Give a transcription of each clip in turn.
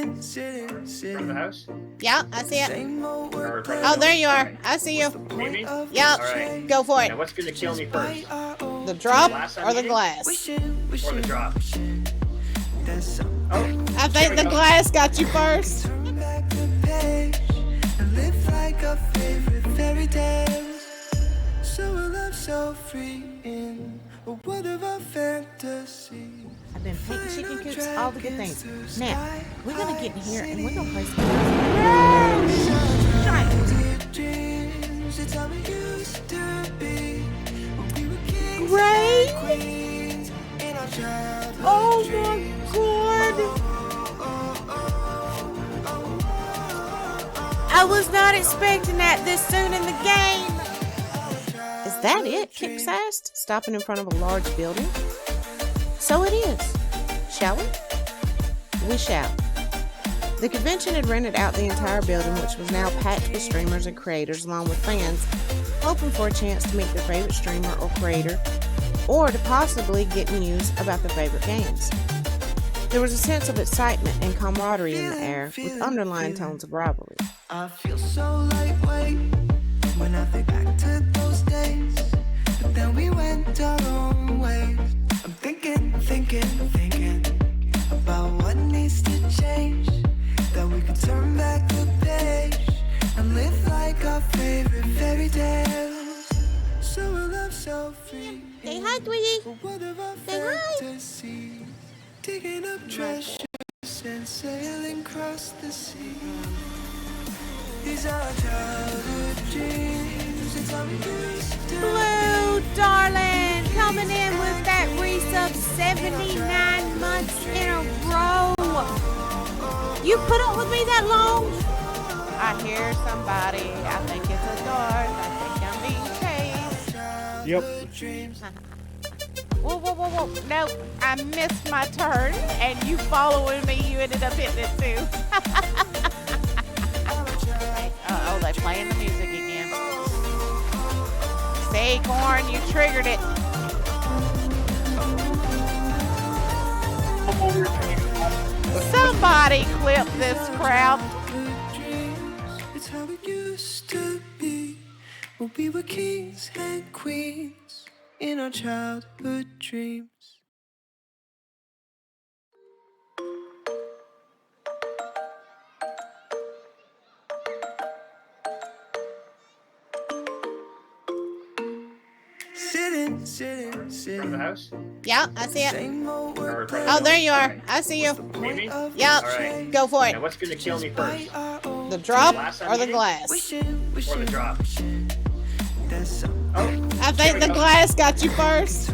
From the house? Yeah, I see it. Oh, there you are. I see you. Me? Yep. Alright. Go for it. Now what's gonna kill me first? The drop Glass I'm or the eating? glass? Or the drop? Oh, I think the glass got you first. I've been painting chicken coops, all the good things. Now, we're gonna get in here and we're gonna play some Great! Oh my god! I was not expecting that this soon in the game. Is that it? Kicks asked, stopping in front of a large building. So it is. Shall we? We shall. The convention had rented out the entire building, which was now packed with streamers and creators, along with fans, hoping for a chance to meet their favorite streamer or creator, or to possibly get news about their favorite games. There was a sense of excitement and camaraderie in the air, with underlying tones of rivalry. I feel so lightweight when I think back to those days, but then we went our own ways. I'm thinking about what needs to change, that we could turn back the page and live like our favorite fairy tales. So a love so free. Say hi, Twiggy. Say hi. Digging up treasures and sailing across the sea. These are childhood dreams. It's how we used to Blue, darling, coming in with that resub 79 months in a row. You put up with me that long? I hear somebody. I think it's a dog. I think I'm being chased. yep. Whoa. No, I missed my turn, and you following me, you ended up hitting it too. Uh-oh, they're playing the music again. Say, Corn, you triggered it. Somebody clip this crowd. It's how it used to be when we were kings and queens in our childhood dreams. Sitting From the house? Yeah, I see it. Oh, there you are. I see you. Me? Yep. Alright. Go for it. Now what's gonna kill me first? The drop Glass I'm or the eating? glass? Or the drop? Oh, I think the glass got you first.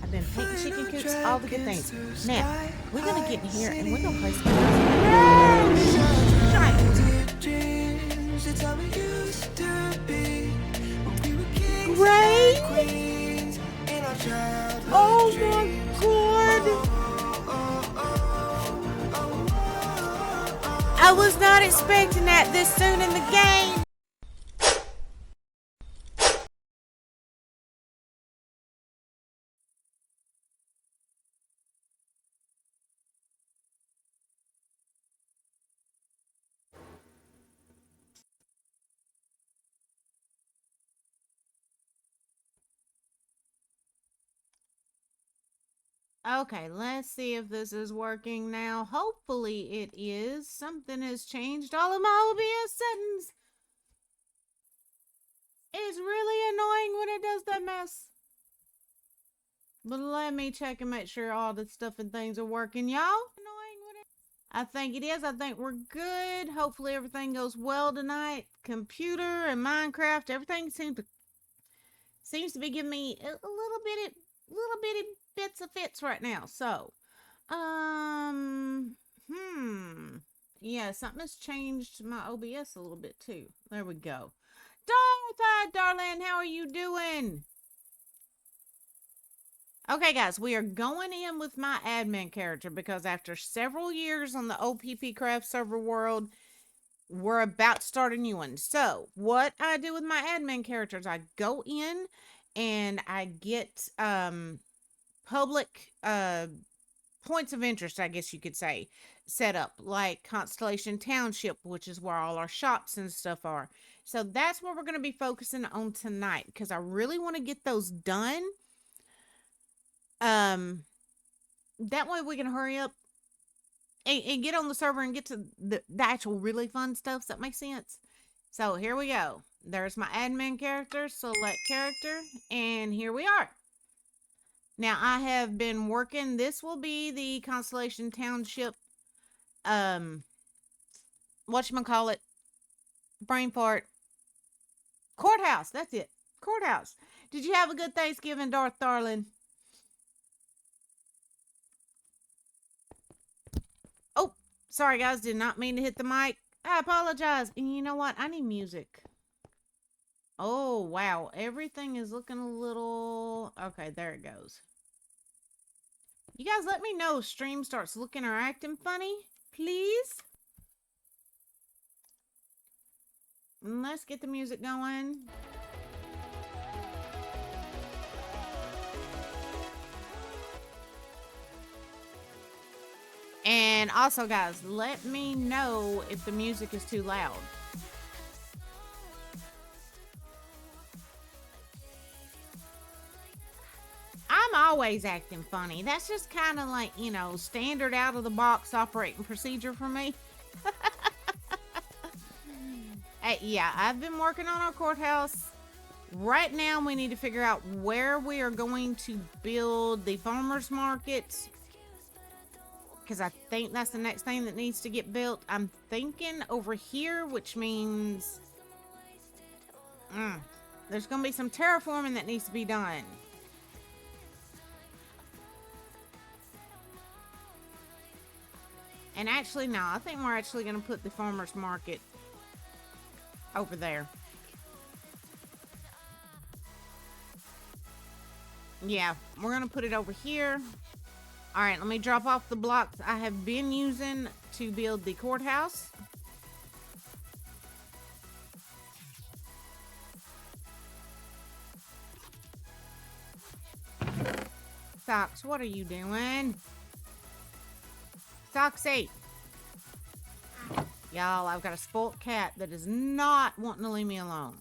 I've been painting chicken coops, all the good things. Now, we're gonna get in here and we're gonna play some Great! Oh my god! I was not expecting that this soon in the game. Okay, let's see if this is working now. Hopefully it is. Something has changed all of my OBS settings. It's really annoying when it does that mess. But let me check and make sure all the stuff and things are working, y'all. I think it is. I think we're good. Hopefully everything goes well tonight. Computer and Minecraft, everything seems to be giving me a little bitty bits of fits right now. So, yeah, something has changed my OBS a little bit too. There we go. Darling, how are you doing? Okay, guys, we are going in with my admin character because after several years on the PPcraft server world, we're about to start a new one. So what I do with my admin characters, I go in and I get public points of interest, I guess you could say, set up, like Constellation Township, which is where all our shops and stuff are. So that's what we're going to be focusing on tonight, because I really want to get those done. That way we can hurry up and get on the server and get to the actual really fun stuff. Does that make sense? So here we go. There's my admin character, select character, and here we are. Now I have been working, this will be the Constellation Township, whatchamacallit, brain fart, courthouse, that's it, courthouse. Did you have a good Thanksgiving, darling? Oh, sorry guys, did not mean to hit the mic. I apologize. And you know what? I need music. Oh, wow. Everything is looking a little... Okay, there it goes. You guys let me know if stream starts looking or acting funny, please. And let's get the music going. And also, guys, let me know if the music is too loud. I'm always acting funny. That's just kind of like, you know, standard out of the box operating procedure for me. Yeah, I've been working on our courthouse. Right now, we need to figure out where we are going to build the farmer's market, because I think that's the next thing that needs to get built. I'm thinking over here, which means there's going to be some terraforming that needs to be done. And actually, no, I think we're actually going to put the farmer's market over there. Yeah, we're going to put it over here. All right, let me drop off the blocks I have been using to build the courthouse. Socks, what are you doing? Soxy. Y'all, I've got a spoiled cat that is not wanting to leave me alone.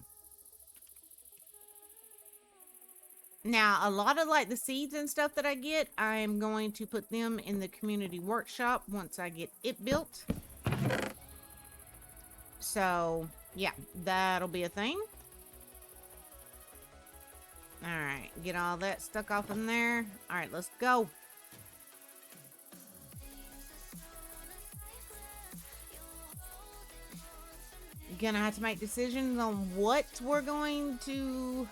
Now, a lot of like the seeds and stuff that I get, I am going to put them in the community workshop once I get it built. So, yeah, that'll be a thing. Alright, get all that stuck off in there. Alright, let's go. Gonna have to make decisions on what we're going to...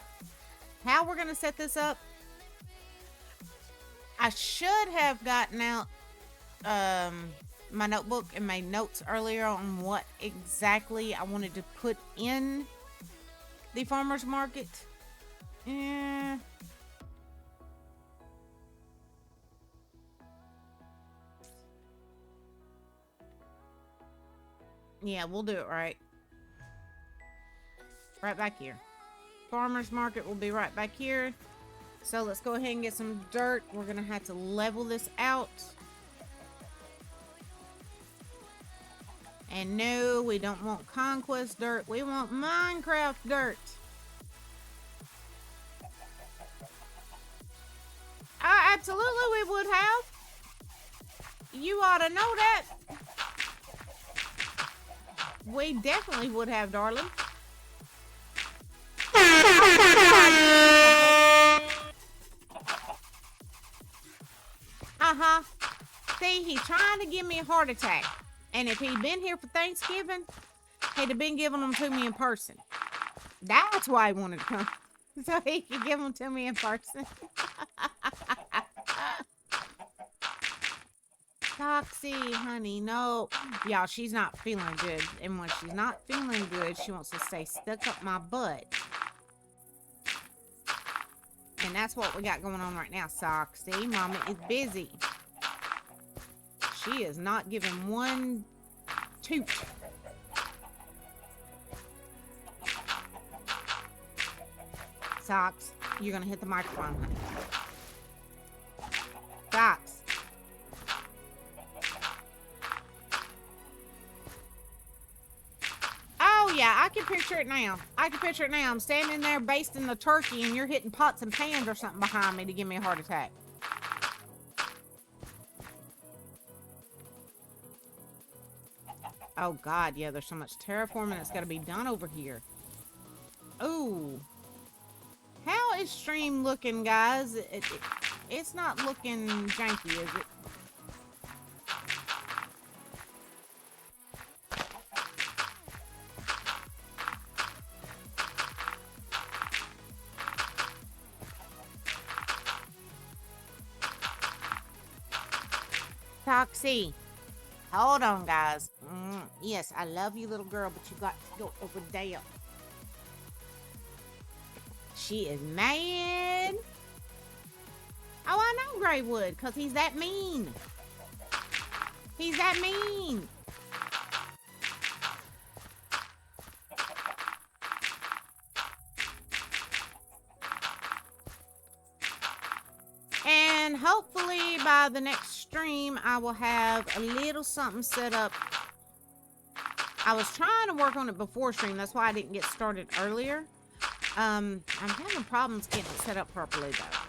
how we're gonna set this up. I should have gotten out my notebook and made notes earlier on what exactly I wanted to put in the farmer's market. Yeah, we'll do it right back here. Farmer's market will be right back here. So let's go ahead and get some dirt. We're gonna have to level this out. And no, we don't want conquest dirt. We want Minecraft dirt. Absolutely we would have. You ought to know that. We definitely would have, darling. See, he's trying to give me a heart attack. And if he'd been here for Thanksgiving, he'd have been giving them to me in person. That's why he wanted to come. So he could give them to me in person. Foxy, honey, no. Y'all, she's not feeling good. And when she's not feeling good, she wants to stay stuck up my butt. And that's what we got going on right now, Soxy. Mama is busy. She is not giving one toot. Socks, you're gonna hit the microphone, honey. Socks. Oh yeah, I can picture it now. I'm standing there basting the turkey and you're hitting pots and pans or something behind me to give me a heart attack. Oh God, yeah, there's so much terraforming that's got to be done over here. Ooh. How is stream looking, guys? It's not looking janky, is it? Toxie. Hold on, guys. Yes, I love you, little girl, but you got to go over there. She is mad. Oh, I know Graywood, because he's that mean. He's that mean. And hopefully by the next stream, I will have a little something set up. I was trying to work on it before stream. That's why I didn't get started earlier. I'm having problems getting it set up properly, though.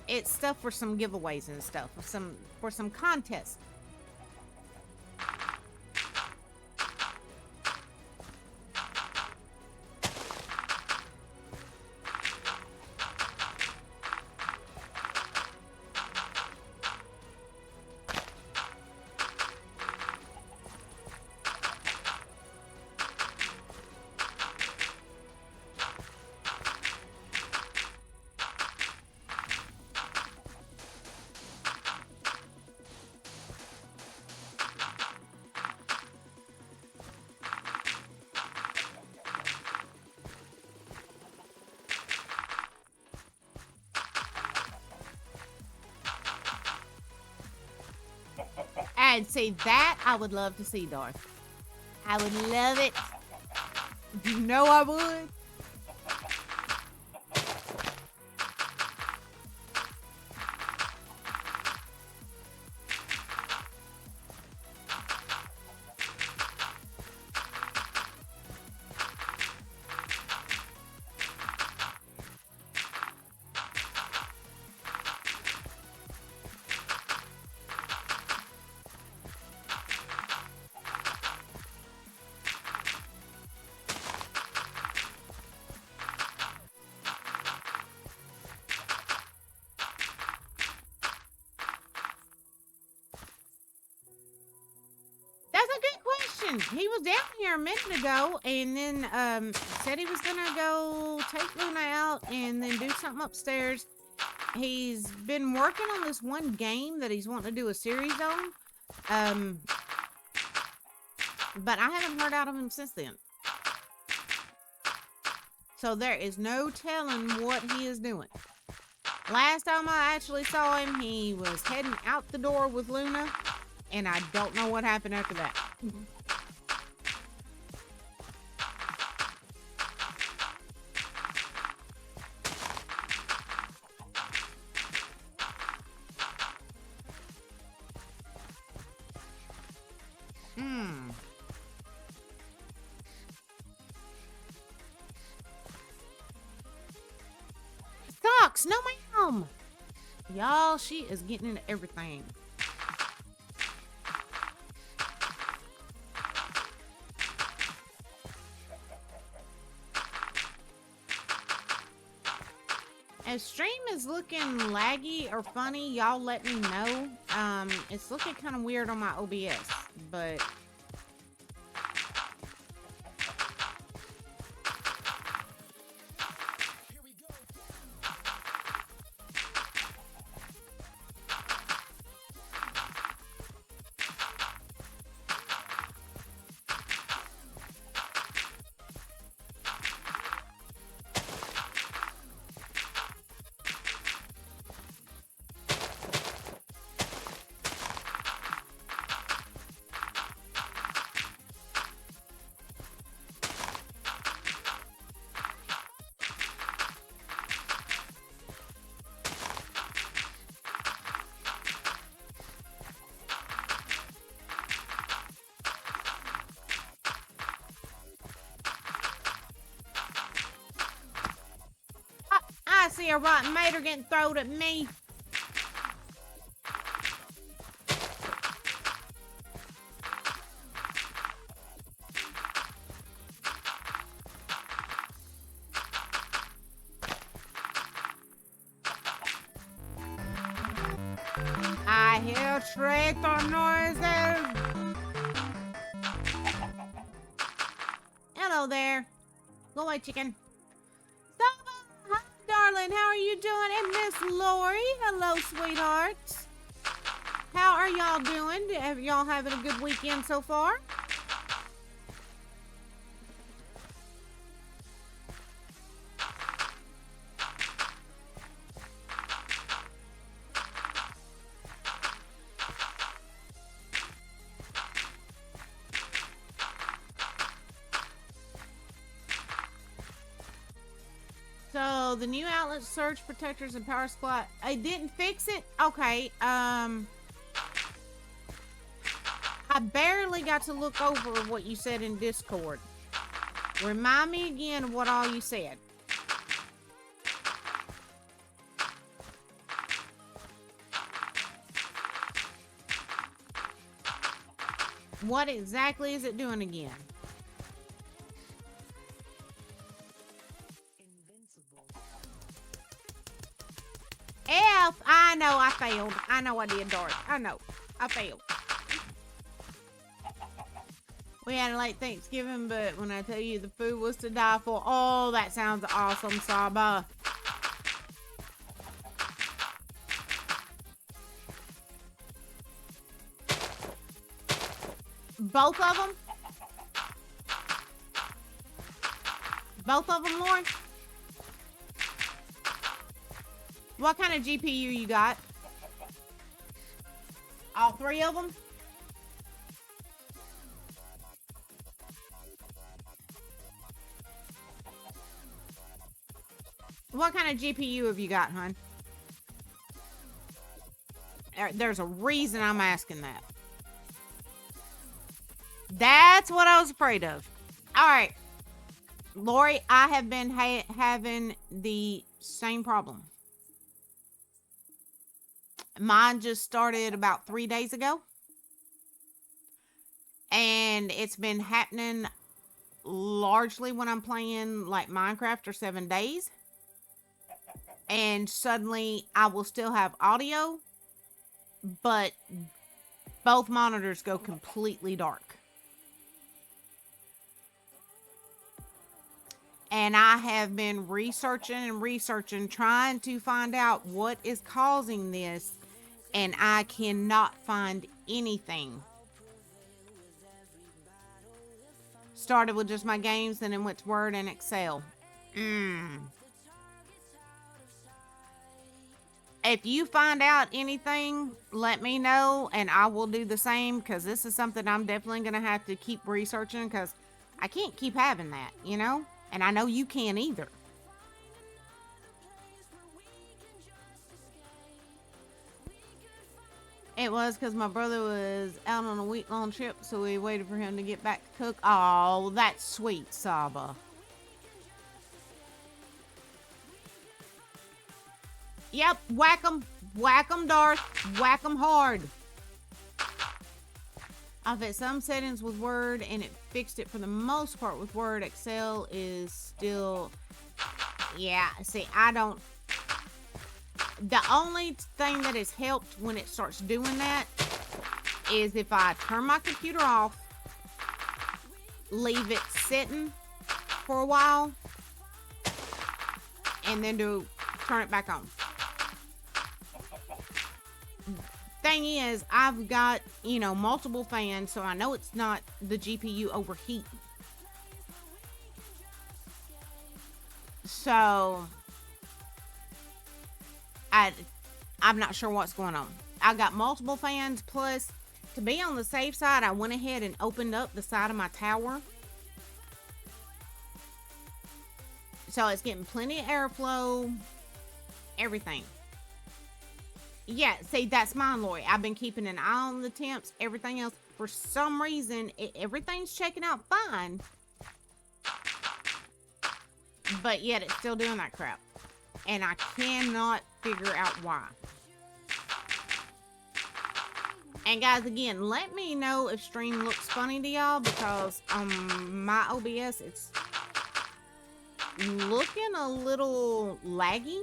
It's stuff for some giveaways and stuff, for some contests. And see, that I would love to see, Darth. I would love it. You know I would. He was down here a minute ago and then said he was gonna go take Luna out and then do something upstairs. He's been working on this one game that he's wanting to do a series on. But I haven't heard out of him since then. So there is no telling what he is doing. Last time I actually saw him, he was heading out the door with Luna, and I don't know what happened after that. Socks, no ma'am. Y'all, she is getting into everything. If stream is looking laggy or funny, y'all let me know. It's looking kind of weird on my OBS, but see a rotten tomato getting thrown at me. I hear traitor noises. Hello there. Go away, chicken. Hi, darling. How are you doing? And Miss Lori. Hello, sweethearts. How are y'all doing? Have y'all having a good weekend so far? So the new outlet surge protectors and power supply. I didn't fix it. Okay. I barely got to look over what you said in Discord. Remind me again of what all you said. What exactly is it doing again? F, I know I failed. I know I did, Doris. I know. I failed. We had a late Thanksgiving, but when I tell you the food was to die for, oh, that sounds awesome, Saba. Both of them? Both of them, Lauren? What kind of GPU you got? All three of them? What kind of GPU have you got, hon? There's a reason I'm asking that. That's what I was afraid of. All right. Lori, I have been having the same problem. Mine just started about 3 days ago. And it's been happening largely when I'm playing like Minecraft or 7 days. And suddenly I will still have audio, but both monitors go completely dark. And I have been researching, trying to find out what is causing this. And I cannot find anything. Started with just my games, and then went to Word and Excel. If you find out anything, let me know, and I will do the same, because this is something I'm definitely going to have to keep researching, because I can't keep having that, you know? And I know you can't either. It was because my brother was out on a week-long trip, so we waited for him to get back to cook. Oh, that's sweet, Saba. Yep, whack 'em. Whack 'em, Darth. Whack 'em hard. I fixed some settings with Word, and it fixed it for the most part with Word. Excel is still... Yeah, see, I don't... The only thing that has helped when it starts doing that is if I turn my computer off, leave it sitting for a while, and then turn it back on. Thing is, I've got, you know, multiple fans, so I know it's not the GPU overheating. So... I'm not sure what's going on. I got multiple fans, plus to be on the safe side, I went ahead and opened up the side of my tower. So it's getting plenty of airflow, everything. Yeah, see, that's mine, Lori. I've been keeping an eye on the temps, everything else. For some reason, everything's checking out fine. But yet it's still doing that crap. and I cannot figure out why. And guys, again, let me know if stream looks funny to y'all, because on my OBS, it's looking a little laggy.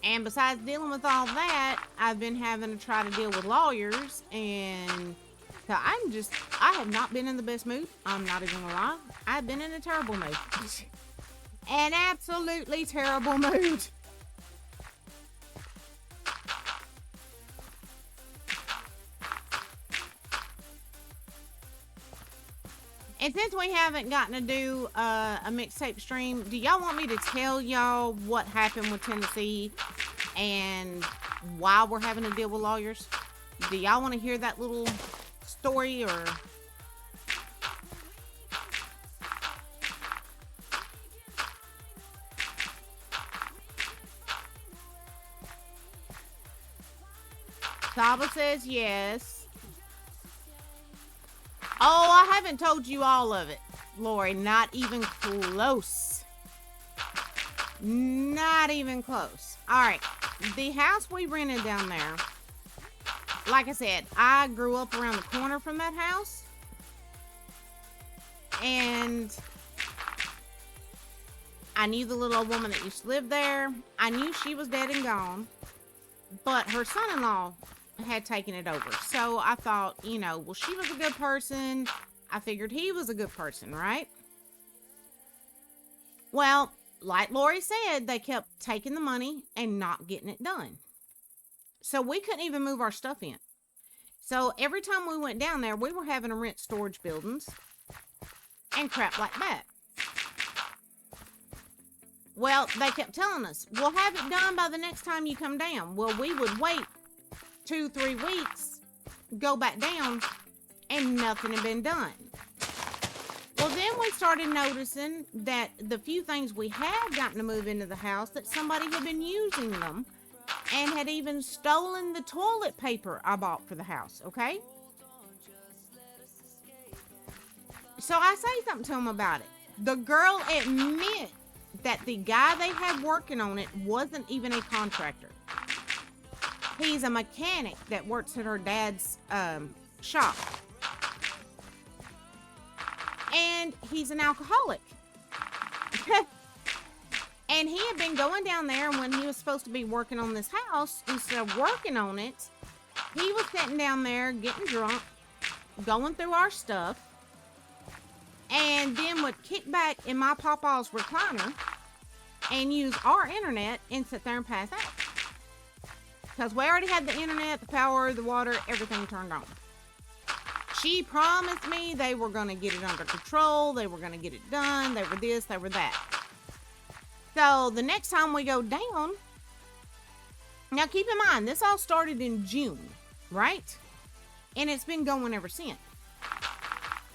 And besides dealing with all that, I've been having to try to deal with lawyers, and so I have not been in the best mood. I'm not even gonna lie. I've been in a terrible mood. An absolutely terrible mood. And since we haven't gotten to do a mixtape stream, do y'all want me to tell y'all what happened with Tennessee and why we're having to deal with lawyers? Do y'all want to hear that little story, or? Saba says yes. Oh, I haven't told you all of it, Lori. Not even close. Not even close. All right. The house we rented down there, like I said, I grew up around the corner from that house. And I knew the little old woman that used to live there. I knew she was dead and gone. But her son-in-law had taken it over. So I thought, you know, well, she was a good person. I figured he was a good person, right? Well, like Lori said, they kept taking the money and not getting it done. So we couldn't even move our stuff in. So every time we went down there, we were having to rent storage buildings and crap like that. Well, they kept telling us, we'll have it done by the next time you come down. Well, we would wait 2-3 weeks, go back down, and nothing had been done. Well, then we started noticing that the few things we had gotten to move into the house, that somebody had been using them and had even stolen the toilet paper I bought for the house, okay? So I say something to them about it. The girl admit that the guy they had working on it wasn't even a contractor. He's a mechanic that works at her dad's shop. And he's an alcoholic. And he had been going down there, and when he was supposed to be working on this house, instead of working on it, he was sitting down there getting drunk, going through our stuff, and then would kick back in my papa's recliner and use our internet and sit there and pass out. Because we already had the internet, the power, the water, everything turned on. She promised me they were going to get it under control. They were going to get it done. They were this, they were that. So the next time we go down, now keep in mind, this all started in June, right? And it's been going ever since.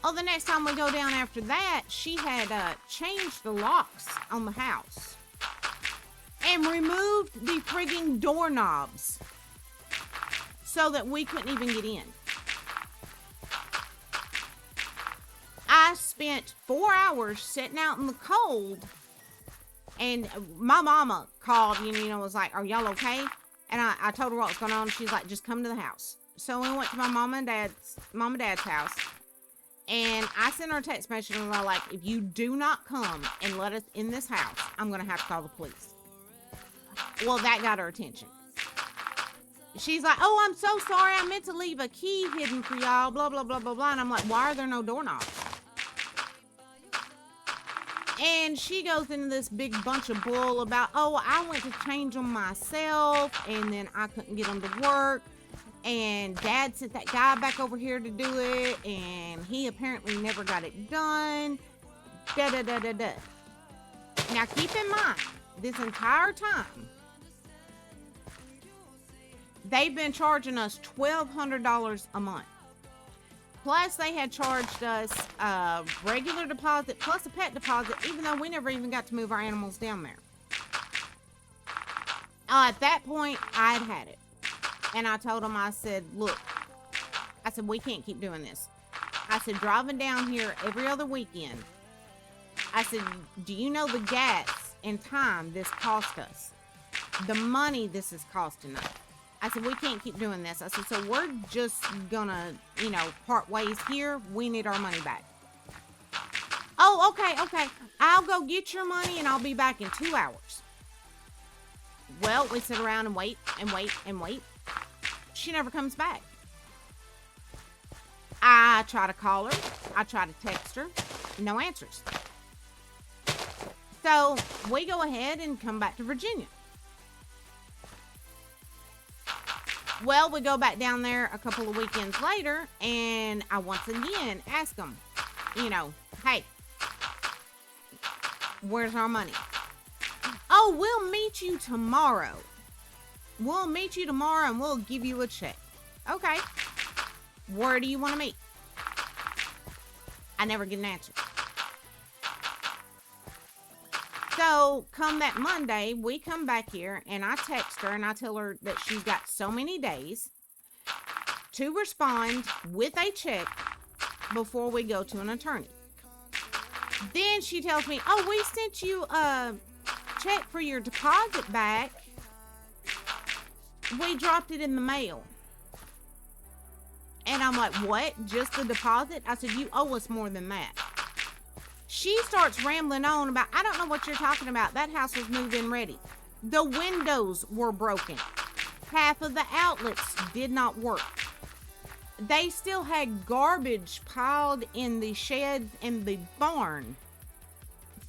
Oh, the next time we go down after that, she had changed the locks on the house and removed the frigging doorknobs so that we couldn't even get in. I spent 4 hours sitting out in the cold, and my mama called, you know, was like, are y'all okay? And I told her what was going on. She's like, just come to the house. So we went to my mom and dad's house, and I sent her a text message and I was like, if you do not come and let us in this house, I'm going to have to call the police. Well, that got her attention. She's like, oh, I'm so sorry. I meant to leave a key hidden for y'all, blah, blah, blah, blah, blah. And I'm like, why are there no doorknobs? And she goes into this big bunch of bull about, oh, I went to change them myself, and then I couldn't get them to work. And Dad sent that guy back over here to do it, and he apparently never got it done. Da da da da da. Now keep in mind, this entire time, they've been charging us $1,200 a month. Plus, they had charged us a regular deposit plus a pet deposit, even though we never even got to move our animals down there. At that point, I'd had it. And I told him, I said, look, I said, we can't keep doing this. I said, driving down here every other weekend. I said, do you know the gas and time this cost us? The money this is costing us. I said, we can't keep doing this. I said, so we're just gonna, you know, part ways here. We need our money back. Oh, okay. I'll go get your money and I'll be back in 2 hours. Well, we sit around and wait and wait and wait. She never comes back. I try to call her. I try to text her. No answers. So we go ahead and come back to Virginia. Well, we go back down there a couple of weekends later, and I once again ask them, you know, hey, where's our money? Oh, we'll meet you tomorrow. We'll meet you tomorrow and we'll give you a check. Okay. Where do you want to meet? I never get an answer. So, come that Monday, we come back here and I text her and I tell her that she's got so many days to respond with a check before we go to an attorney. Then she tells me, oh, we sent you a check for your deposit back. We dropped it in the mail. And I'm like, what? Just the deposit? I said, you owe us more than that. She starts rambling on about, I don't know what you're talking about. That house was move-in ready. The windows were broken. Half of the outlets did not work. They still had garbage piled in the shed in the barn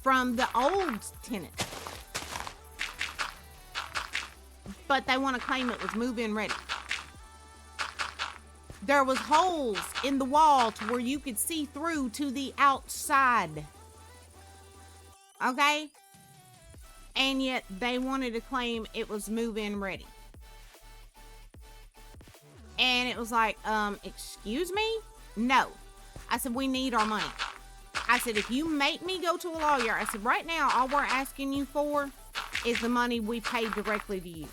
from the old tenant. But they want to claim it was move-in ready. There was holes in the wall to where you could see through to the outside. Okay? And yet they wanted to claim it was move-in ready. And it was like, excuse me? No. I said, we need our money. I said, if you make me go to a lawyer, I said, right now, all we're asking you for is the money we paid directly to you.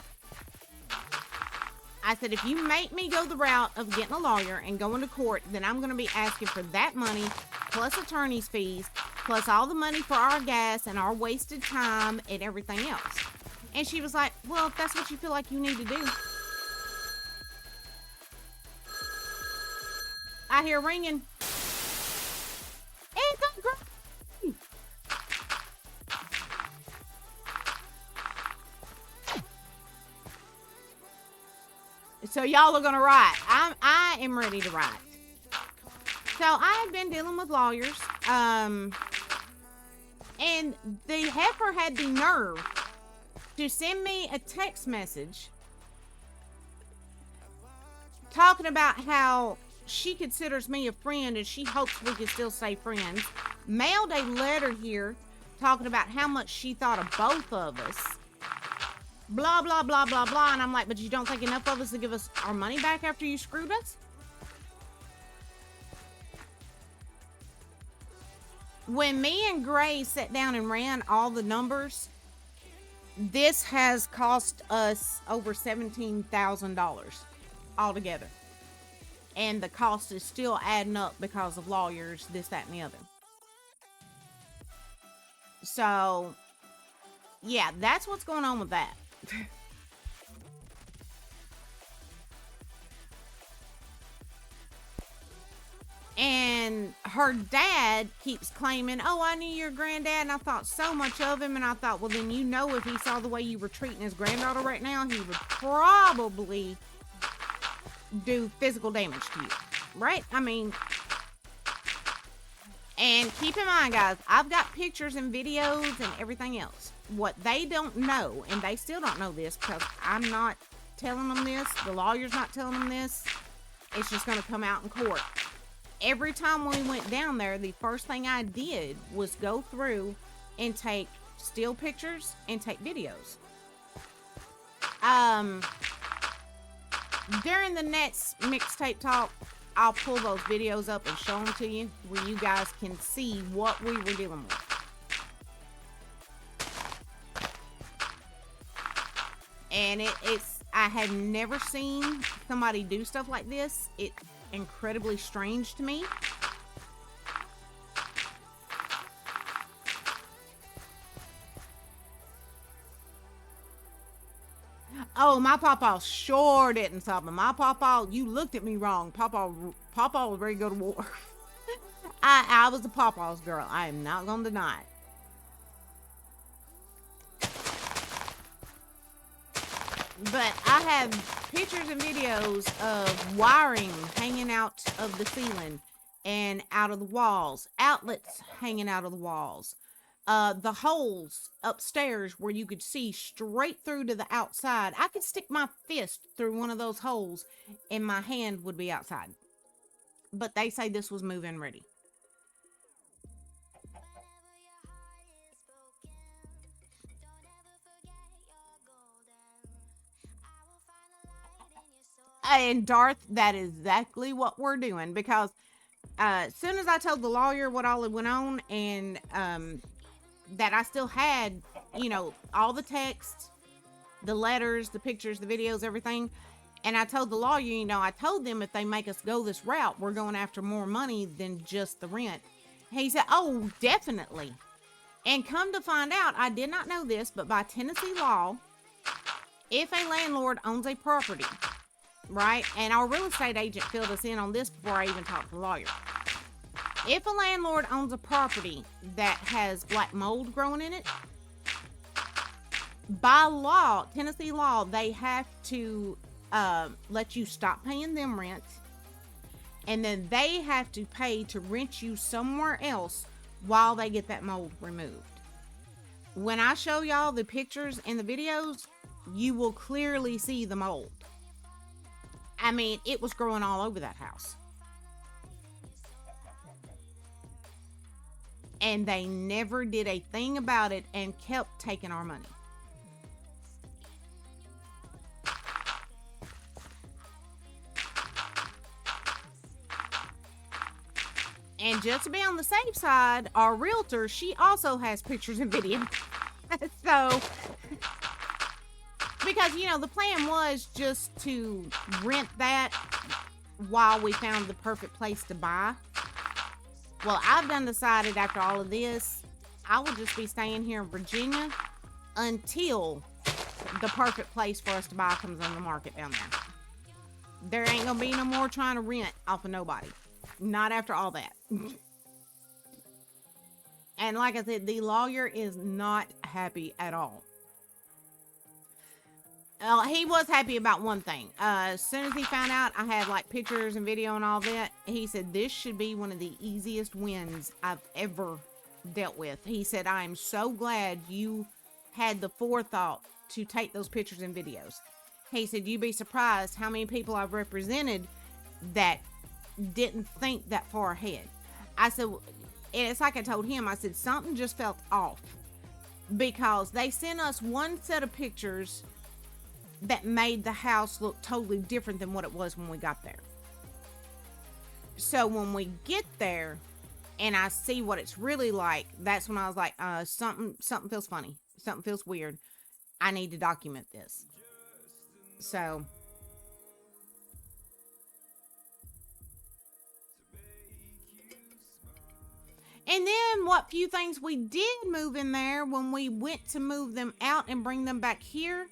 I said, if you make me go the route of getting a lawyer and going to court, then I'm going to be asking for that money, plus attorney's fees, plus all the money for our gas and our wasted time and everything else. And she was like, well, if that's what you feel like you need to do. I hear ringing. It's a girl. So y'all are gonna write. I am ready to write. So I have been dealing with lawyers, and the heifer had the nerve to send me a text message talking about how she considers me a friend and she hopes we can still stay friends. Mailed a letter here talking about how much she thought of both of us. Blah, blah, blah, blah, blah. And I'm like, but you don't think enough of us to give us our money back after you screwed us? When me and Gray sat down and ran all the numbers, this has cost us over $17,000 altogether. And the cost is still adding up because of lawyers, this, that, and the other. So, yeah, that's what's going on with that. And her dad keeps claiming, oh, I knew your granddad and I thought so much of him. And I thought, well, then you know if he saw the way you were treating his granddaughter right now, he would probably do physical damage to you. Right? I mean, and keep in mind, guys, I've got pictures and videos and everything else. What they don't know, and they still don't know this because I'm not telling them this, the lawyer's not telling them this, it's just going to come out in court. Every time we went down there, the first thing I did was go through and take still pictures and take videos. During the next mixtape talk, I'll pull those videos up and show them to you where you guys can see what we were dealing with. And I had never seen somebody do stuff like this. It's incredibly strange to me. Oh, my pawpaw sure didn't stop me. My pawpaw, you looked at me wrong. Pawpaw was ready to go to war. I was a pawpaw's girl. I am not going to deny it. But I have pictures and videos of wiring hanging out of the ceiling and out of the walls. Outlets hanging out of the walls. The holes upstairs where you could see straight through to the outside. I could stick my fist through one of those holes and my hand would be outside. But they say this was move-in ready. And Darth, that is exactly what we're doing, because as soon as I told the lawyer what all went on, and that I still had, you know, all the text, the letters, the pictures, the videos, everything, and I told the lawyer, you know, I told them if they make us go this route, we're going after more money than just the rent. He said, oh, definitely. And come to find out, I did not know this, but by Tennessee law, if a landlord owns a property, right, and our real estate agent filled us in on this before I even talked to the lawyer. If a landlord owns a property that has black mold growing in it, by law, Tennessee law, they have to let you stop paying them rent, and then they have to pay to rent you somewhere else while they get that mold removed. When I show y'all the pictures and the videos, you will clearly see the mold. I mean, it was growing all over that house. And they never did a thing about it and kept taking our money. And just to be on the safe side, our realtor, she also has pictures and video. So, because, you know, the plan was just to rent that while we found the perfect place to buy. Well, I've done decided after all of this, I will just be staying here in Virginia until the perfect place for us to buy comes on the market down there. There ain't gonna be no more trying to rent off of nobody. Not after all that. And like I said, the lawyer is not happy at all. He was happy about one thing. As soon as he found out I had like pictures and video and all that, he said this should be one of the easiest wins I've ever dealt with. He said, I am so glad you had the forethought to take those pictures and videos. He said, you'd be surprised how many people I've represented that didn't think that far ahead. I said, and it's like I told him, I said, something just felt off, because they sent us one set of pictures that made the house look totally different than what it was when we got there. So when we get there and I see what it's really like, that's when I was like, something feels funny. Something feels weird. I need to document this. So and then what few things we did move in there, when we went to move them out and bring them back here,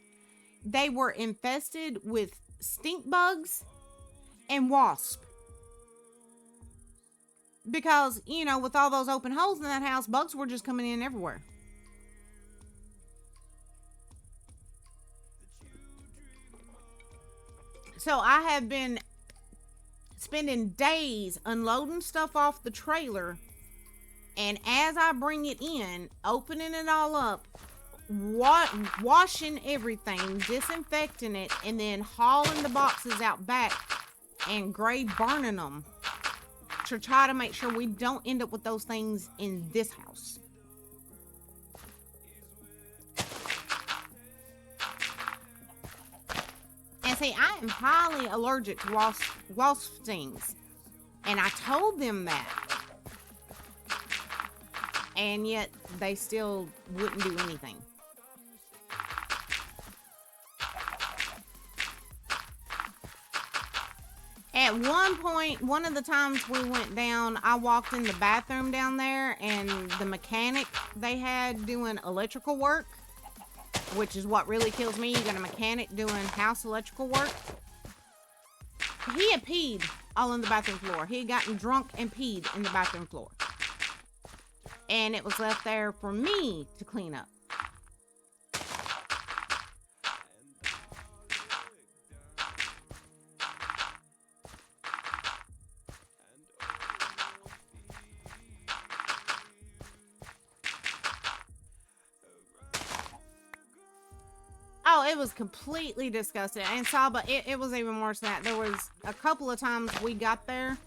they were infested with stink bugs and wasps. Because, you know, with all those open holes in that house, bugs were just coming in everywhere. So I have been spending days unloading stuff off the trailer, and as I bring it in, opening it all up, washing everything, disinfecting it, and then hauling the boxes out back and grade burning them to try to make sure we don't end up with those things in this house. And see, I am highly allergic to wasp stings, and I told them that. And yet, they still wouldn't do anything. At one point, one of the times we went down, I walked in the bathroom down there, and the mechanic they had doing electrical work, which is what really kills me. You got a mechanic doing house electrical work. He had peed all in the bathroom floor. He had gotten drunk and peed in the bathroom floor. And it was left there for me to clean up. Oh, it was completely disgusting. And Saba, it was even worse than that. There was a couple of times we got there.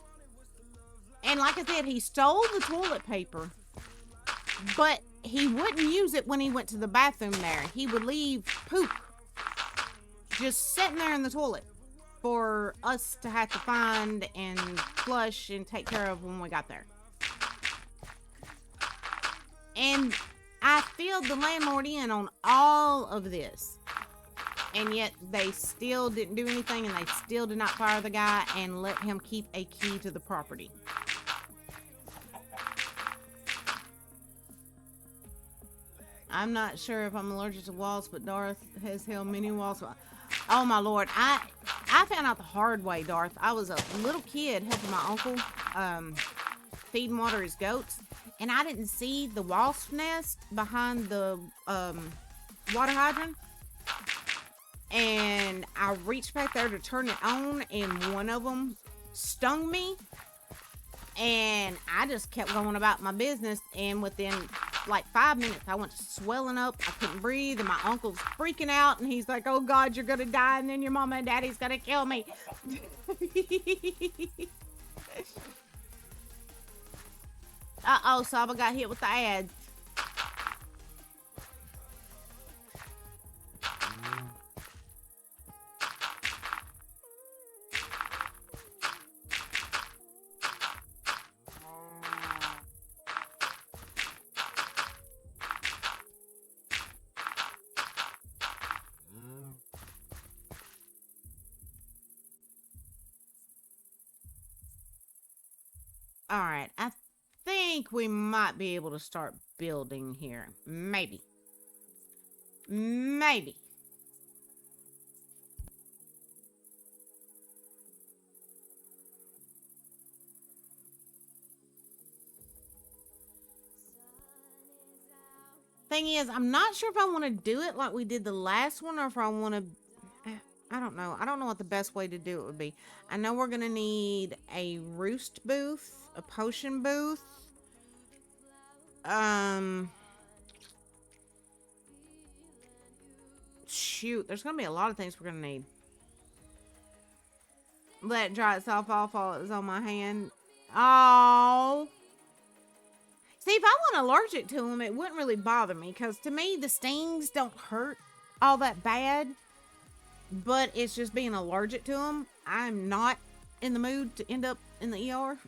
And like I said, he stole the toilet paper. But he wouldn't use it when he went to the bathroom there. He would leave poop just sitting there in the toilet for us to have to find and flush and take care of when we got there. And I filled the landlord in on all of this. And yet they still didn't do anything, and they still did not fire the guy and let him keep a key to the property. I'm not sure if I'm allergic to wasps, but Darth has held many wasps. Oh my lord, I found out the hard way, Darth. I was a little kid helping my uncle feed and water his goats, and I didn't see the wasp nest behind the water hydrant. And I reached back there to turn it on, and one of them stung me. And I just kept going about my business, and within like 5 minutes, I went to swelling up. I couldn't breathe, and my uncle's freaking out, and he's like, "Oh God, you're gonna die, and then your mama and daddy's gonna kill me." Uh-oh, Saba got hit with the ads. All right, I think we might be able to start building here. Maybe. Maybe. Thing is, I'm not sure if I want to do it like we did the last one, or if I want to... I don't know. I don't know what the best way to do it would be. I know we're going to need a roost booth, a potion booth. Shoot, there's going to be a lot of things we're going to need. Let it dry itself off while it was on my hand. Oh. See, if I wasn't allergic to them, it wouldn't really bother me. Because to me, the stings don't hurt all that bad. But it's just being allergic to them. I'm not in the mood to end up in the ER.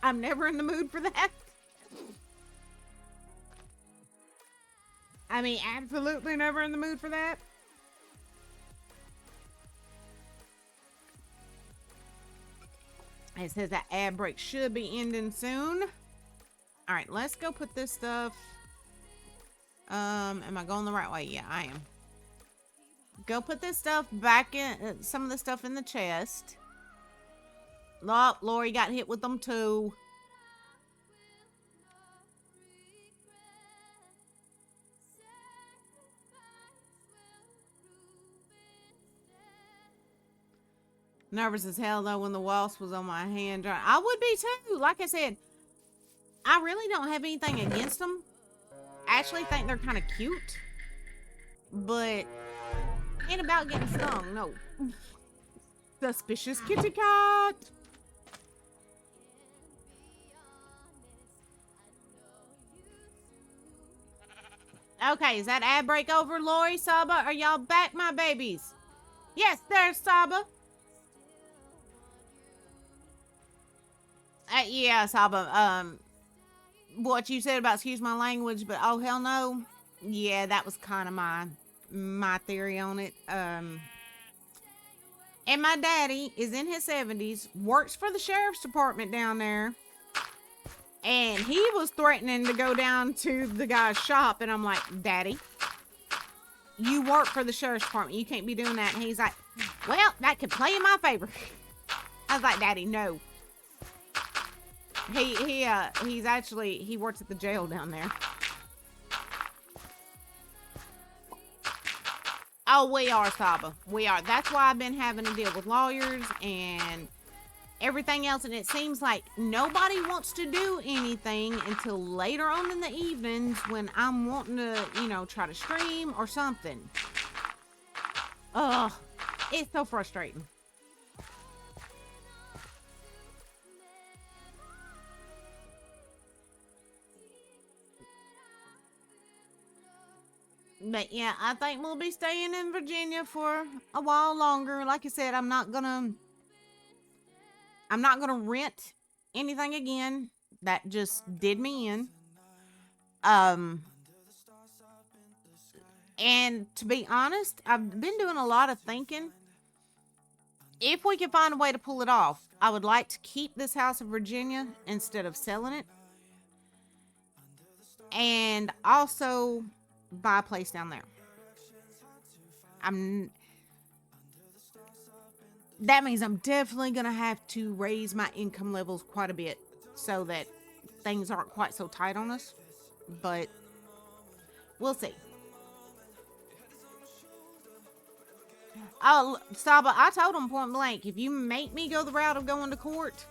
I'm never in the mood for that. I mean, absolutely never in the mood for that. It says that ad break should be ending soon. All right, let's go put this stuff. Am I going the right way? Yeah, I am. Go put this stuff back in, some of the stuff in the chest. Oh, Lori got hit with them too. Nervous as hell though when the wasp was on my hand. I would be too. Like I said, I really don't have anything against them. I actually think they're kind of cute. But... ain't about getting stung, no. Suspicious kitty cat. Okay, is that ad break over, Lori, Saba? Are y'all back, my babies? Yes, there's Saba. Yeah, Saba. What you said about excuse my language, but oh hell no. Yeah, that was kind of my theory on it. And my daddy is in his 70s, works for the sheriff's department down there. And he was threatening to go down to the guy's shop. And I'm like, Daddy, you work for the sheriff's department. You can't be doing that. And he's like, well, that could play in my favor. I was like, Daddy, no. He works at the jail down there. Oh, we are, Saba. We are. That's why I've been having to deal with lawyers and everything else. And it seems like nobody wants to do anything until later on in the evenings when I'm wanting to, you know, try to stream or something. Ugh. It's so frustrating. But yeah, I think we'll be staying in Virginia for a while longer. Like I said, I'm not gonna rent anything again. That just did me in. And to be honest, I've been doing a lot of thinking. If we can find a way to pull it off, I would like to keep this house in Virginia instead of selling it. And also buy a place down there. That means I'm definitely gonna have to raise my income levels quite a bit so that things aren't quite so tight on us. But we'll see. Oh, Saba, I told him point blank, if you make me go the route of going to court,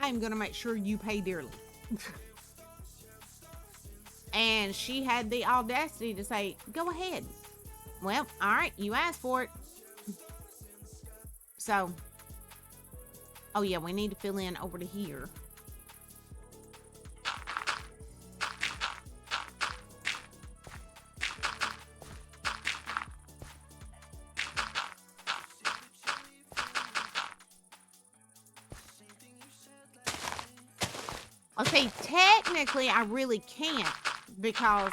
I'm gonna make sure you pay dearly. And she had the audacity to say, go ahead. Well, all right, you asked for it. So, oh yeah, we need to fill in over to here. Okay, technically I really can't because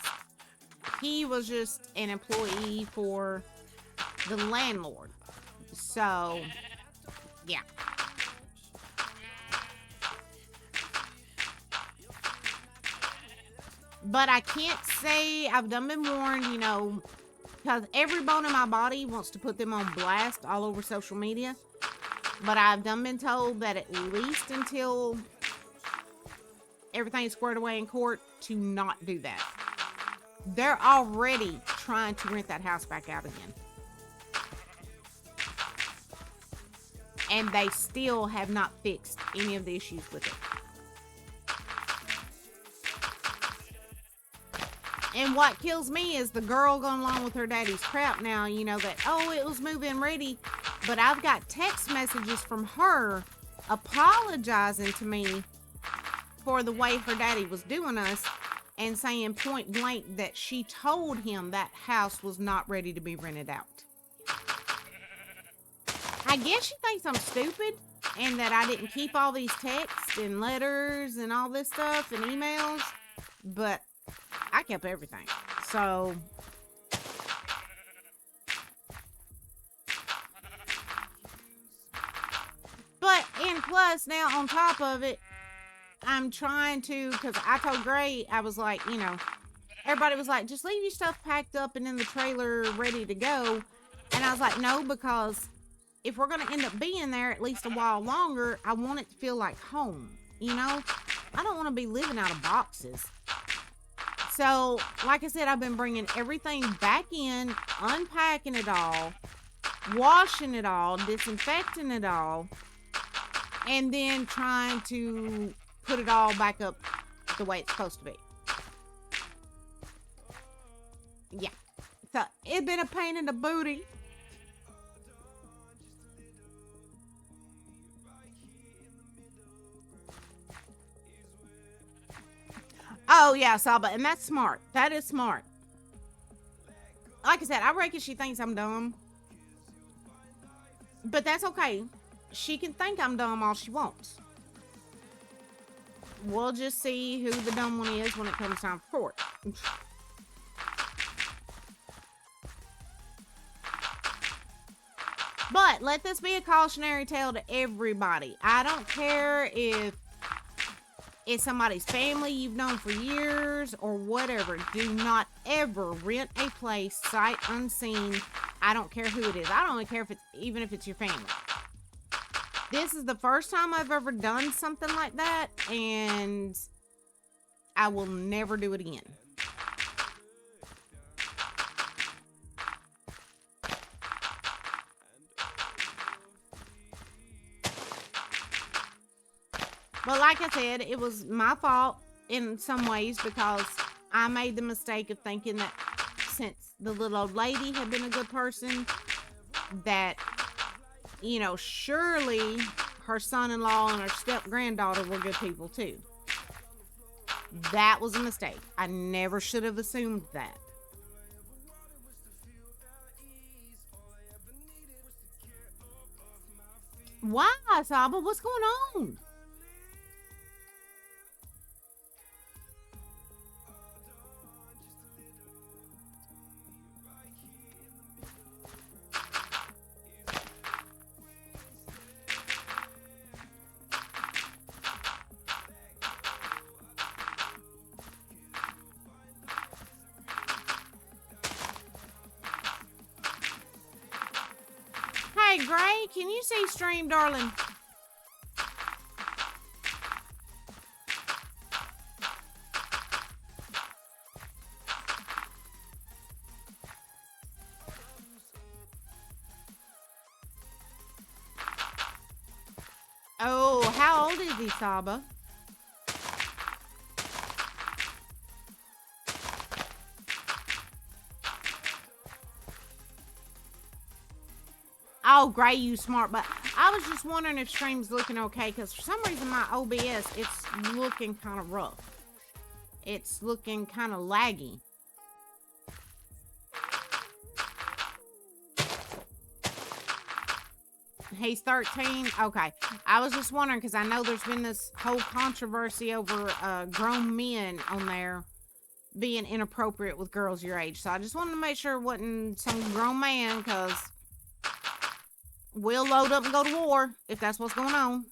he was just an employee for the landlord. So, yeah. But I can't say I've done been warned, you know, because every bone in my body wants to put them on blast all over social media. But I've done been told that at least until everything's squared away in court, to not do that. They're already trying to rent that house back out again. And they still have not fixed any of the issues with it. And what kills me is the girl going along with her daddy's crap now, you know, that, oh, it was move-in ready. But I've got text messages from her apologizing to me for the way her daddy was doing us and saying point blank that she told him that house was not ready to be rented out. I guess she thinks I'm stupid and that I didn't keep all these texts and letters and all this stuff and emails, but I kept everything. So, but and plus now on top of it, I'm trying to, because I told Gray, I was like, you know, everybody was like, just leave your stuff packed up and in the trailer ready to go. And I was like, no, because if we're going to end up being there at least a while longer, I want it to feel like home, you know? I don't want to be living out of boxes. So, like I said, I've been bringing everything back in, unpacking it all, washing it all, disinfecting it all, and then trying to put it all back up the way it's supposed to be. Yeah. So, it's been a pain in the booty. Oh, yeah, Saba, and that's smart. That is smart. Like I said, I reckon she thinks I'm dumb. But that's okay. She can think I'm dumb all she wants. We'll just see who the dumb one is when it comes time for court. But let this be a cautionary tale to everybody. I don't care if it's somebody's family you've known for years or whatever. Do not ever rent a place sight unseen. I don't care who it is. I don't even care if it's even if it's your family. This is the first time I've ever done something like that, and I will never do it again. But like I said, it was my fault in some ways because I made the mistake of thinking that since the little old lady had been a good person, that, you know, surely her son-in-law and her step-granddaughter were good people too. That was a mistake. I never should have assumed that. Why, Saba? What's going on? Hey, Gray, can you see stream, darling? Oh, how old is he, Saba? Oh, Gray, you smart, but I was just wondering if stream's looking okay, because for some reason my OBS, it's looking kind of rough. It's looking kind of laggy. He's 13? Okay. I was just wondering, because I know there's been this whole controversy over grown men on there being inappropriate with girls your age. So I just wanted to make sure it wasn't some grown man, because we'll load up and go to war if that's what's going on.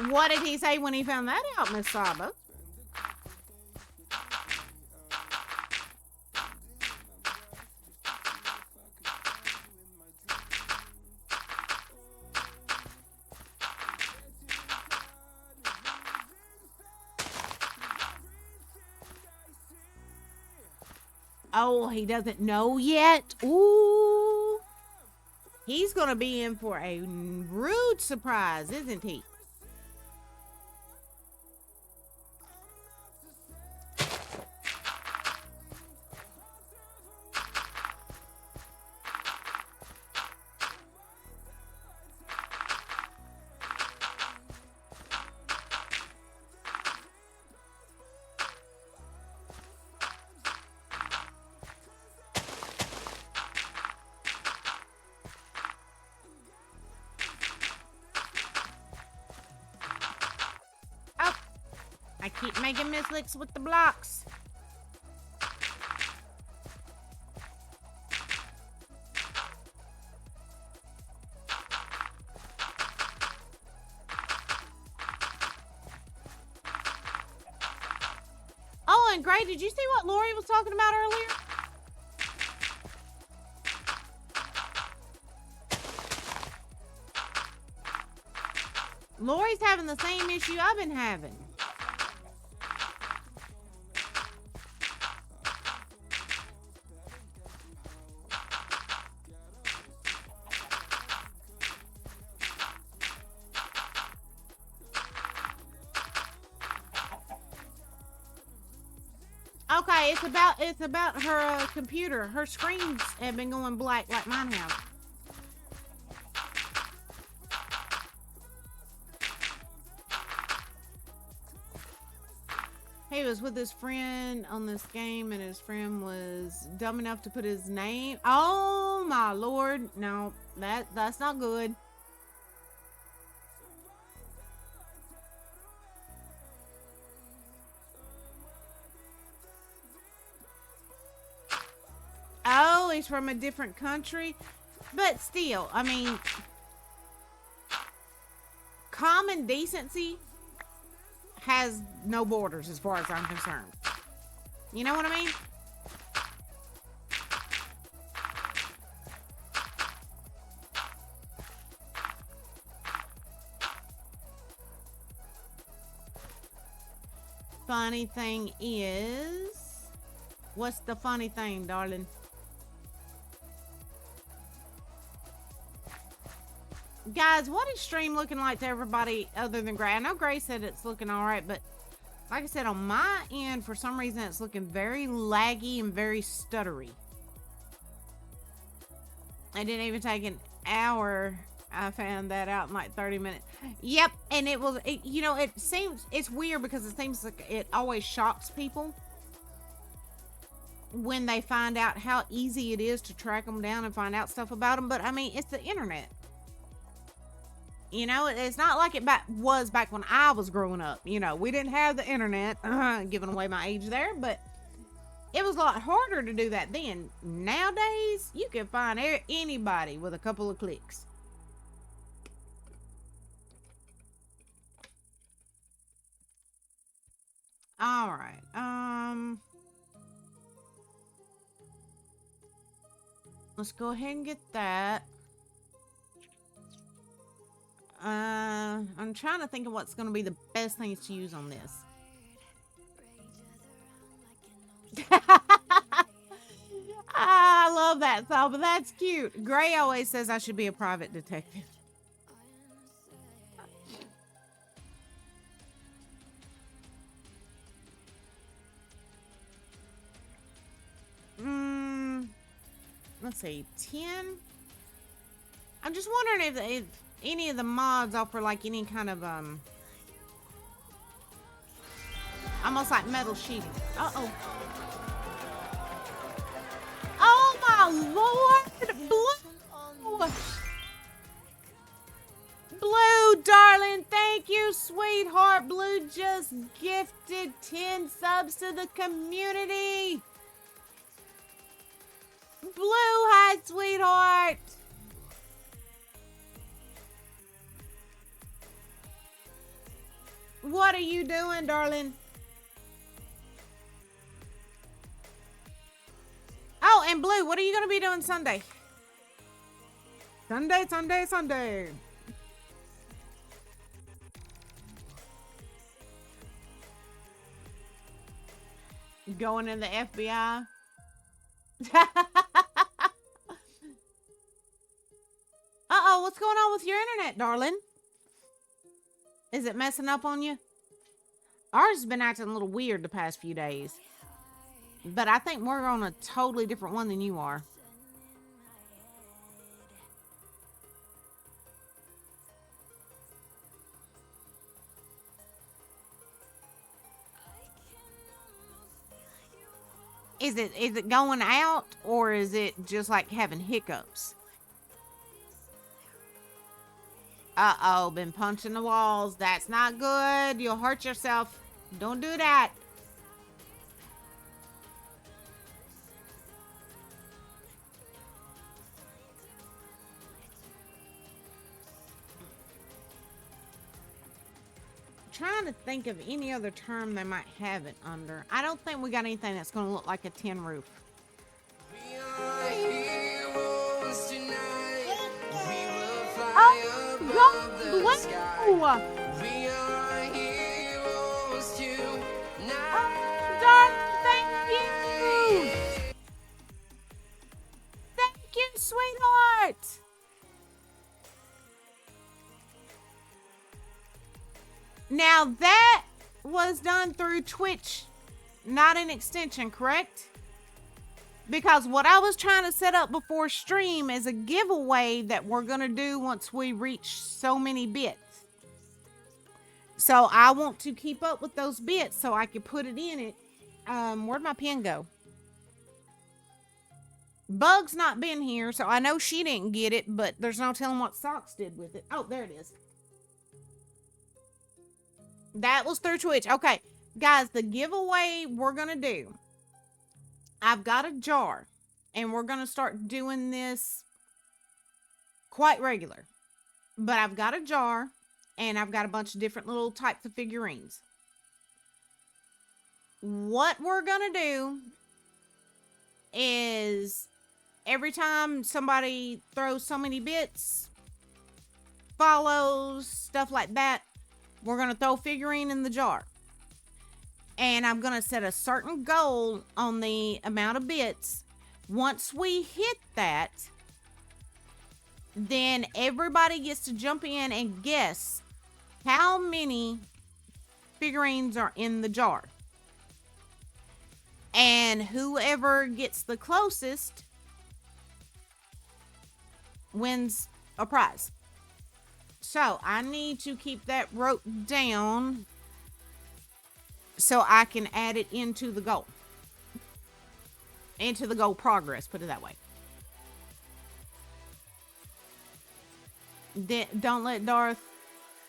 What did he say when he found that out, Miss Saba? Oh, he doesn't know yet? Ooh. He's going to be in for a rude surprise, isn't he? I keep making mislicks with the blocks. Oh, and Gray, did you see what Lori was talking about earlier? Lori's having the same issue I've been having. Okay, it's about her computer. Her screens have been going black like mine have. He was with his friend on this game, and his friend was dumb enough to put his name. Oh my lord! No, that's not good. he's from a different country. But still, I mean, common decency has no borders as far as I'm concerned. You know what I mean? Funny thing is, what's the funny thing, darling? Guys, what is stream looking like to everybody other than Gray? I know Gray said it's looking all right, but like I said, on my end, for some reason, it's looking very laggy and very stuttery. It didn't even take an hour. I found that out in like 30 minutes. Yep, and it was, you know, it seems, it's weird because it seems like it always shocks people when they find out how easy it is to track them down and find out stuff about them. But I mean, it's the internet. You know, it's not like it was back when I was growing up. You know, we didn't have the internet, giving away my age there, but it was a lot harder to do that then. Nowadays, you can find anybody with a couple of clicks. All right. Let's go ahead and get that. I'm trying to think of what's going to be the best things to use on this. I love that thought, but that's cute. Gray always says I should be a private detective. Let's see, 10. I'm just wondering if any of the mods offer like any kind of almost like metal sheeting. Uh-oh. Oh my lord! Blue! Blue, darling, thank you, sweetheart. Blue just gifted 10 subs to the community. Blue, hi, sweetheart. What are you doing, darling? Oh, and Blue, what are you going to be doing Sunday? Sunday. Going in the FBI? Uh-oh, what's going on with your internet, darling? Is it messing up on you? Ours has been acting a little weird the past few days. But I think we're on a totally different one than you are. Is it going out, or is it just like having hiccups? Uh-oh, been punching the walls. That's not good. You'll hurt yourself. Don't do that. Trying to think of any other term they might have it under. I don't think we got anything that's going to look like a tin roof. We are heroes tonight. We will fly above the sky. We are heroes tonight. Darling, thank you. Thank you, sweetheart. Now that was done through Twitch, not an extension, correct? Because what I was trying to set up before stream is a giveaway that we're going to do once we reach so many bits. So I want to keep up with those bits so I can put it in it. Where'd my pen go? Bug's not been here, so I know she didn't get it, but there's no telling what Socks did with it. Oh, there it is. That was through Twitch. Okay, guys, the giveaway we're going to do. I've got a jar, and we're going to start doing this quite regular. But I've got a jar, and I've got a bunch of different little types of figurines. What we're going to do is every time somebody throws so many bits, follows, stuff like that, we're going to throw a figurine in the jar. And I'm going to set a certain goal on the amount of bits. Once we hit that, then everybody gets to jump in and guess how many figurines are in the jar. And whoever gets the closest wins a prize. So I need to keep that wrote down so I can add it into the goal. Into the goal progress, put it that way. Don't let Darth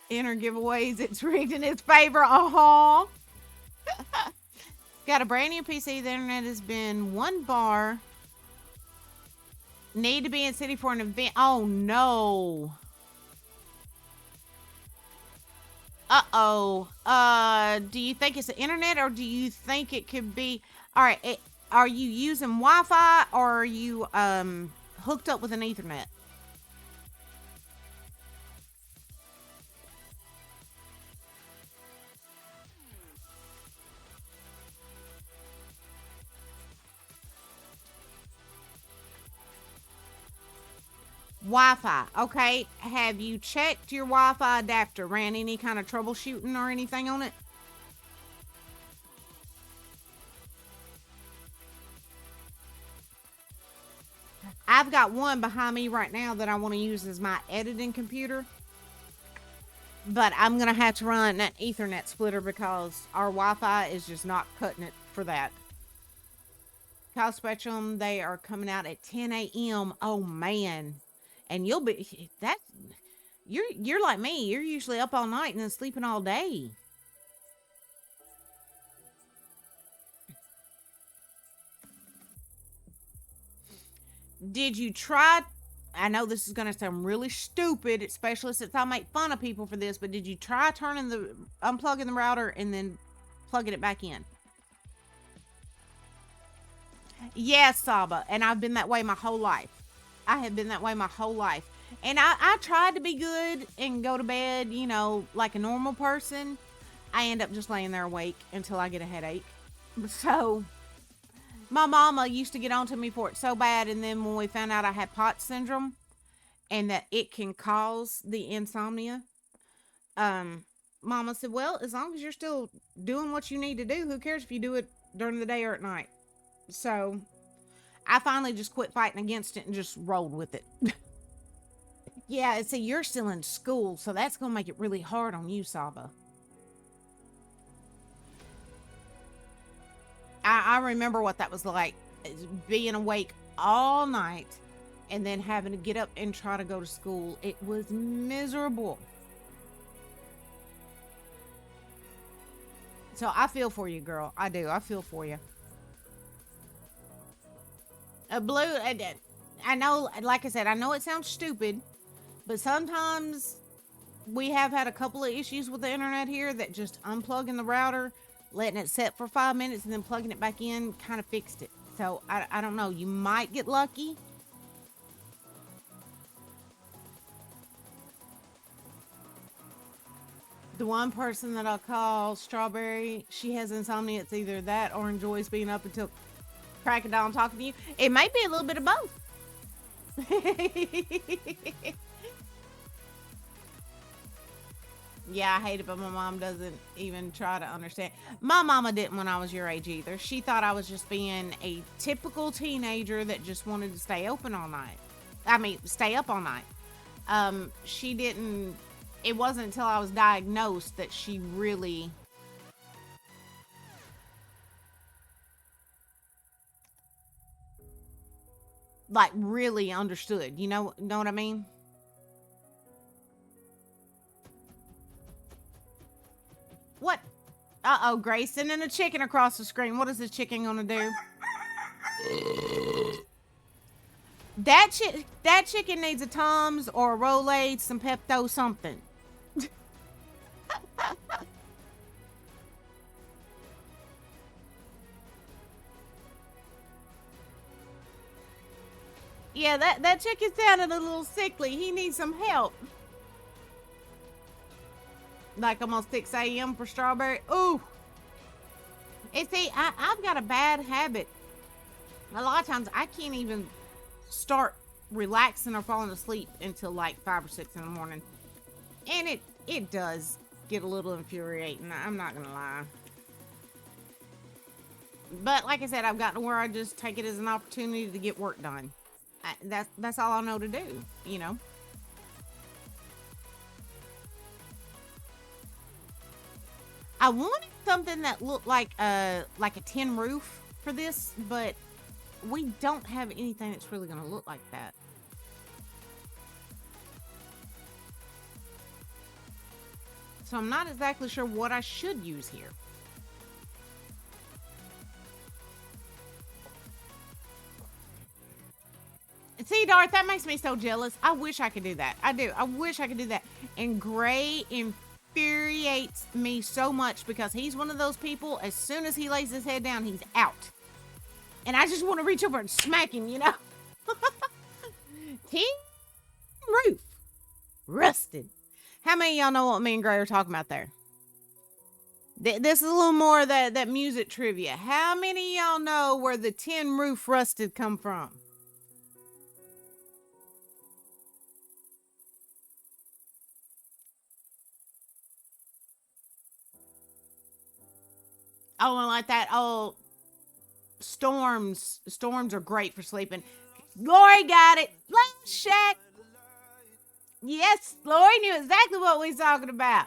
enter giveaways. It's rigged in his favor. Got a brand new PC. The internet has been 1 bar. Need to be in city for an event. Oh no. Uh-oh. Do you think it's the internet, or do you think it could be... All right, are you using Wi-Fi, or are you hooked up with an Ethernet? Wi-Fi. Okay. Have you checked your Wi-Fi adapter? Ran any kind of troubleshooting or anything on it? I've got one behind me right now that I want to use as my editing computer. But I'm going to have to run an Ethernet splitter because our Wi-Fi is just not cutting it for that. Kyle Spectrum, they are coming out at 10 a.m. Oh, man. And you'll be... You're like me. You're usually up all night and then sleeping all day. Did you try... I know this is going to sound really stupid, especially since I make fun of people for this, but did you try unplugging the router and then plugging it back in? Yes, Saba, and I've been that way my whole life. I have been that way my whole life. And I tried to be good and go to bed, you know, like a normal person. I end up just laying there awake until I get a headache. So... my mama used to get on to me for it so bad, and then when we found out I had POTS syndrome and that it can cause the insomnia, mama said, well, as long as you're still doing what you need to do, who cares if you do it during the day or at night? So I finally just quit fighting against it and just rolled with it. Yeah, and see, you're still in school, so that's going to make it really hard on you, Saba. I remember what that was like, being awake all night and then having to get up and try to go to school. It was miserable. So I feel for you, girl. I do. I feel for you. Blue, I know, like I said, I know it sounds stupid, but sometimes we have had a couple of issues with the internet here that just unplugging the router, letting it set for 5 minutes, and then plugging it back in kind of fixed it. So, I don't know. You might get lucky. The one person that I'll call Strawberry, she has insomnia. It's either that or enjoys being up until crack of dawn talking to you. It might be a little bit of both. Yeah, I hate it, but my mom doesn't even try to understand. My mama didn't when I was your age either. She thought I was just being a typical teenager that just wanted to stay open all night. I mean, stay up all night. She didn't... It wasn't until I was diagnosed that she really... like, really understood. You know what I mean? What? Uh-oh, Grace sending a chicken across the screen. What is this chicken gonna do? That chicken needs a Tums or a Rolaids, some Pepto something. Yeah, that chicken sounded a little sickly. He needs some help. Like almost 6 a.m. for strawberry. Ooh. And see, I've got a bad habit. A lot of times I can't even start relaxing or falling asleep until like 5 or 6 in the morning. And it does get a little infuriating. I'm not going to lie. But like I said, I've gotten to where I just take it as an opportunity to get work done. That's all I know to do, you know. I wanted something that looked like a tin roof for this, but we don't have anything that's really going to look like that. So I'm not exactly sure what I should use here. See, Darth, that makes me so jealous. I wish I could do that. I do. I wish I could do that. And Gray infuriates me so much because he's one of those people, as soon as he lays his head down, he's out. And I just want to reach over and smack him, you know? Tin roof. Rusted. How many of y'all know what me and Gray are talking about there? This is a little more of that music trivia. How many of y'all know where the tin roof rusted come from? Oh, and like that. Oh, storms are great for sleeping. Lori got it. Love Shack. Yes, Lori knew exactly what we was talking about.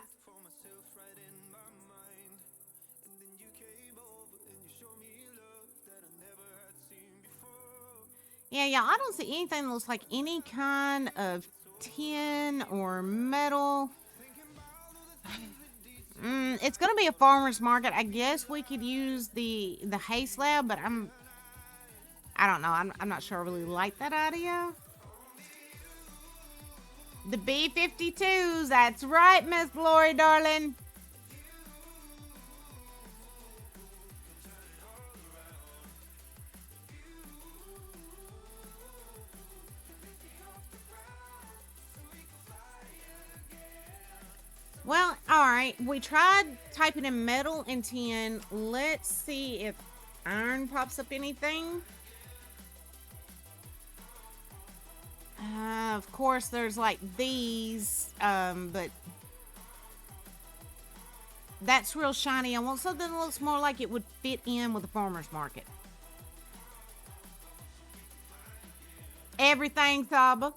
Yeah, I don't see anything that looks like any kind of tin or metal. It's gonna be a farmer's market. I guess we could use the hay slab, but I don't know. I'm not sure I really like that idea. The B-52s. That's right, Miss Lori, darling. Well, all right. We tried typing in metal and tin. Let's see if iron pops up anything. Of course, there's like these, but that's real shiny. I want something that looks more like it would fit in with a farmer's market. Everything, Saba.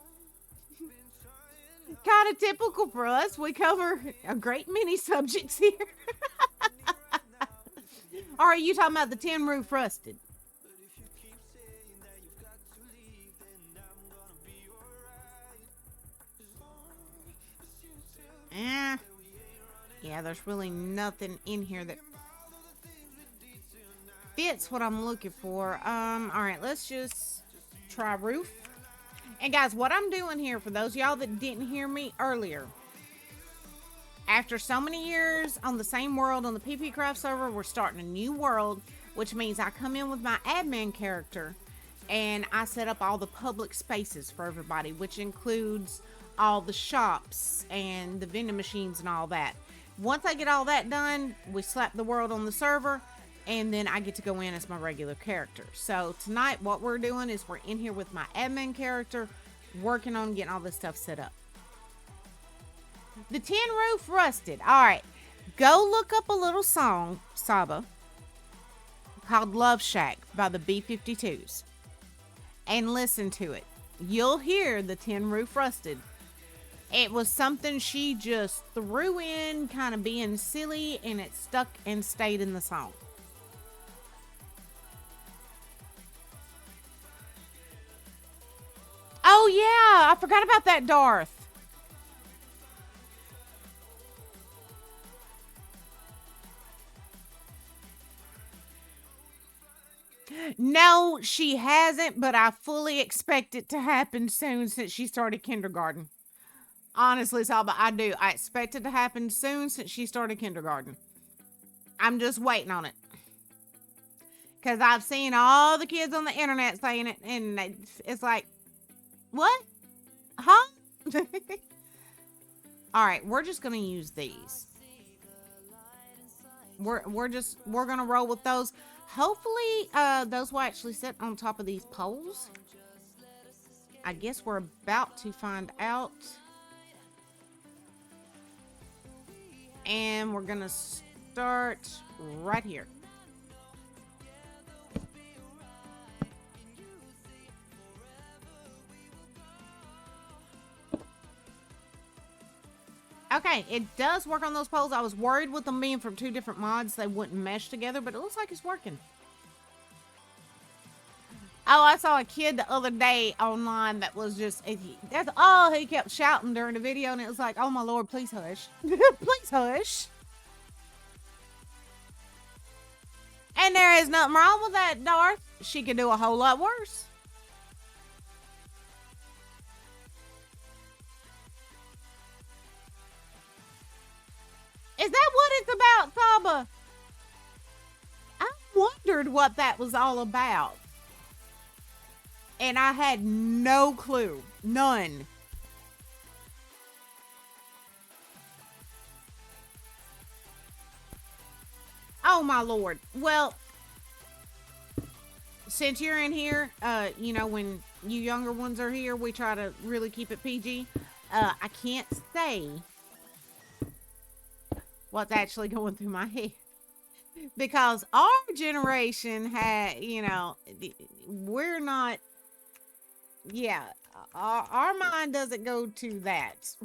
Kind of typical for us. We cover a great many subjects here. Or are you talking about the tin roof rusted? Yeah, there's really nothing in here that fits what I'm looking for. Alright, let's just try roof. And guys, what I'm doing here, for those of y'all that didn't hear me earlier, after so many years on the same world on the PPcraft server, we're starting a new world, which means I come in with my admin character and I set up all the public spaces for everybody, which includes all the shops and the vending machines and all that. Once I get all that done, we slap the world on the server, and then I get to go in as my regular character. So tonight what we're doing is we're in here with my admin character, working on getting all this stuff set up. The tin roof rusted. Alright, go look up a little song, Saba, called Love Shack by the B-52s, and listen to it. You'll hear the tin roof rusted. It was something she just threw in, kind of being silly, and it stuck and stayed in the song. Oh yeah, I forgot about that, Darth. No, she hasn't, but I fully expect it to happen soon since she started kindergarten. Honestly, Saba, I do. I expect it to happen soon since she started kindergarten. I'm just waiting on it. Because I've seen all the kids on the internet saying it, and it's like, what? Huh? All right, we're just going to use these. We're going to roll with those. Hopefully, those will actually sit on top of these poles. I guess we're about to find out. And we're going to start right here. Okay, it does work on those poles. I was worried with them being from two different mods, they wouldn't mesh together, but it looks like it's working. Oh, I saw a kid the other day online that was just, that's all he kept shouting during the video, and it was like, oh my Lord, please hush. Please hush. And there is nothing wrong with that, Darth. She could do a whole lot worse. Is that what it's about, Saba? I wondered what that was all about. And I had no clue. None. Oh, my Lord. Well, since you're in here, you know, when you younger ones are here, we try to really keep it PG. I can't say what's actually going through my head. Because our generation had, you know, we're not, yeah, our mind doesn't go to that.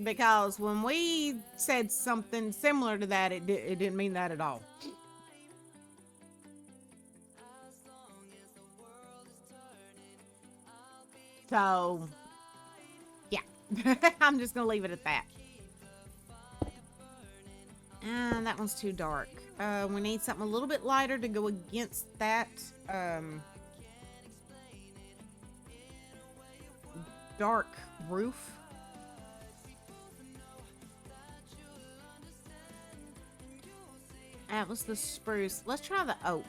Because when we said something similar to that, it didn't mean that at all. So, yeah, I'm just going to leave it at that. And that one's too dark. We need something a little bit lighter to go against that. Dark roof. That was the spruce. Let's try the oak.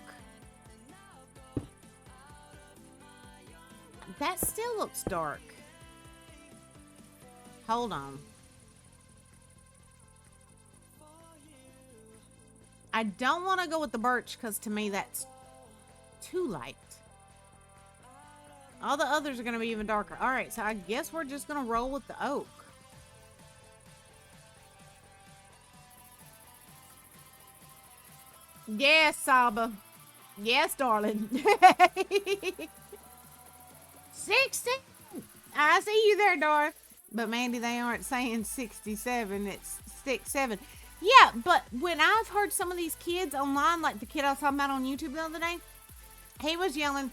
That still looks dark. Hold on. I don't want to go with the birch because to me that's too light. All the others are going to be even darker. All right, so I guess we're just going to roll with the oak. Yes, Saba. Yes, darling. 60. I see you there, Darth. But Mandy, they aren't saying 67. It's 67. Yeah, but when I've heard some of these kids online, like the kid I was talking about on YouTube the other day, he was yelling,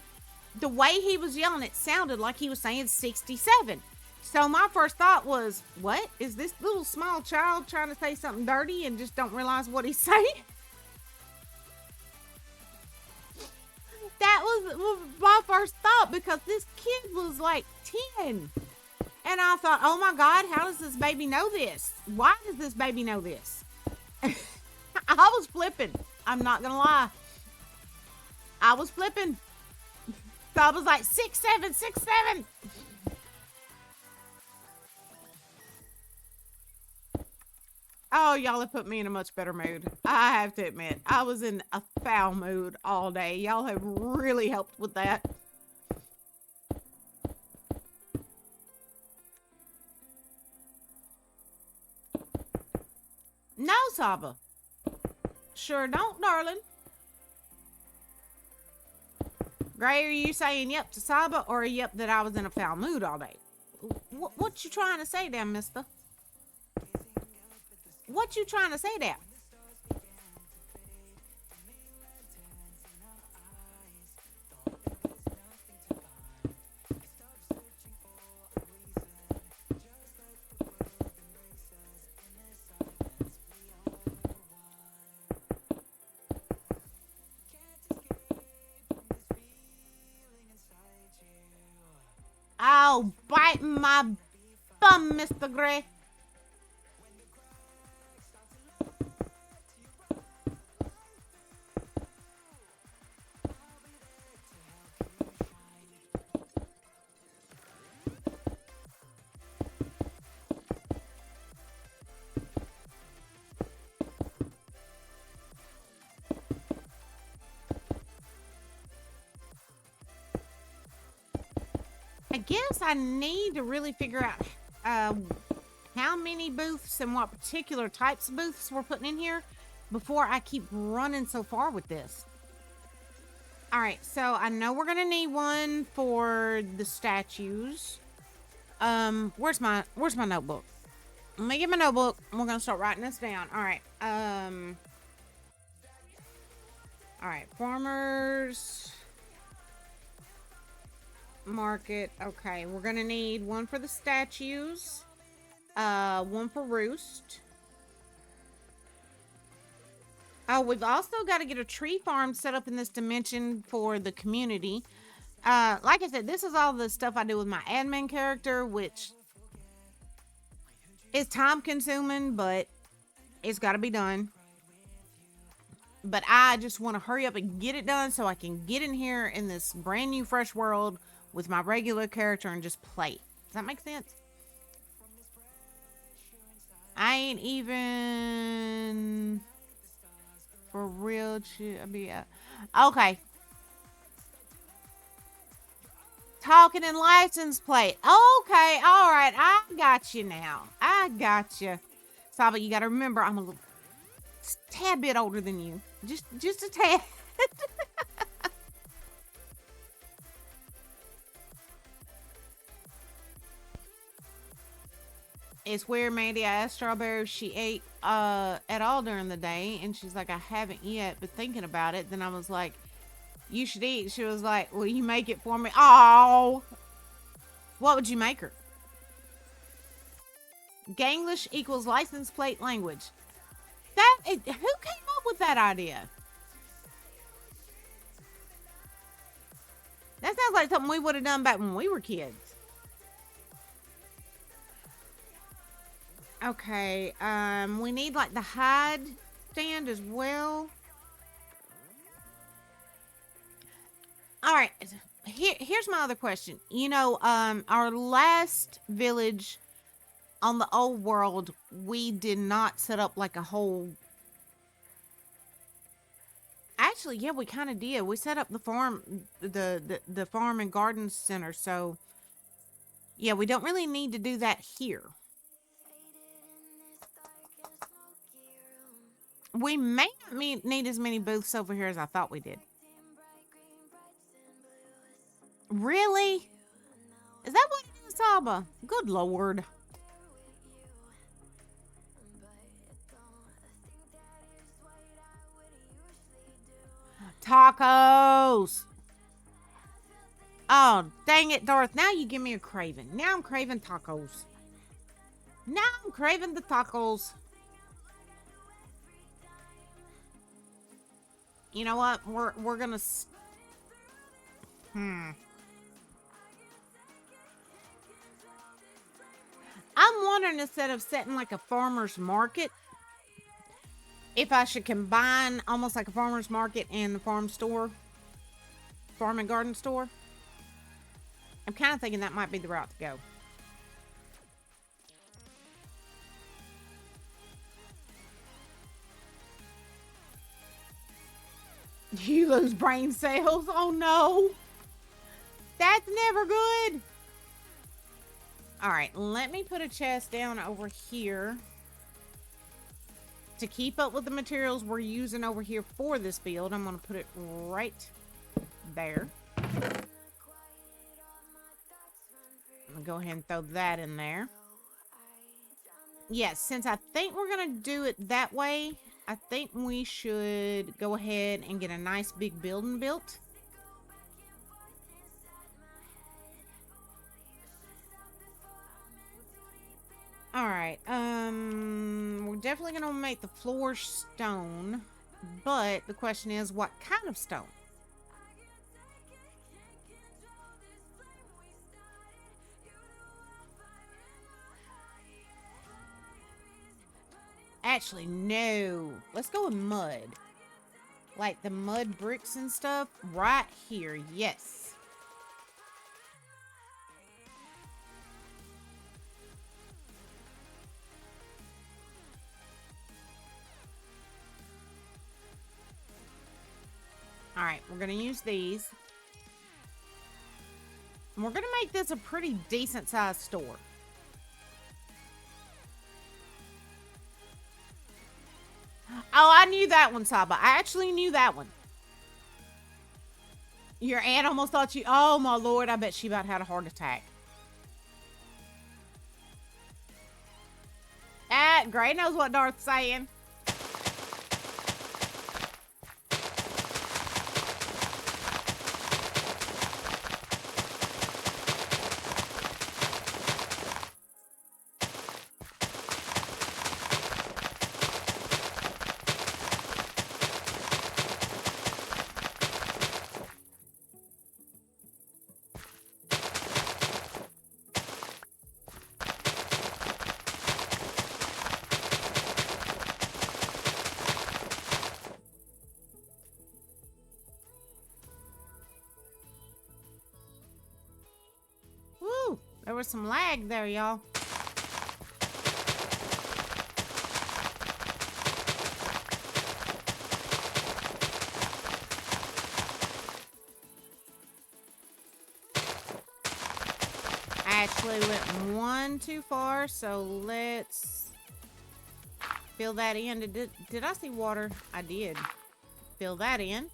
the way he was yelling, it sounded like he was saying 67. So my first thought was, what? Is this little small child trying to say something dirty and just don't realize what he's saying? That was my first thought because this kid was like 10. And I thought, oh my God, how does this baby know this? Why does this baby know this? I was flipping. I'm not gonna lie. I was flipping. So I was like 6'7", 6'7". Oh, y'all have put me in a much better mood. I have to admit, I was in a foul mood all day. Y'all have really helped with that. No, Saba. Sure don't, darling. Gray, are you saying yep to Saba or yep that I was in a foul mood all day? What you trying to say there, mister? What you trying to say there? Oh, biting my bum, Mr. Gray. I guess I need to really figure out how many booths and what particular types of booths we're putting in here before I keep running so far with this. All right, so I know we're gonna need one for the statues. Where's my notebook? Let me get my notebook. We're gonna start writing this down. All right. All right, farmers market. Okay, we're gonna need one for the statues, one for roost. Oh, we've also got to get a tree farm set up in this dimension for the community. Like I said, this is all the stuff I do with my admin character, which is time consuming, but it's got to be done. But I just want to hurry up and get it done so I can get in here in this brand new fresh world with my regular character and just play. Does that make sense? I ain't even for real. Okay. Talking in license plate. Okay, all right. I got you now. I got you. Saba, you got to remember, I'm a tad bit older than you. Just a tad. It's weird, Mandy. I asked Strawberry if she ate at all during the day, and she's like, I haven't yet, but thinking about it. Then I was like, you should eat. She was like, will you make it for me? Oh, what would you make her? Ganglish equals license plate language. Who came up with that idea? That sounds like something we would have done back when we were kids. Okay, we need like the hide stand as well. All right, here's my other question. You know, our last village on the old world, we did not set up like a whole... Actually, yeah, we kind of did. We set up the farm, the farm and garden center. So, yeah, we don't really need to do that here. We may not need as many booths over here as I thought we did. Really? Is that what it is, Saba? Good Lord. Tacos. Oh, dang it, Darth. Now you give me a craving. Now I'm craving tacos. Now I'm craving the tacos. You know what? We're gonna... I'm wondering, instead of setting like a farmer's market, if I should combine almost like a farmer's market and the farm store. Farm and garden store. I'm kind of thinking that might be the route to go. You lose brain cells? Oh no. That's never good. Alright, let me put a chest down over here to keep up with the materials we're using over here for this build. I'm going to put it right there. I'm going to go ahead and throw that in there. Yes, since I think we're going to do it that way, I think we should go ahead and get a nice big building built. Alright, we're definitely going to make the floor stone, but the question is, what kind of stone? Actually, no. Let's go with mud. Like the mud bricks and stuff right here. Yes. All right, we're going to use these. And we're going to make this a pretty decent sized store. Oh, I knew that one, Saba. I actually knew that one. Your aunt almost thought you... Oh, my Lord. I bet she about had a heart attack. Gray knows what Darth's saying. There was some lag there, y'all. I actually went one too far, so let's fill that in. Did I see water? I did. Fill that in.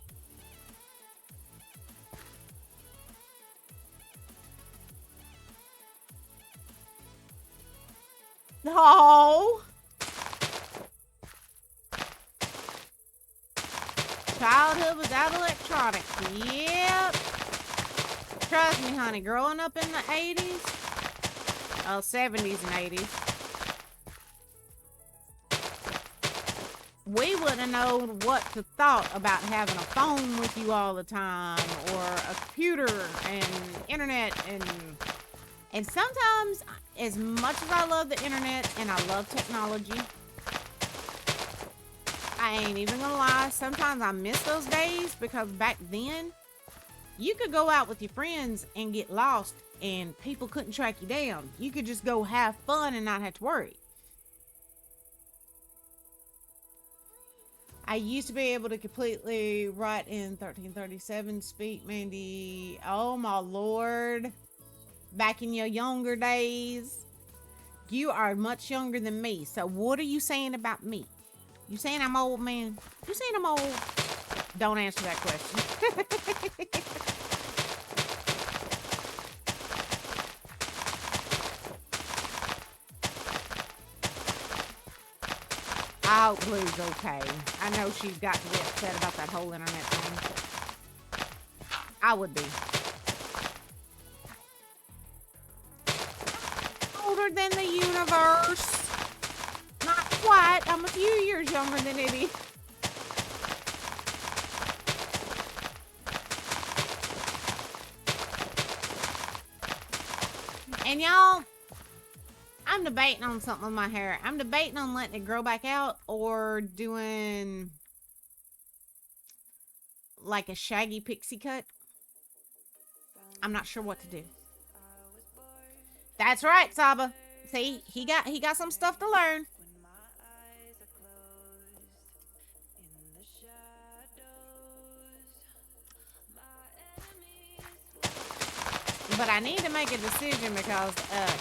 No. Childhood without electronics. Yep. Trust me, honey. Growing up in the 80s. 70s and 80s. We wouldn't have known what to thought about having a phone with you all the time. Or a computer and internet and sometimes, as much as I love the internet and I love technology, I ain't even gonna lie, sometimes I miss those days because back then, you could go out with your friends and get lost and people couldn't track you down. You could just go have fun and not have to worry. I used to be able to completely write in 1337 speak, Mandy. Oh my Lord. Back in your younger days. You are much younger than me. So what are you saying about me? You saying I'm old, man? You saying I'm old? Don't answer that question. Oh, Blue's okay. I know she's got to be upset about that whole internet thing. I would be. Older than the universe. Not quite. I'm a few years younger than Eddie. And y'all, I'm debating on something with my hair. I'm debating on letting it grow back out or doing like a shaggy pixie cut. I'm not sure what to do. That's right, Saba. See, he got some stuff to learn. But I need to make a decision because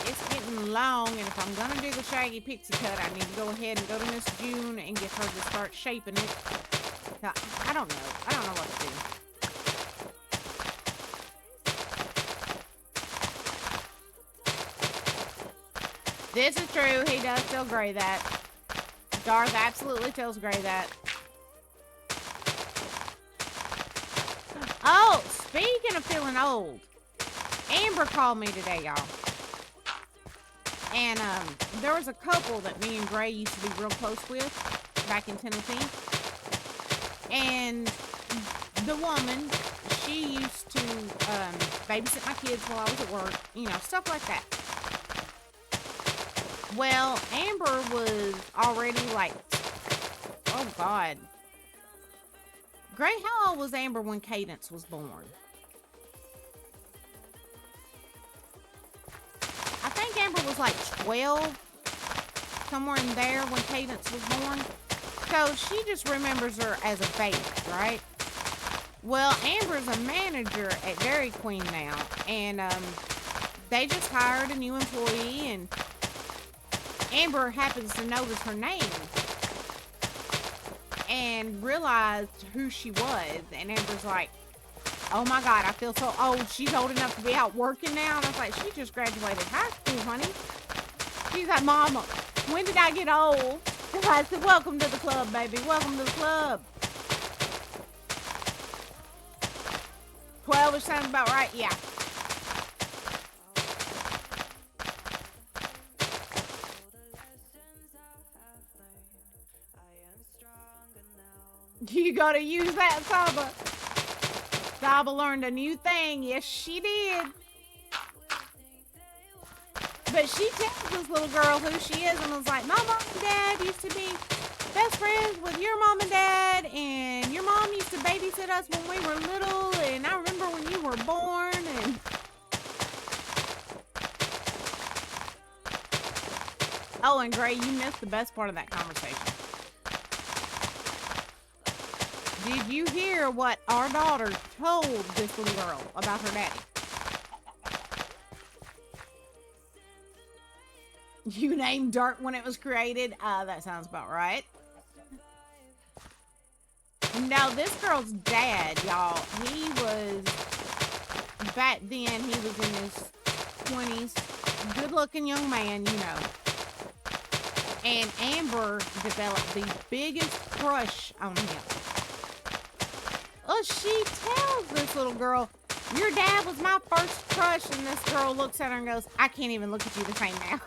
it's getting long, and if I'm gonna do the shaggy pixie cut, I need to go ahead and go to Miss June and get her to start shaping it. I don't know. I don't know what to do. This is true. He does tell Gray that. Darth absolutely tells Gray that. Oh, speaking of feeling old, Amber called me today, y'all. And there was a couple that me and Gray used to be real close with back in Tennessee. And the woman, she used to babysit my kids while I was at work. You know, stuff like that. Well, Amber was already like, oh God. Gray, how old was Amber when Cadence was born? I think Amber was like 12, somewhere in there when Cadence was born. So she just remembers her as a baby, right? Well, Amber's a manager at Dairy Queen now, and they just hired a new employee, and Amber happens to notice her name and realized who she was, and Amber's like, oh my God, I feel so old. She's old enough to be out working now. And I was like, she just graduated high school, honey. She's like, Mama, when did I get old? And I said, welcome to the club, baby. Welcome to the club. 12 sounds about right, yeah. You gotta use that, Saba. Saba learned a new thing. Yes, she did. But she tells this little girl who she is and was like, my mom and dad used to be best friends with your mom and dad, and your mom used to babysit us when we were little, and I remember when you were born, and... Oh, and Gray, you missed the best part of that conversation. Did you hear what our daughter told this little girl about her daddy? You named dirt when it was created? That sounds about right. No, this girl's dad, y'all, he was, back then, he was in his 20s. Good-looking young man, you know. And Amber developed the biggest crush on him. Oh, she tells this little girl, your dad was my first crush, and this girl looks at her and goes, I can't even look at you the same now.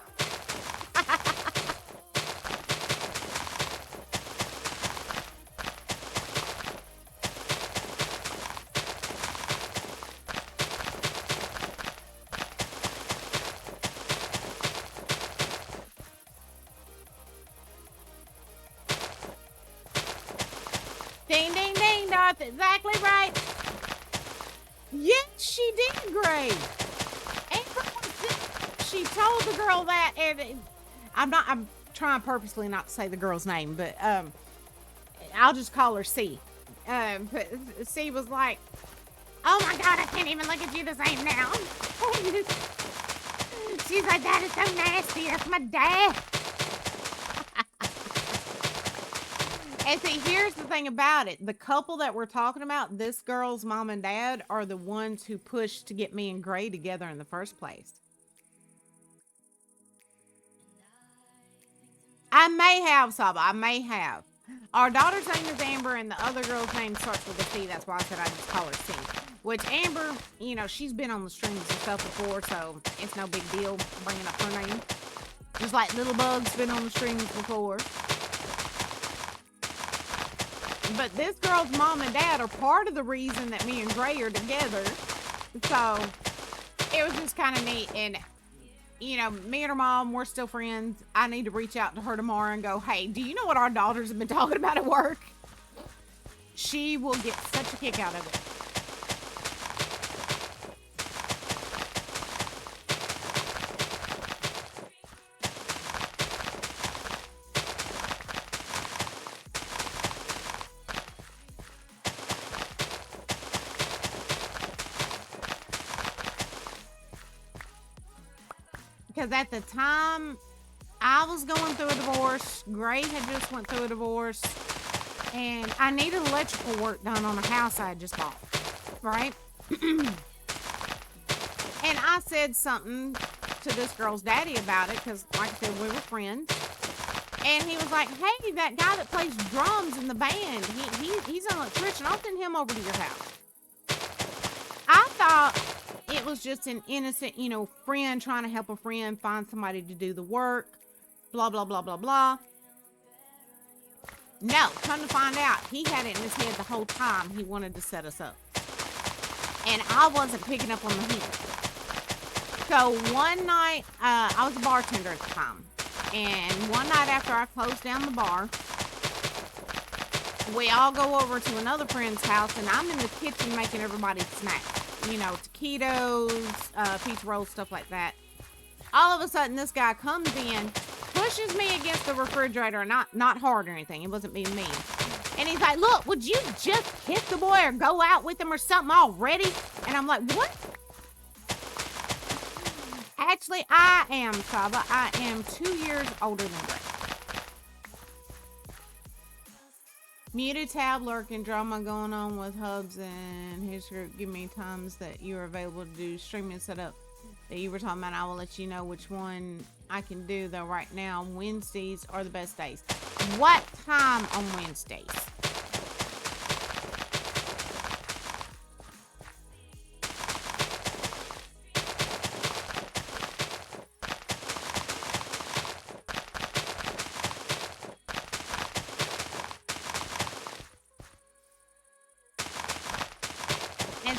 Ding, ding, ding, Darth. Exactly right. Yes, she did, Gray. She told the girl that, and I'm trying purposely not to say the girl's name, but I'll just call her C. But C was like, oh my God, I can't even look at you the same now. She's like, that is so nasty. That's my dad. And see, here's the thing about it. The couple that we're talking about, this girl's mom and dad, are the ones who pushed to get me and Gray together in the first place. I may have, Saba. I may have. Our daughter's name is Amber, and the other girl's name starts with a C. That's why I said I just call her C. Which Amber, you know, she's been on the strings herself before, so it's no big deal bringing up her name. Just like Little Bug's been on the strings before. But this girl's mom and dad are part of the reason that me and Gray are together. So, it was just kind of neat. And, you know, me and her mom, we're still friends. I need to reach out to her tomorrow and go, hey, do you know what our daughters have been talking about at work? She will get such a kick out of it. Because at the time, I was going through a divorce. Gray had just went through a divorce. And I needed electrical work done on a house I had just bought. Right? And I said something to this girl's daddy about it. Because, like I said, we were friends. And he was like, hey, that guy that plays drums in the band, he's an electrician. I'll send him over to your house. I thought it was just an innocent, you know, friend trying to help a friend find somebody to do the work. Blah, blah, blah, blah, blah. No, come to find out, he had it in his head the whole time he wanted to set us up. And I wasn't picking up on the hint. So one night, I was a bartender at the time. And one night after I closed down the bar, we all go over to another friend's house, and I'm in the kitchen making everybody snacks. You know, taquitos, pizza rolls, stuff like that. All of a sudden, this guy comes in, pushes me against the refrigerator, not hard or anything. It wasn't being mean. And he's like, look, would you just kiss the boy or go out with him or something already? And I'm like, what? Actually, I am, Saba. I am 2 years older than Greg. Muted tab lurking, drama going on with Hubs and his group. Give me times that you're available to do streaming setup that you were talking about. I will let you know which one I can do, though. Right now, Wednesdays are the best days. What time on Wednesdays?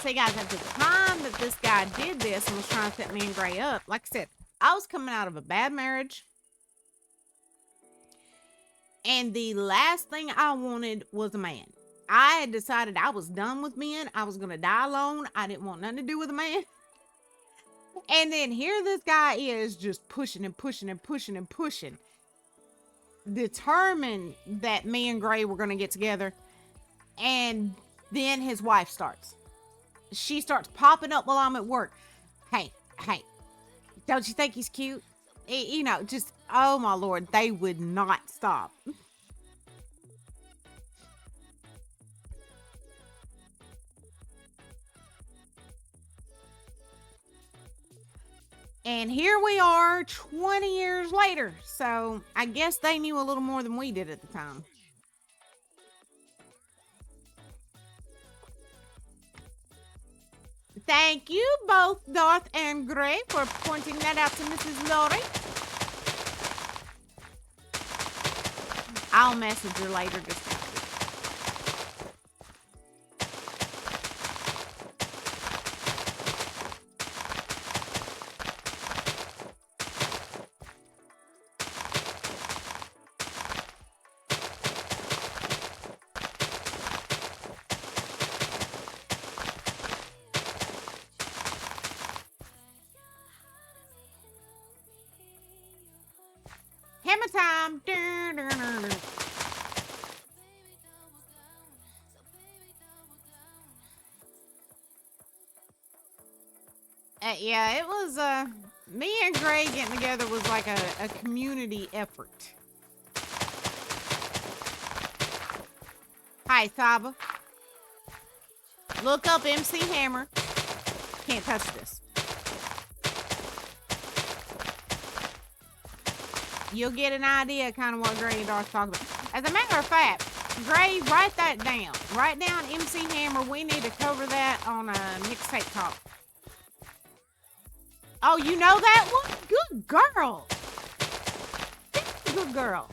See, guys, at the time that this guy did this and was trying to set me and Gray up, like I said, I was coming out of a bad marriage. And the last thing I wanted was a man. I had decided I was done with men. I was going to die alone. I didn't want nothing to do with a man. And then here this guy is just pushing and pushing and pushing and pushing. Determined that me and Gray were going to get together. And then his wife starts. She starts popping up while I'm at work. Hey, don't you think he's cute? You know, just, oh my Lord, they would not stop. And here we are 20 years later. So I guess they knew a little more than we did at the time. Thank you, both Darth and Gray, for pointing that out to Mrs. Lori. I'll message her later to say. Hammer time. Yeah, it was, me and Gray getting together was like a community effort. Hi, Saba. Look up MC Hammer. Can't touch this. You'll get an idea of kind of what Gray and Darth talk about. As a matter of fact, Gray, write that down. Write down MC Hammer. We need to cover that on a mixtape talk. Oh, you know that one? Good girl. Good girl.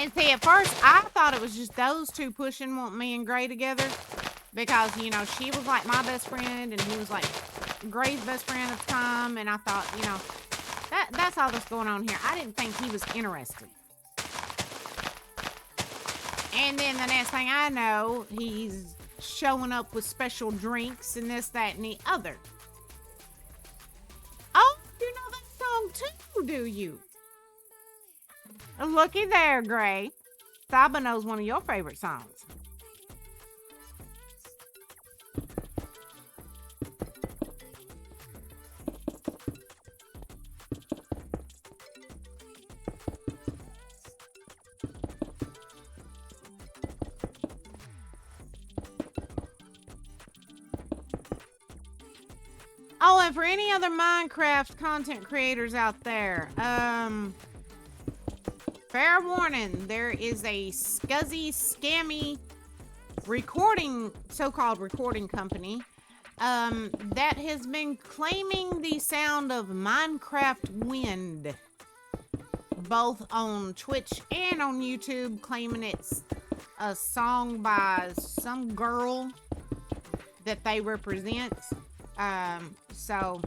And see, at first, I thought it was just those two pushing want me and Gray together. Because, you know, she was like my best friend, and he was like Gray's best friend at the time. And I thought, you know, that's all that's going on here. I didn't think he was interested. And then the next thing I know, he's showing up with special drinks and this, that, and the other. Oh, you know that song too, do you? Looky there, Gray. Saba knows one of your favorite songs. Oh, and for any other Minecraft content creators out there, fair warning, there is a scuzzy, scammy recording, so-called recording company that has been claiming the sound of Minecraft wind, both on Twitch and on YouTube, claiming it's a song by some girl that they represent. So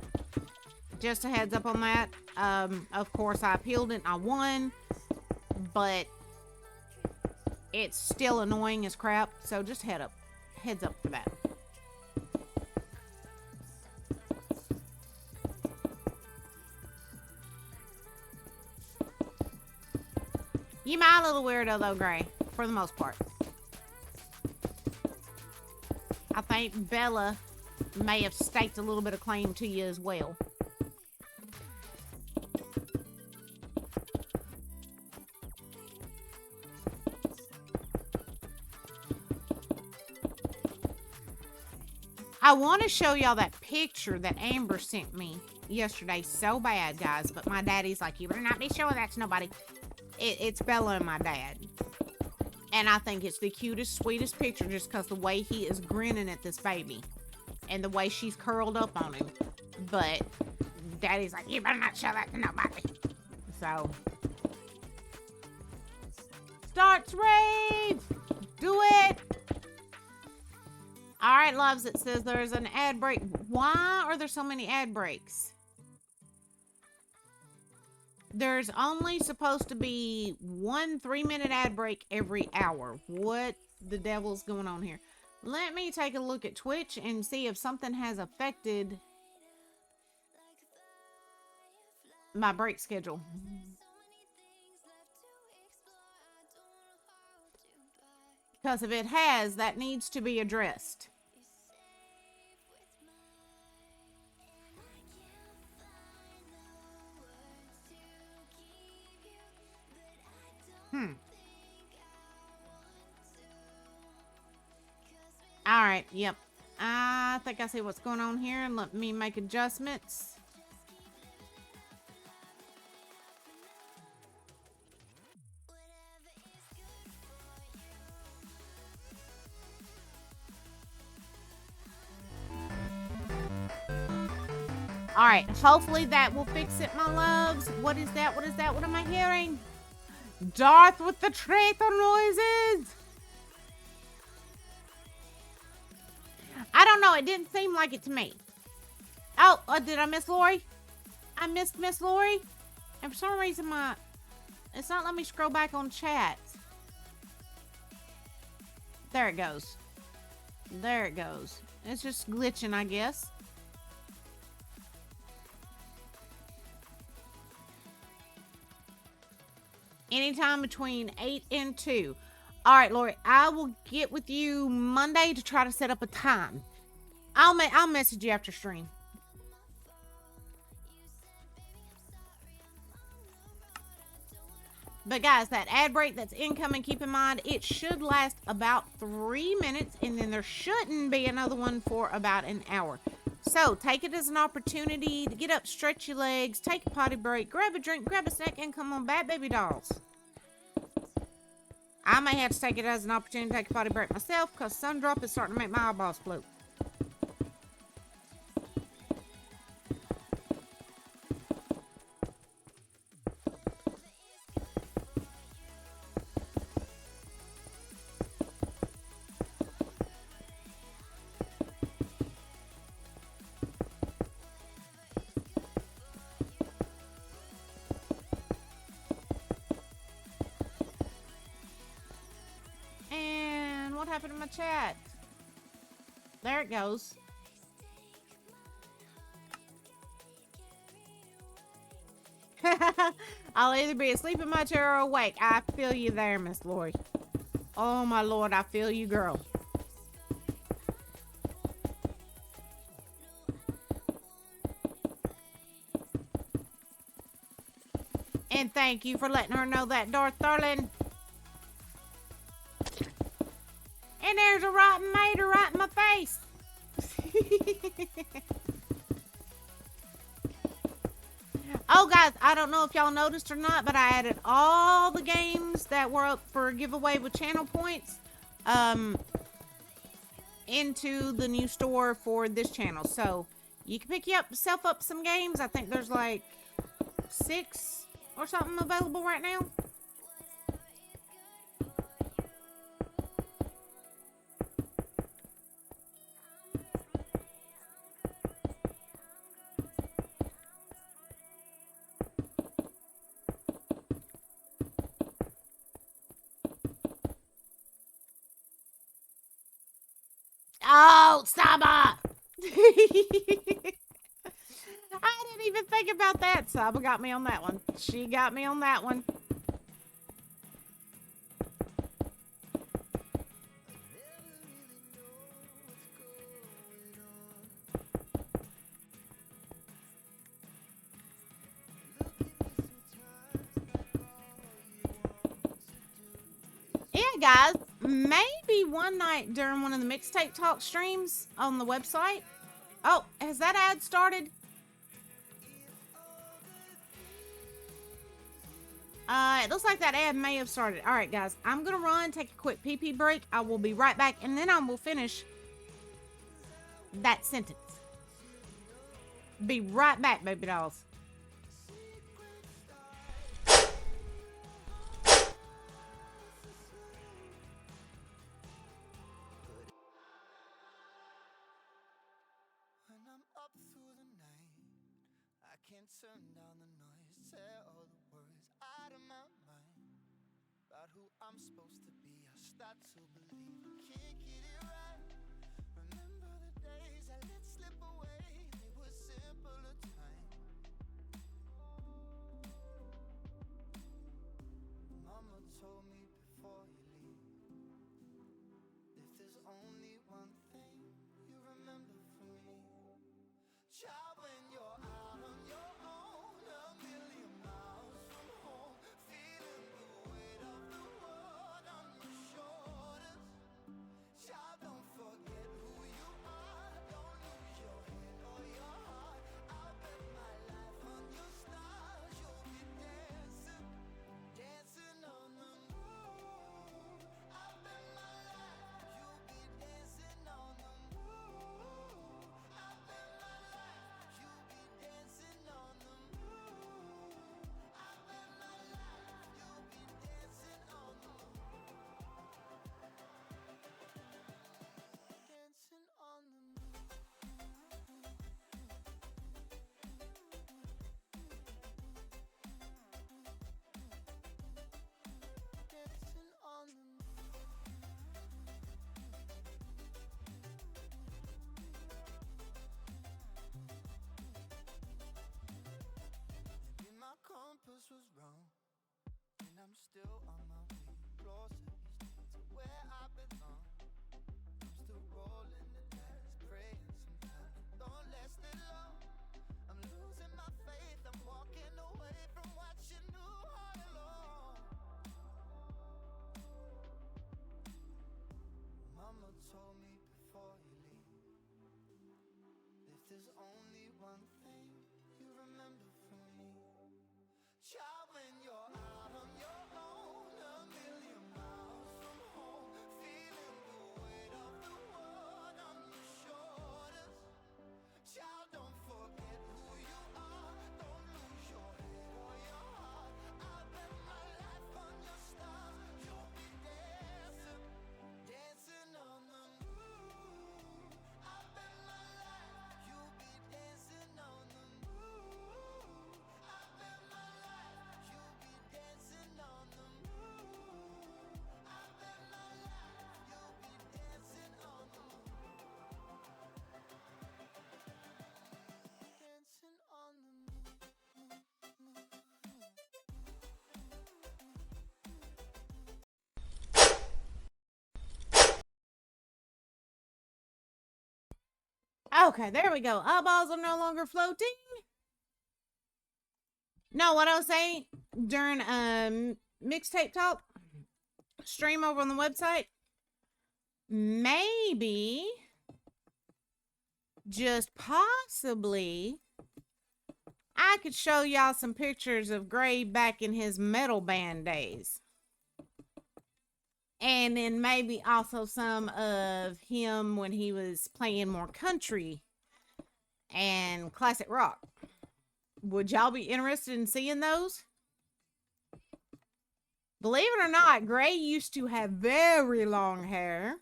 just a heads up on that. Of course, I appealed it and I won, but it's still annoying as crap. So just heads up for that. You my little weirdo though, Gray, for the most part. I think Bella may have staked a little bit of claim to you as well. I want to show y'all that picture that Amber sent me yesterday so bad, guys, but my daddy's like, you better not be showing that to nobody. It's Bella and my dad. And I think it's the cutest, sweetest picture just because the way he is grinning at this baby. And the way she's curled up on him. But Daddy's like, you better not show that to nobody. So. Starts rave! Do it! Alright, loves, it says there's an ad break. Why are there so many ad breaks? There's only supposed to be 1 3-minute ad break every hour. What the devil's going on here? Let me take a look at Twitch and see if something has affected my break schedule. Because if it has, that needs to be addressed. Alright, yep. I think I see what's going on here. Let me make adjustments. Alright, hopefully that will fix it, my loves. What is that? What is that? What am I hearing? Darth with the traitor noises. I don't know. It didn't seem like it to me. Oh, did I miss Lori? I missed Miss Lori. And for some reason, it's not letting me scroll back on chat. There it goes. There it goes. It's just glitching, I guess. Anytime between 8 and 2. All right, Lori, I will get with you Monday to try to set up a time. I'll message you after stream. But guys, that ad break that's incoming, keep in mind, it should last about 3 minutes, and then there shouldn't be another one for about an hour. So take it as an opportunity to get up, stretch your legs, take a potty break, grab a drink, grab a snack, and come on back, baby dolls. I may have to take it as an opportunity to take a potty break myself because Sundrop is starting to make my eyeballs float. What happened to my chat? There it goes. I'll either be asleep in my chair or awake. I feel you there, Miss Lori. Oh my Lord, I feel you, girl. And thank you for letting her know that, Darth Darling. And there's a rotten mater right in my face. Oh, guys, I don't know if y'all noticed or not, but I added all the games that were up for a giveaway with channel points into the new store for this channel. So you can pick yourself up some games. I think there's like 6 or something available right now. Oh, Saba! I didn't even think about that. Saba got me on that one. She got me on that one. Yeah, guys, maybe one night during one of the mixtape talk streams on the website. Oh, has that ad started? It looks like that ad may have started. All right, guys, I'm going to run, take a quick pee-pee break. I will be right back, and then I will finish that sentence. Be right back, baby dolls. When I'm up through the night, I can't turn down the noise, tear all the worries out of my mind. About who I'm supposed to be, I start to believe I can't get it right. Remember the days I let slip away, they were simpler times. Mama told me before you leave, if there's only one thing you remember from me, child, when you're out on your own, a million miles from home, feeling the weight of the world on your shoulders. Child, don't forget who you are, don't lose your head or your heart. I'll bet my life on your stars, you'll be dancing, dancing on the moon. I'll bet my life you'll be dancing on the moon. I'll bet my life you'll be dancing on the moon. I'll bet my life you'll be dancing on the moon. Dancing on the moon. Dancing on the moon. Maybe my compass was wrong, and I'm still on my way closer to where I belong. I'm still rolling the dice, praying sometimes it don't last that long. I'm losing my faith, I'm walking away from what you knew all along. Mama told me before you leave, if there's only one thing you remember from me, child, when you're out on your own, a million miles from home, feeling the weight of the world on your shoulders. Child, don't forget who you are, don't lose your head or your heart. I'll bet my life on your stars, you'll be dancing, dancing on the moon. I'll bet my life you'll be dancing on the moon. I'll bet my life you'll be dancing on the moon. I'll bet my life you'll be dancing on the moon. Dancing on the moon. Okay, there we go. Eyeballs are no longer floating. No, what I was saying during mixtape talk stream over on the website, maybe, just possibly, I could show y'all some pictures of Gray back in his metal band days. And then maybe also some of him when he was playing more country and classic rock. Would y'all be interested in seeing those? Believe it or not, Gray used to have very long hair,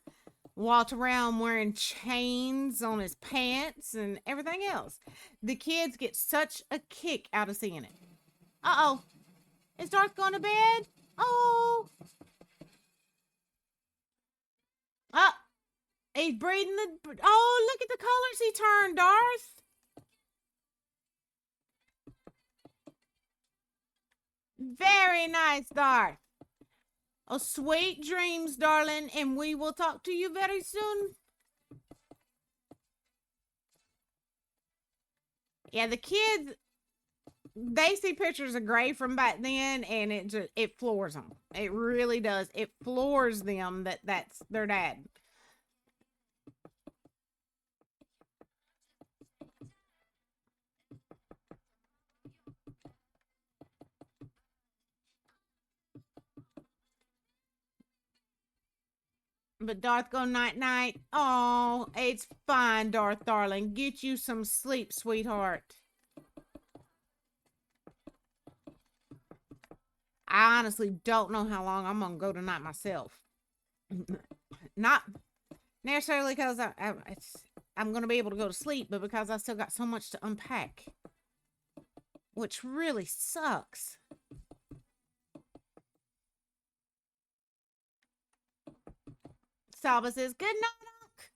walked around wearing chains on his pants and everything else. The kids get such a kick out of seeing it. Uh-oh. Is Darth going to bed? Oh. He's breathing the... Oh, look at the colors he turned, Darth. Very nice, Darth. Oh, sweet dreams, darling, and we will talk to you very soon. Yeah, the kids, they see pictures of Gray from back then, and it floors them. It really does. It floors them that that's their dad. But Darth go night-night. Oh, it's fine, Darth, darling. Get you some sleep, sweetheart. I honestly don't know how long I'm going to go tonight myself. Not necessarily because I'm going to be able to go to sleep, but because I still got so much to unpack. Which really sucks. Saba says, good night, Unc.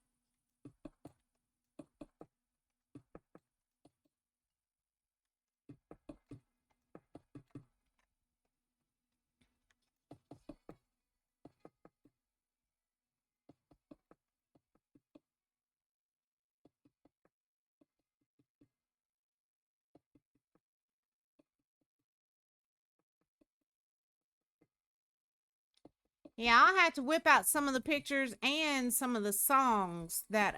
Yeah, I'll have to whip out some of the pictures and some of the songs that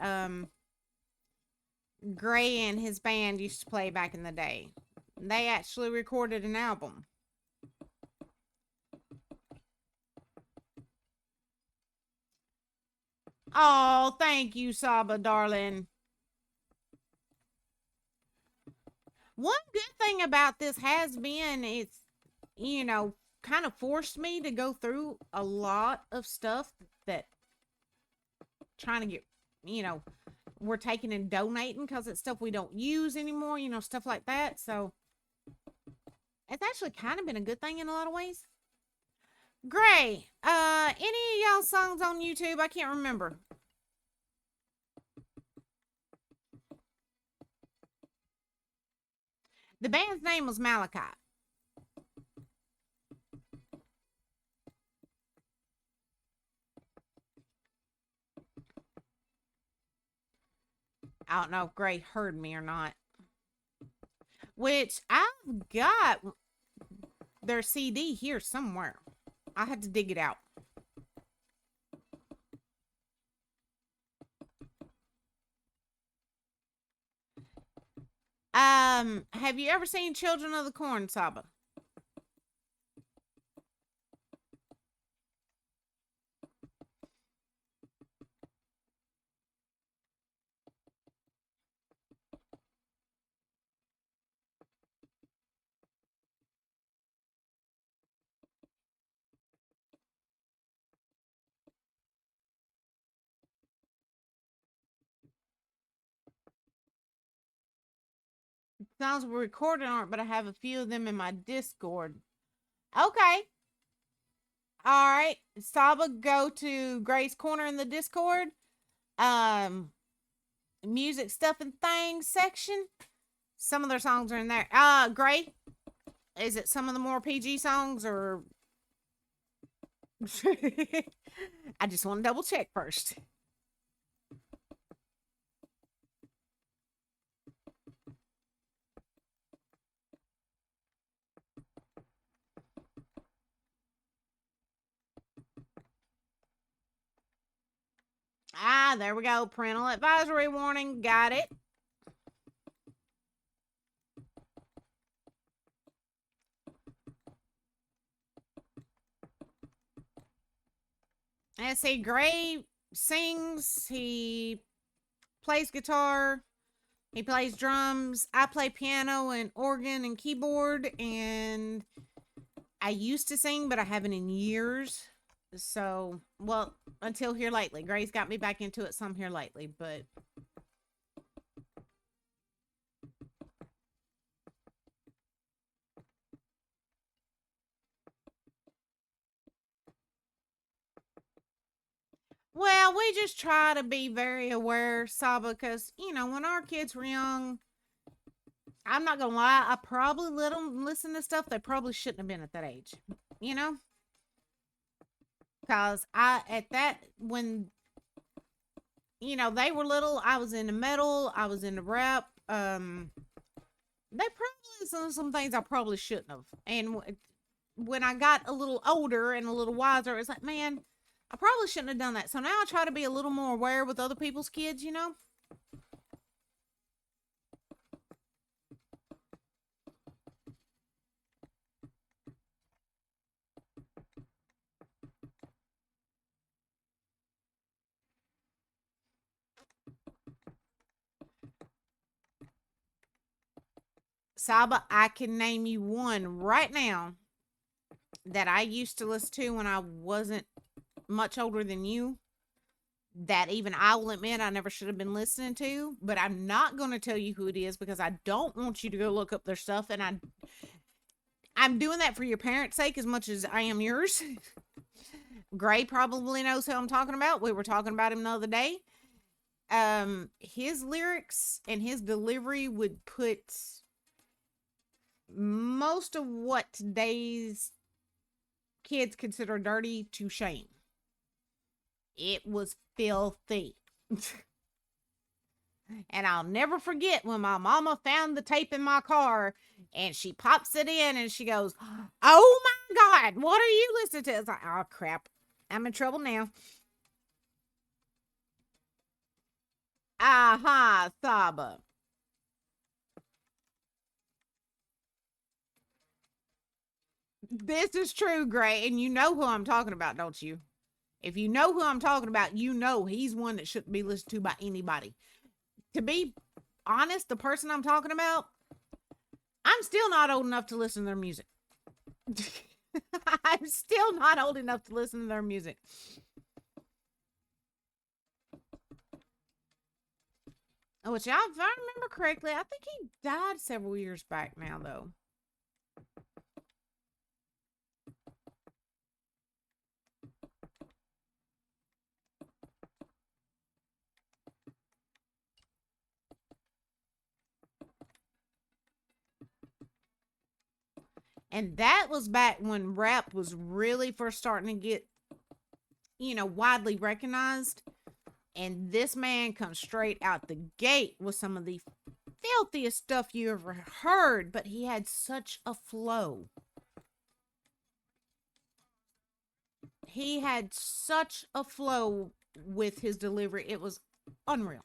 Gray and his band used to play back in the day. They actually recorded an album. Oh, thank you, Saba, darling. One good thing about this has been it's, you know, kind of forced me to go through a lot of stuff that trying to get, you know, we're taking and donating because it's stuff we don't use anymore, you know, stuff like that. So it's actually kind of been a good thing in a lot of ways. Gray, any of y'all songs on YouTube? I can't remember. The band's name was Malachi. I don't know if Gray heard me or not. Which I've got their CD here somewhere. I had to dig it out. Have you ever seen Children of the Corn, Saba? Songs were recorded aren't, but I have a few of them in my Discord. Okay. All right. Saba, go to Gray's Corner in the Discord. Music, stuff, and things section. Some of their songs are in there. Gray, is it some of the more PG songs or... I just want to double check first. There we go. Parental advisory warning. Got it. Let's see, Gray sings, he plays guitar, he plays drums, I play piano and organ and keyboard, and I used to sing, but I haven't in years. So, well, until here lately. Gray's got me back into it some here lately, but well, we just try to be very aware, Saba, because, you know, when our kids were young, I'm not going to lie, I probably let them listen to stuff they probably shouldn't have been at that age, you know? Because when, you know, they were little, I was into metal, I was into rap, they probably listened to some things I probably shouldn't have. And when I got a little older and a little wiser, it's like, man, I probably shouldn't have done that. So now I try to be a little more aware with other people's kids, you know? Saba, I can name you one right now that I used to listen to when I wasn't much older than you, that even I will admit I never should have been listening to, but I'm not going to tell you who it is because I don't want you to go look up their stuff, and I'm doing that for your parents' sake as much as I am yours. Gray probably knows who I'm talking about. We were talking about him the other day. His lyrics and his delivery would put most of what today's kids consider dirty to shame. It was filthy. And I'll never forget when my mama found the tape in my car and she pops it in and she goes, "Oh my God, what are you listening to?" It's like, oh crap, I'm in trouble now. Aha, Saba. This is true, Gray, and you know who I'm talking about, don't you? If you know who I'm talking about, you know he's one that shouldn't be listened to by anybody. To be honest, the person I'm talking about, I'm still not old enough to listen to their music. I'm still not old enough to listen to their music. Which, if I remember correctly, I think he died several years back now, though. And that was back when rap was really first starting to get, you know, widely recognized. And this man comes straight out the gate with some of the filthiest stuff you ever heard, but he had such a flow. He had such a flow with his delivery. It was unreal.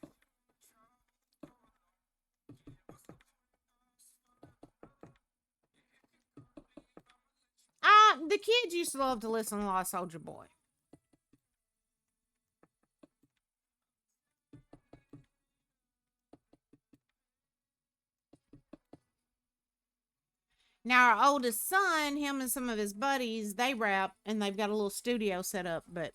The kids used to love to listen to Lost Soldier Boy. Now, our oldest son, him and some of his buddies, they rap and they've got a little studio set up, but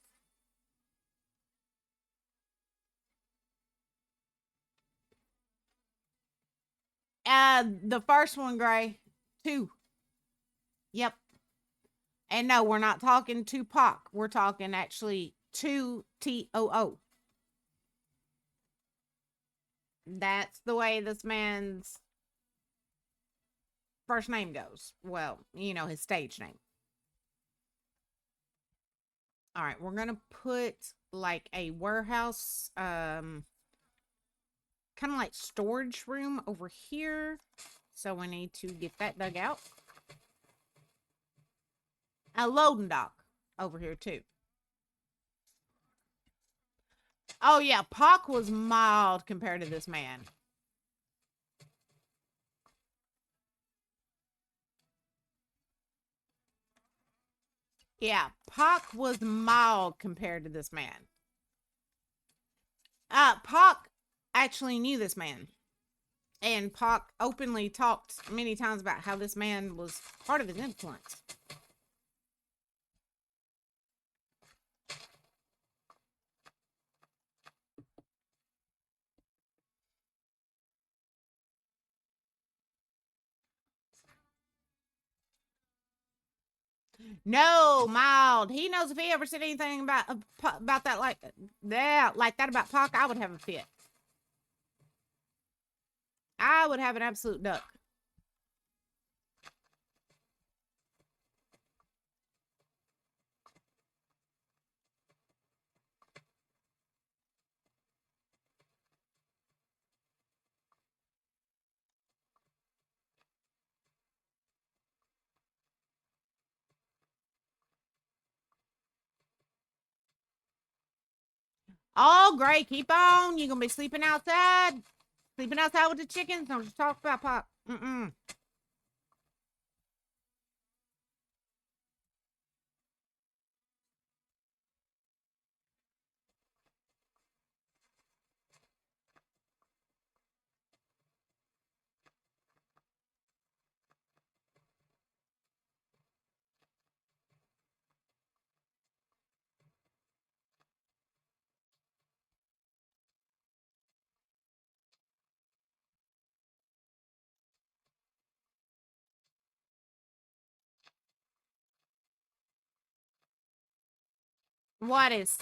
the first one, Gray, two. Yep. And no, we're not talking Tupac. We're talking actually 2TOO. That's the way this man's first name goes. Well, you know, his stage name. All right, we're going to put like a warehouse, kind of like storage room over here. So we need to get that dug out. A loading dock over here too. Oh yeah, Pac was mild compared to this man. Yeah, Pac was mild compared to this man. Pac actually knew this man. And Pac openly talked many times about how this man was part of his influence. No, mild. He knows if he ever said anything about that like that about Pac, I would have a fit. I would have an absolute duck. Oh, great. Keep on. You're going to be sleeping outside. Sleeping outside with the chickens. Don't just talk about Pac. Mm-mm. What is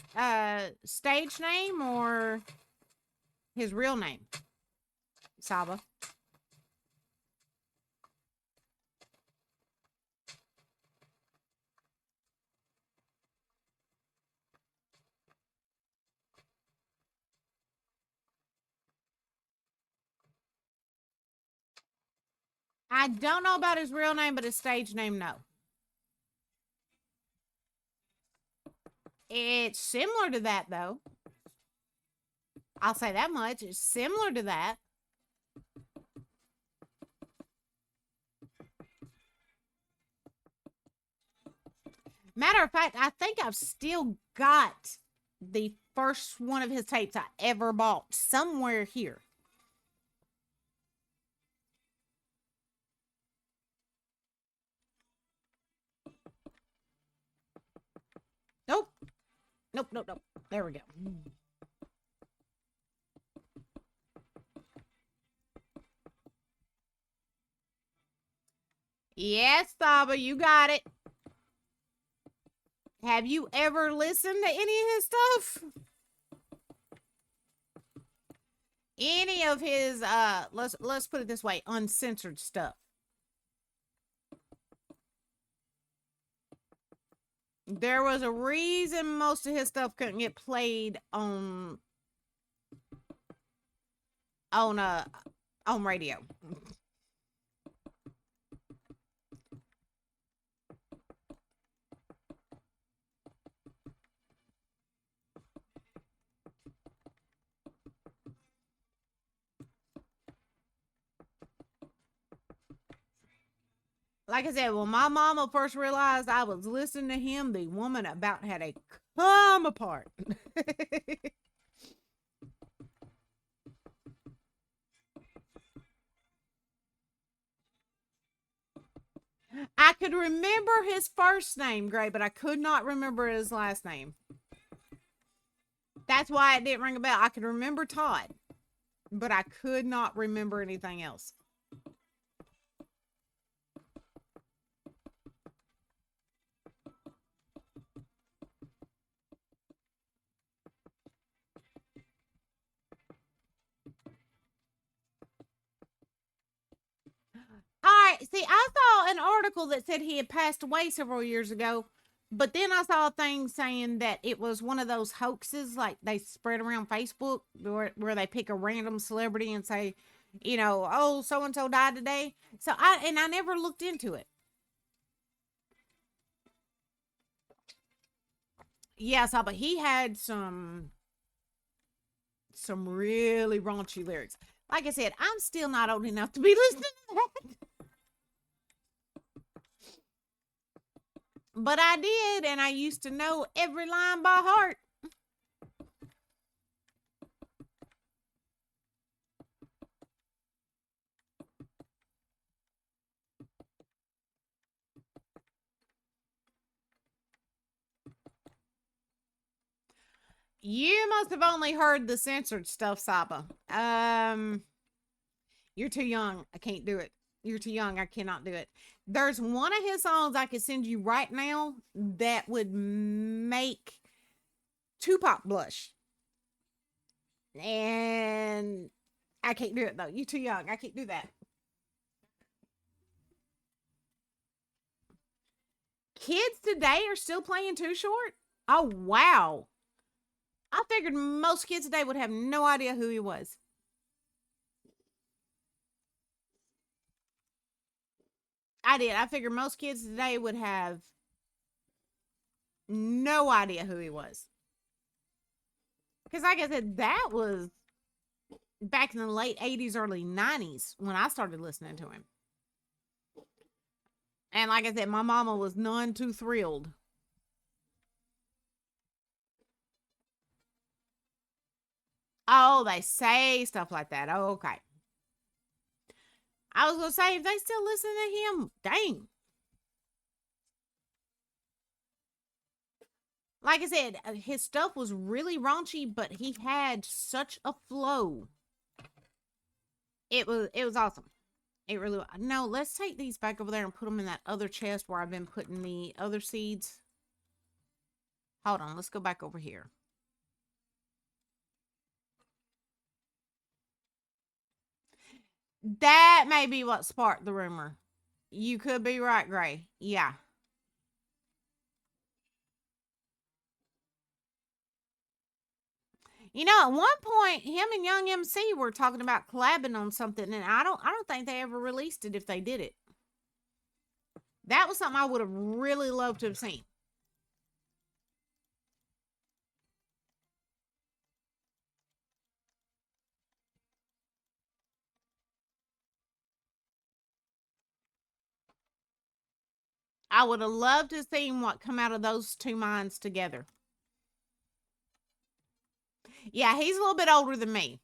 stage name or his real name? Saba. I don't know about his real name, but his stage name, no. It's similar to that, though. I'll say that much. It's similar to that. Matter of fact, I think I've still got the first one of his tapes I ever bought somewhere here. Nope. Nope, nope, nope. There we go. Yes, Saba, you got it. Have you ever listened to any of his stuff? Any of his let's put it this way, uncensored stuff. There was a reason most of his stuff couldn't get played on radio. Like I said, when my mama first realized I was listening to him, the woman about had a come apart. I could remember his first name, Gray, but I could not remember his last name. That's why it didn't ring a bell. I could remember Todd, but I could not remember anything else. All right, see, I saw an article that said he had passed away several years ago, but then I saw a thing saying that it was one of those hoaxes like they spread around Facebook where they pick a random celebrity and say, oh, so and so died today. So I never looked into it. Yeah, but he had some really raunchy lyrics. Like I said, I'm still not old enough to be listening to that. But I did, and I used to know every line by heart. You must have only heard the censored stuff, Saba. You're too young. I can't do it. You're too young. I cannot do it. There's one of his songs I could send you right now that would make Tupac blush. And I can't do it, though. You're too young. I can't do that. Kids today are still playing Too Short? Oh, wow. I figured most kids today would have no idea who he was. I did. I figured most kids today would have no idea who he was. Because, like I said, that was back in the late 80s, early 90s when I started listening to him. And like I said, my mama was none too thrilled. Oh, they say stuff like that. Oh, okay. I was going to say, if they still listen to him, dang. Like I said, his stuff was really raunchy, but he had such a flow. It was awesome. It really was. No, let's take these back over there and put them in that other chest where I've been putting the other seeds. Hold on, let's go back over here. That may be what sparked the rumor. You could be right, Gray. Yeah. You know, at one point, him and Young MC were talking about collabing on something, and I don't think they ever released it if they did it. That was something I would have really loved to have seen. I would have loved to have seen what come out of those two minds together. Yeah, he's a little bit older than me.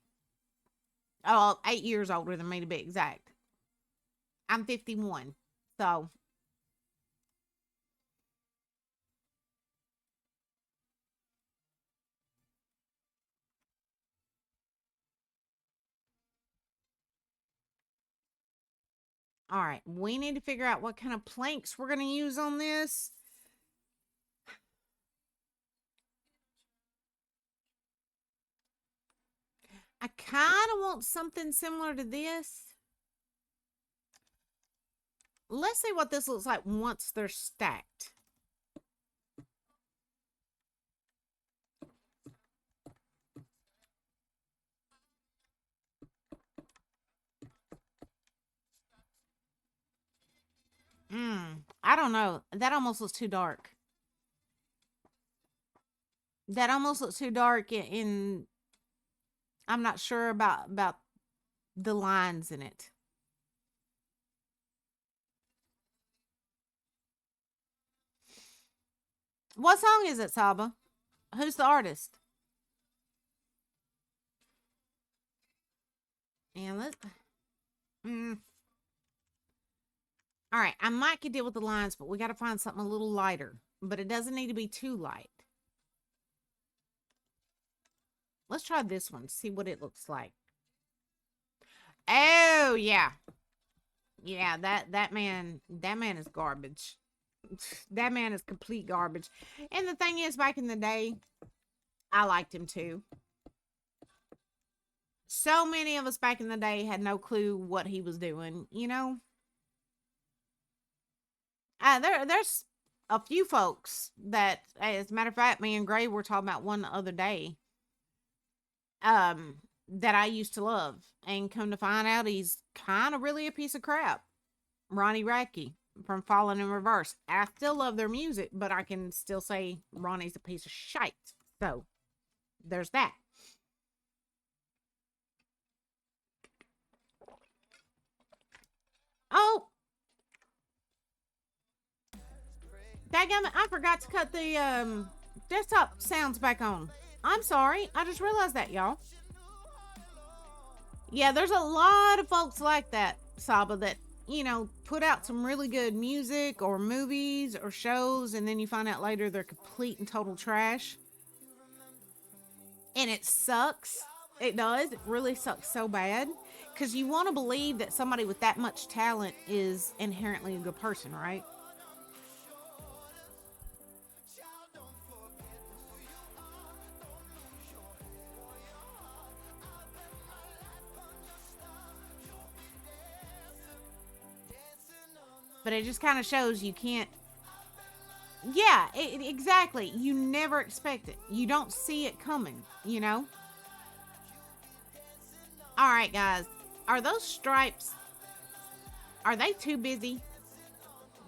Oh, 8 years older than me to be exact. I'm 51. So. All right, we need to figure out what kind of planks we're going to use on this. I kind of want something similar to this. Let's see what this looks like once they're stacked. I don't know. That almost looks too dark. That almost looks too dark in I'm not sure about the lines in it. What song is it, Saba? Who's the artist? And let's all right, I might could deal with the lines, but we got to find something a little lighter. But it doesn't need to be too light. Let's try this one, see what it looks like. Oh, yeah. Yeah, that man is garbage. That man is complete garbage. And the thing is, back in the day, I liked him too. So many of us back in the day had no clue what he was doing, you know? There's a few folks that, as a matter of fact, me and Gray were talking about one the other day, that I used to love, and come to find out he's kind of really a piece of crap. Ronnie Radke from Falling in Reverse. I still love their music, but I can still say Ronnie's a piece of shite. So, there's that. Oh! Dadgummit, I forgot to cut the desktop sounds back on. I'm sorry. I just realized that, y'all. Yeah, there's a lot of folks like that, Saba, that, you know, put out some really good music or movies or shows, and then you find out later they're complete and total trash. And it sucks. It does. It really sucks so bad. Because you want to believe that somebody with that much talent is inherently a good person, right? But it just kind of shows you can't. Yeah, exactly. You never expect it. You don't see it coming, you know? All right, guys. Are those stripes, are they too busy?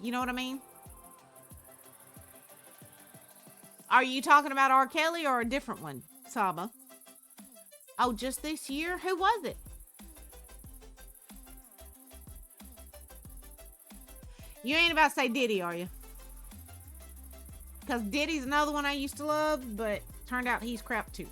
You know what I mean? Are you talking about R. Kelly or a different one, Saba? Oh, just this year? Who was it? You ain't about to say Diddy, are you? Because Diddy's another one I used to love, but turned out he's crap too.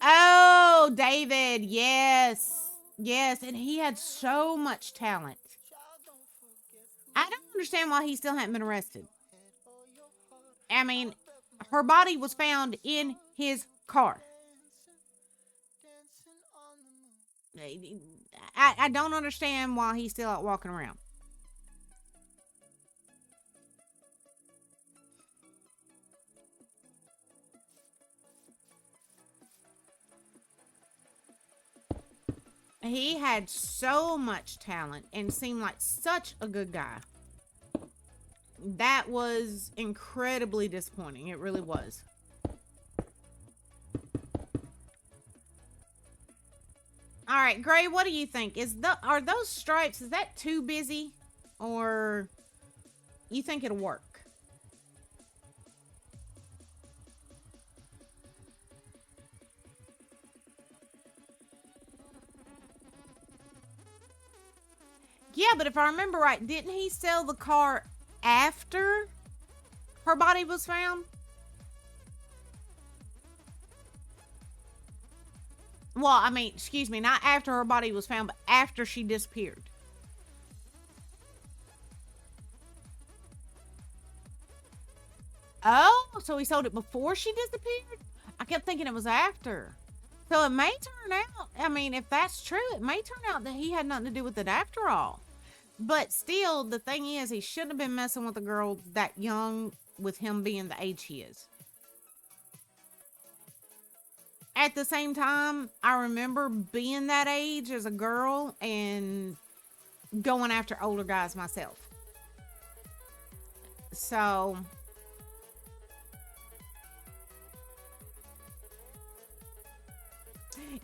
Oh, David, yes. Yes, and he had so much talent. I don't understand why he still hadn't been arrested. I mean, her body was found in his car. I don't understand why he's still out walking around. He had so much talent and seemed like such a good guy. That was incredibly disappointing. It really was. All right, Gray, what do you think? Are those stripes, is that too busy? Or you think it'll work? Yeah, but if I remember right, didn't he sell the car after her body was found? Well, I mean, excuse me, not after her body was found, but after she disappeared. Oh, so he sold it before she disappeared? I kept thinking it was after. So it may turn out, I mean, if that's true, it may turn out that he had nothing to do with it after all. But still, the thing is, he shouldn't have been messing with a girl that young with him being the age he is. At the same time, I remember being that age as a girl and going after older guys myself. So,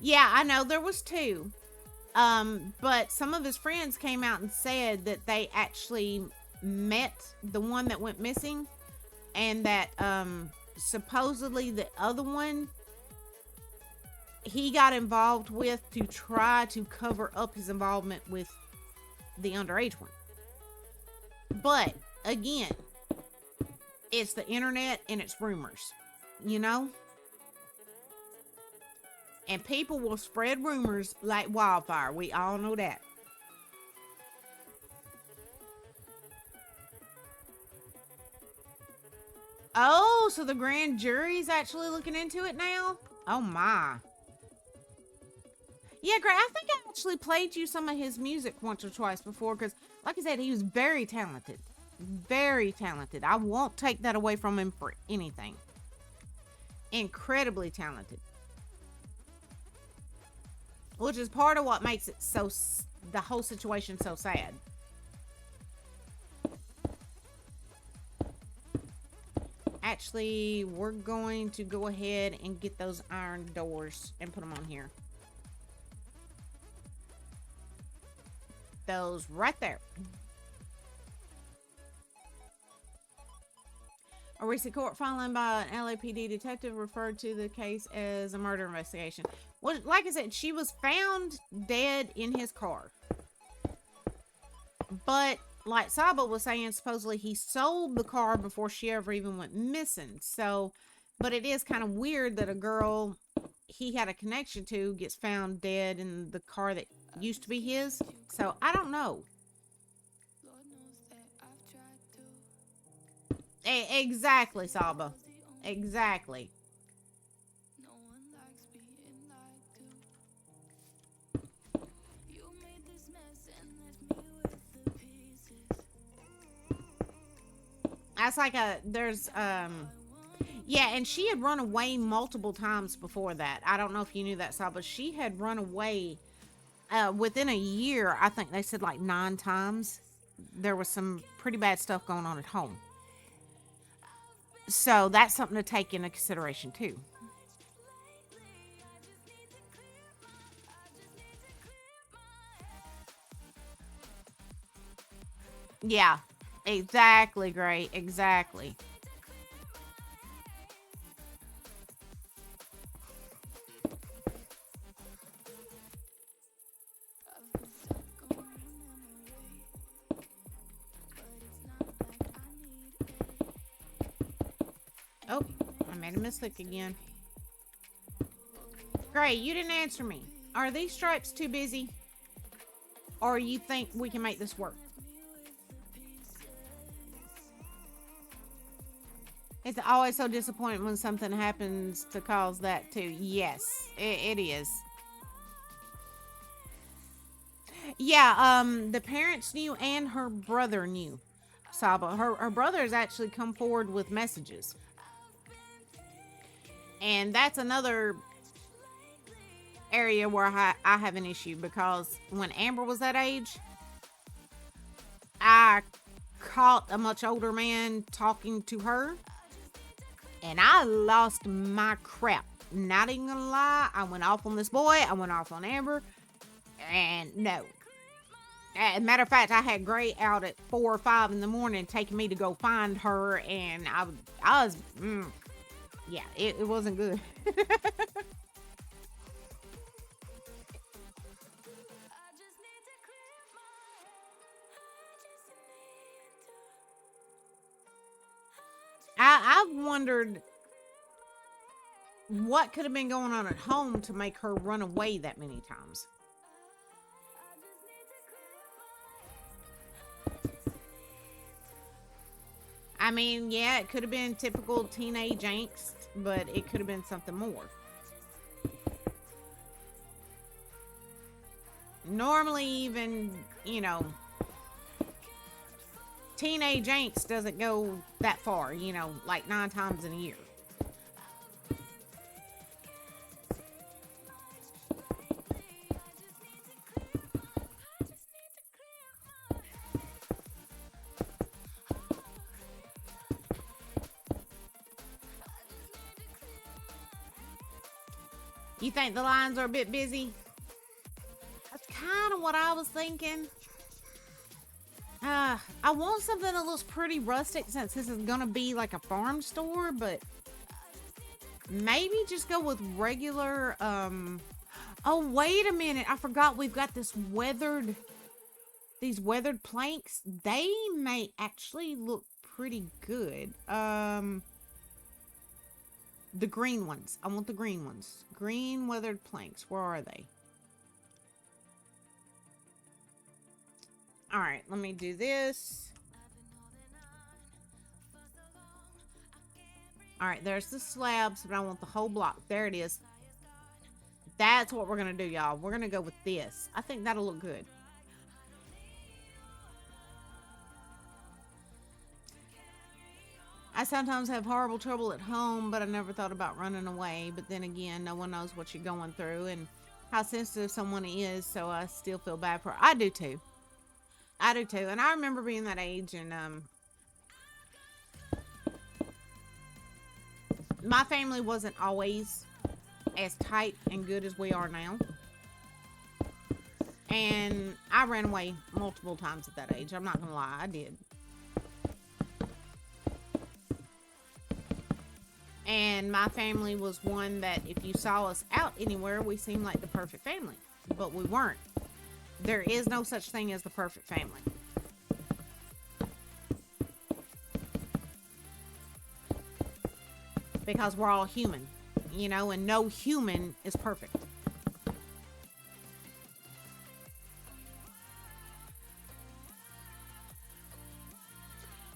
yeah, I know there was two. But some of his friends came out and said that they actually met the one that went missing, and that supposedly the other one he got involved with to try to cover up his involvement with the underage one. But again, it's the internet and it's rumors, you know? And people will spread rumors like wildfire. We all know that. Oh, so the grand jury's actually looking into it now? Oh my. Yeah, Gray, I think I actually played you some of his music once or twice before, because like I said, he was very talented. Very talented. I won't take that away from him for anything. Incredibly talented. Which is part of what makes it so, the whole situation so sad. Actually, we're going to go ahead and get those iron doors and put them on here. Those right there. A recent court filing by an LAPD detective referred to the case as a murder investigation. Well, like I said, she was found dead in his car. But like Saba was saying, supposedly he sold the car before she ever even went missing. So, but it is kind of weird that a girl he had a connection to gets found dead in the car that used to be his. So I don't know. Exactly, Saba. Exactly. That's like there's yeah, and she had run away multiple times before that. I don't know if you knew that, Sal, but she had run away within a year. I think they said like 9 times. There was some pretty bad stuff going on at home. So that's something to take into consideration too. Yeah, exactly, Gray. Exactly. Oh, I made a mistake again. Gray, you didn't answer me. Are these stripes too busy? Or you think we can make this work? It's always so disappointing when something happens to cause that too. Yes, it is. Yeah, the parents knew and her brother knew. Saba. Her brother has actually come forward with messages. And that's another area where I have an issue, because when Amber was that age, I caught a much older man talking to her, and I lost my crap. Not even gonna lie, I went off on this boy, I went off on Amber, and no. As a matter of fact, I had Gray out at 4 or 5 in the morning taking me to go find her, and I was, yeah, it wasn't good. I've wondered what could have been going on at home to make her run away that many times. I mean, yeah, it could have been typical teenage angst, but it could have been something more. Normally, even, you know, teenage angst doesn't go that far, you know, like 9 times in a year. You think the lines are a bit busy? That's kind of what I was thinking. I want something that looks pretty rustic since this is going to be like a farm store, but maybe just go with regular, oh, wait a minute. I forgot we've got these weathered planks. They may actually look pretty good. The green ones. I want the green ones. Green weathered planks. Where are they? Alright, let me do this. Alright, there's the slabs, but I want the whole block. There it is. That's what we're going to do, y'all. We're going to go with this. I think that'll look good. I sometimes have horrible trouble at home, but I never thought about running away. But then again, no one knows what you're going through and how sensitive someone is, so I still feel bad for her. I do too. I do too. And I remember being that age, and my family wasn't always as tight and good as we are now. And I ran away multiple times at that age. I'm not gonna lie, I did. And my family was one that if you saw us out anywhere, we seemed like the perfect family. But we weren't. There is no such thing as the perfect family. Because we're all human, you know, and no human is perfect.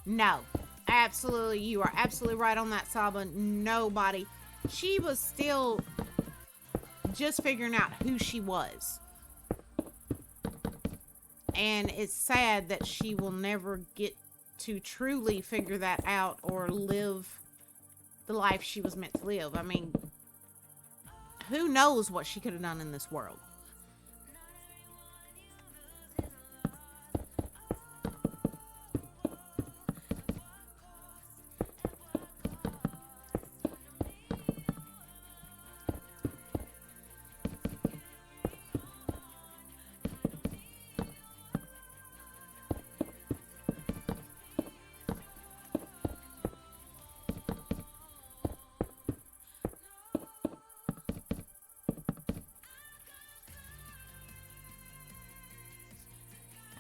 No, absolutely, you are absolutely right on that, Saba. Nobody. She was still just figuring out who she was. And it's sad that she will never get to truly figure that out or live the life she was meant to live. I mean, who knows what she could have done in this world?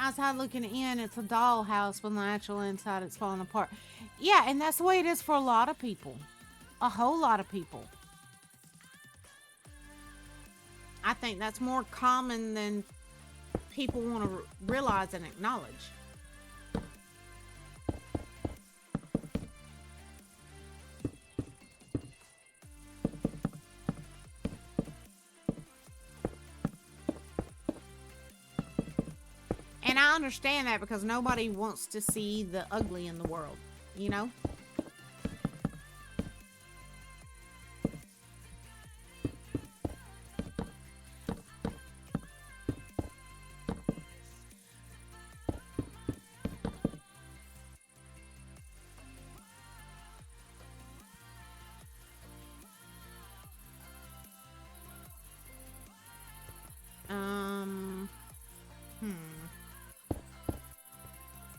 Outside looking in, it's a dollhouse, but on the actual inside, it's falling apart. Yeah, and that's the way it is for a lot of people. A whole lot of people. I think that's more common than people want to realize and acknowledge. And I understand that because nobody wants to see the ugly in the world, you know?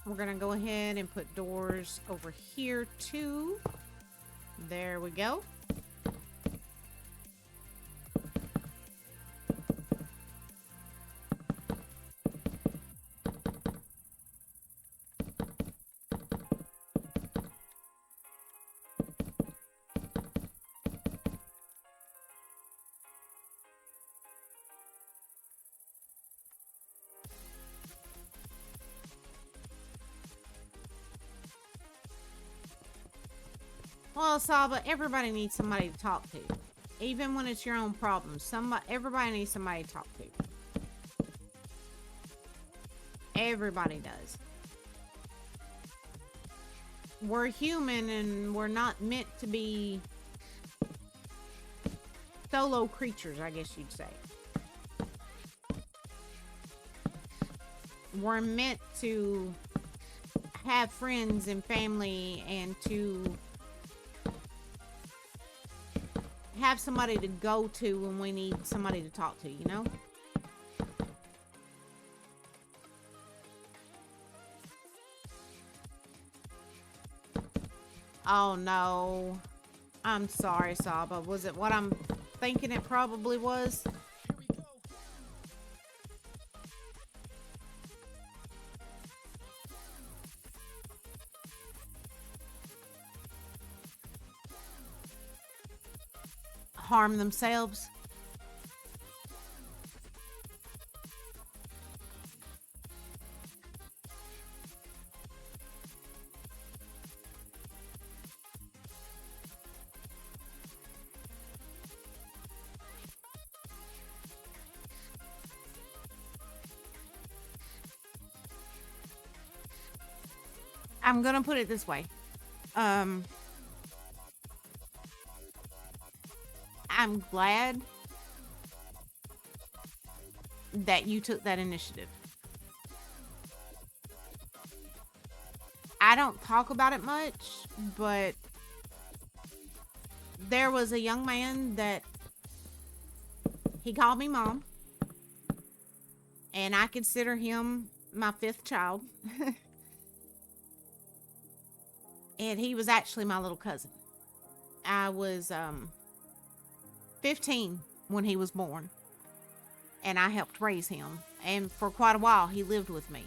We're gonna go ahead and put doors over here too. There we go. Well, Saba, everybody needs somebody to talk to. Even when it's your own problems. Everybody needs somebody to talk to. Everybody does. We're human and we're not meant to be solo creatures, I guess you'd say. We're meant to have friends and family and to have somebody to go to when we need somebody to talk to, you know? Oh no. I'm sorry, Saba. Was it what I'm thinking it probably was? Harm themselves? I'm gonna put it this way. I'm glad that you took that initiative. I don't talk about it much, but there was a young man that he called me mom, and I consider him my fifth child. And he was actually my little cousin. I was 15 when he was born, and I helped raise him. And for quite a while, he lived with me.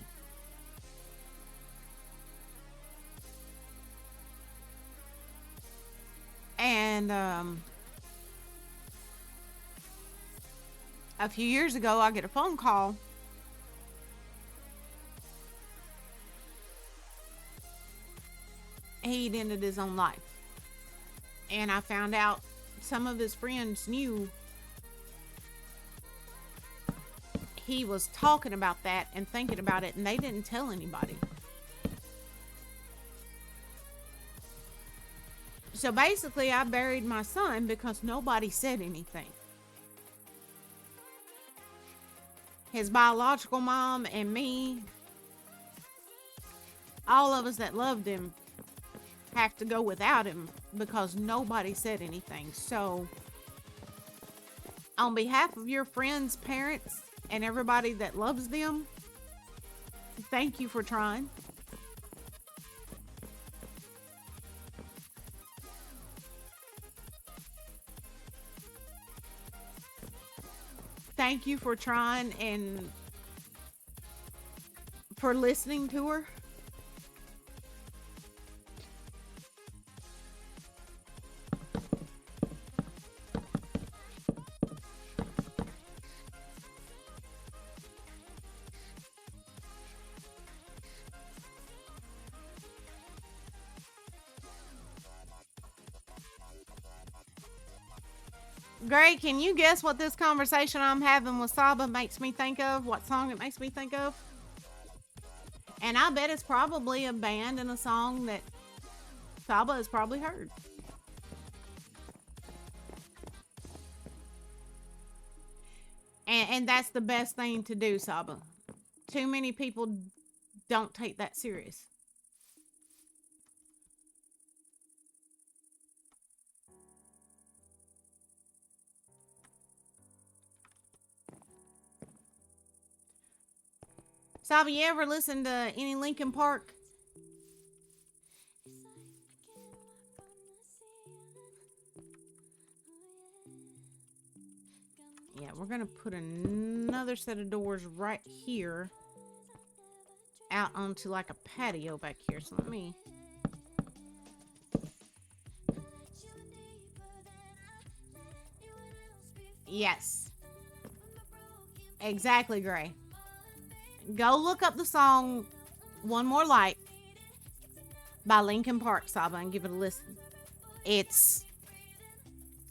And a few years ago, I get a phone call. He'd ended his own life. And I found out some of his friends knew he was talking about that and thinking about it, and they didn't tell anybody. So basically, I buried my son because nobody said anything. His biological mom and me, all of us that loved him, have to go without him because nobody said anything. So, on behalf of your friends, parents, and everybody that loves them, thank you for trying. Thank you for trying and for listening to her. Gray, can you guess what this conversation I'm having with Saba makes me think of? What song it makes me think of? And I bet it's probably a band and a song that Saba has probably heard. And that's the best thing to do, Saba. Too many people don't take that serious. Saba, you ever listen to any Linkin Park? Yeah, we're going to put another set of doors right here out onto like a patio back here. So let me... Yes. Exactly, Gray. Go look up the song One More Light by Linkin Park, Saba, and give it a listen. It's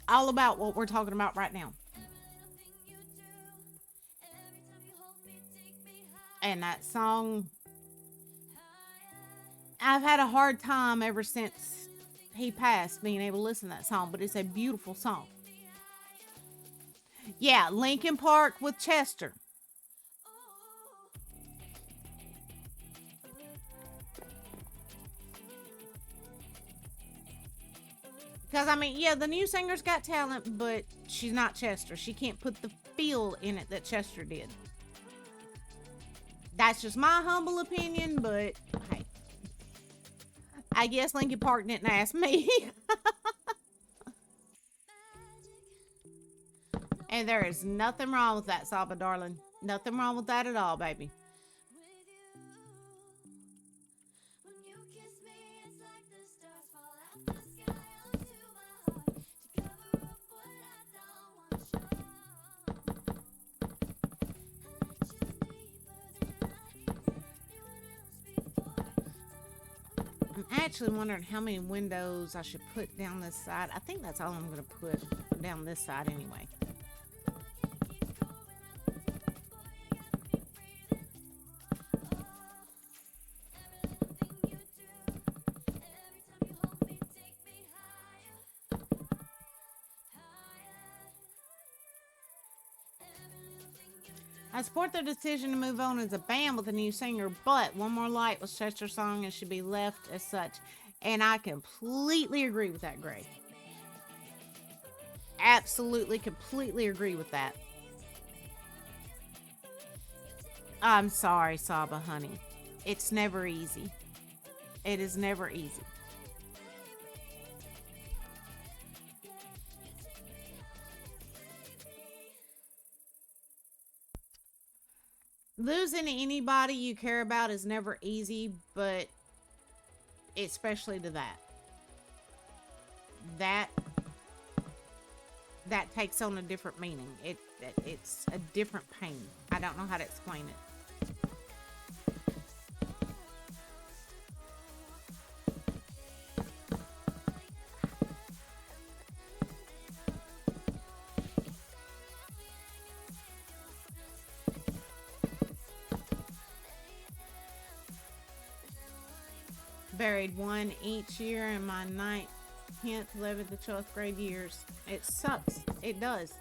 all about what we're talking about right now. And that song, I've had a hard time ever since he passed being able to listen to that song, but it's a beautiful song. Yeah, Linkin Park with Chester. Because, I mean, yeah, the new singer's got talent, but she's not Chester. She can't put the feel in it that Chester did. That's just my humble opinion, but, hey. I guess Linkin Park didn't ask me. And there is nothing wrong with that, Saba, darling. Nothing wrong with that at all, baby. I'm actually wondering how many windows I should put down this side. I think that's all I'm going to put down this side anyway. I support their decision to move on as a band with a new singer, but One More Light was Chester's song and should be left as such. And I completely agree with that, Gray. Absolutely, completely agree with that. I'm sorry, Saba, honey. It's never easy. It is never easy. Losing anybody you care about is never easy, but especially to that takes on a different meaning. It's a different pain. I don't know how to explain it. Buried one each year in my 9th, 10th, 11th, and 12th grade years. It sucks. It does.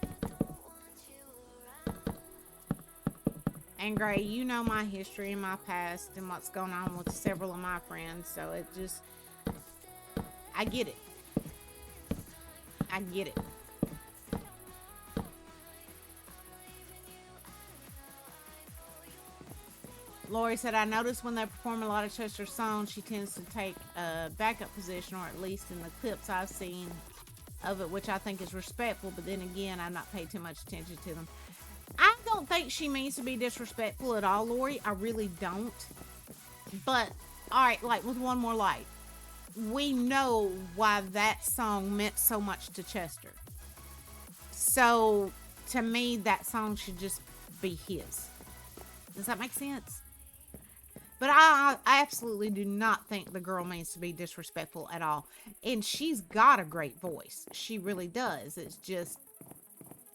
And Gray, you know my history and my past and what's going on with several of my friends, so it just, I get it. I get it. Lori said, I noticed when they perform a lot of Chester songs, she tends to take a backup position, or at least in the clips I've seen of it, which I think is respectful, but then again, I've not paid too much attention to them. I don't think she means to be disrespectful at all, Lori. I really don't. But, alright, like with One More Light, we know why that song meant so much to Chester. So, to me, that song should just be his. Does that make sense? But I absolutely do not think the girl means to be disrespectful at all. And she's got a great voice. She really does. It's just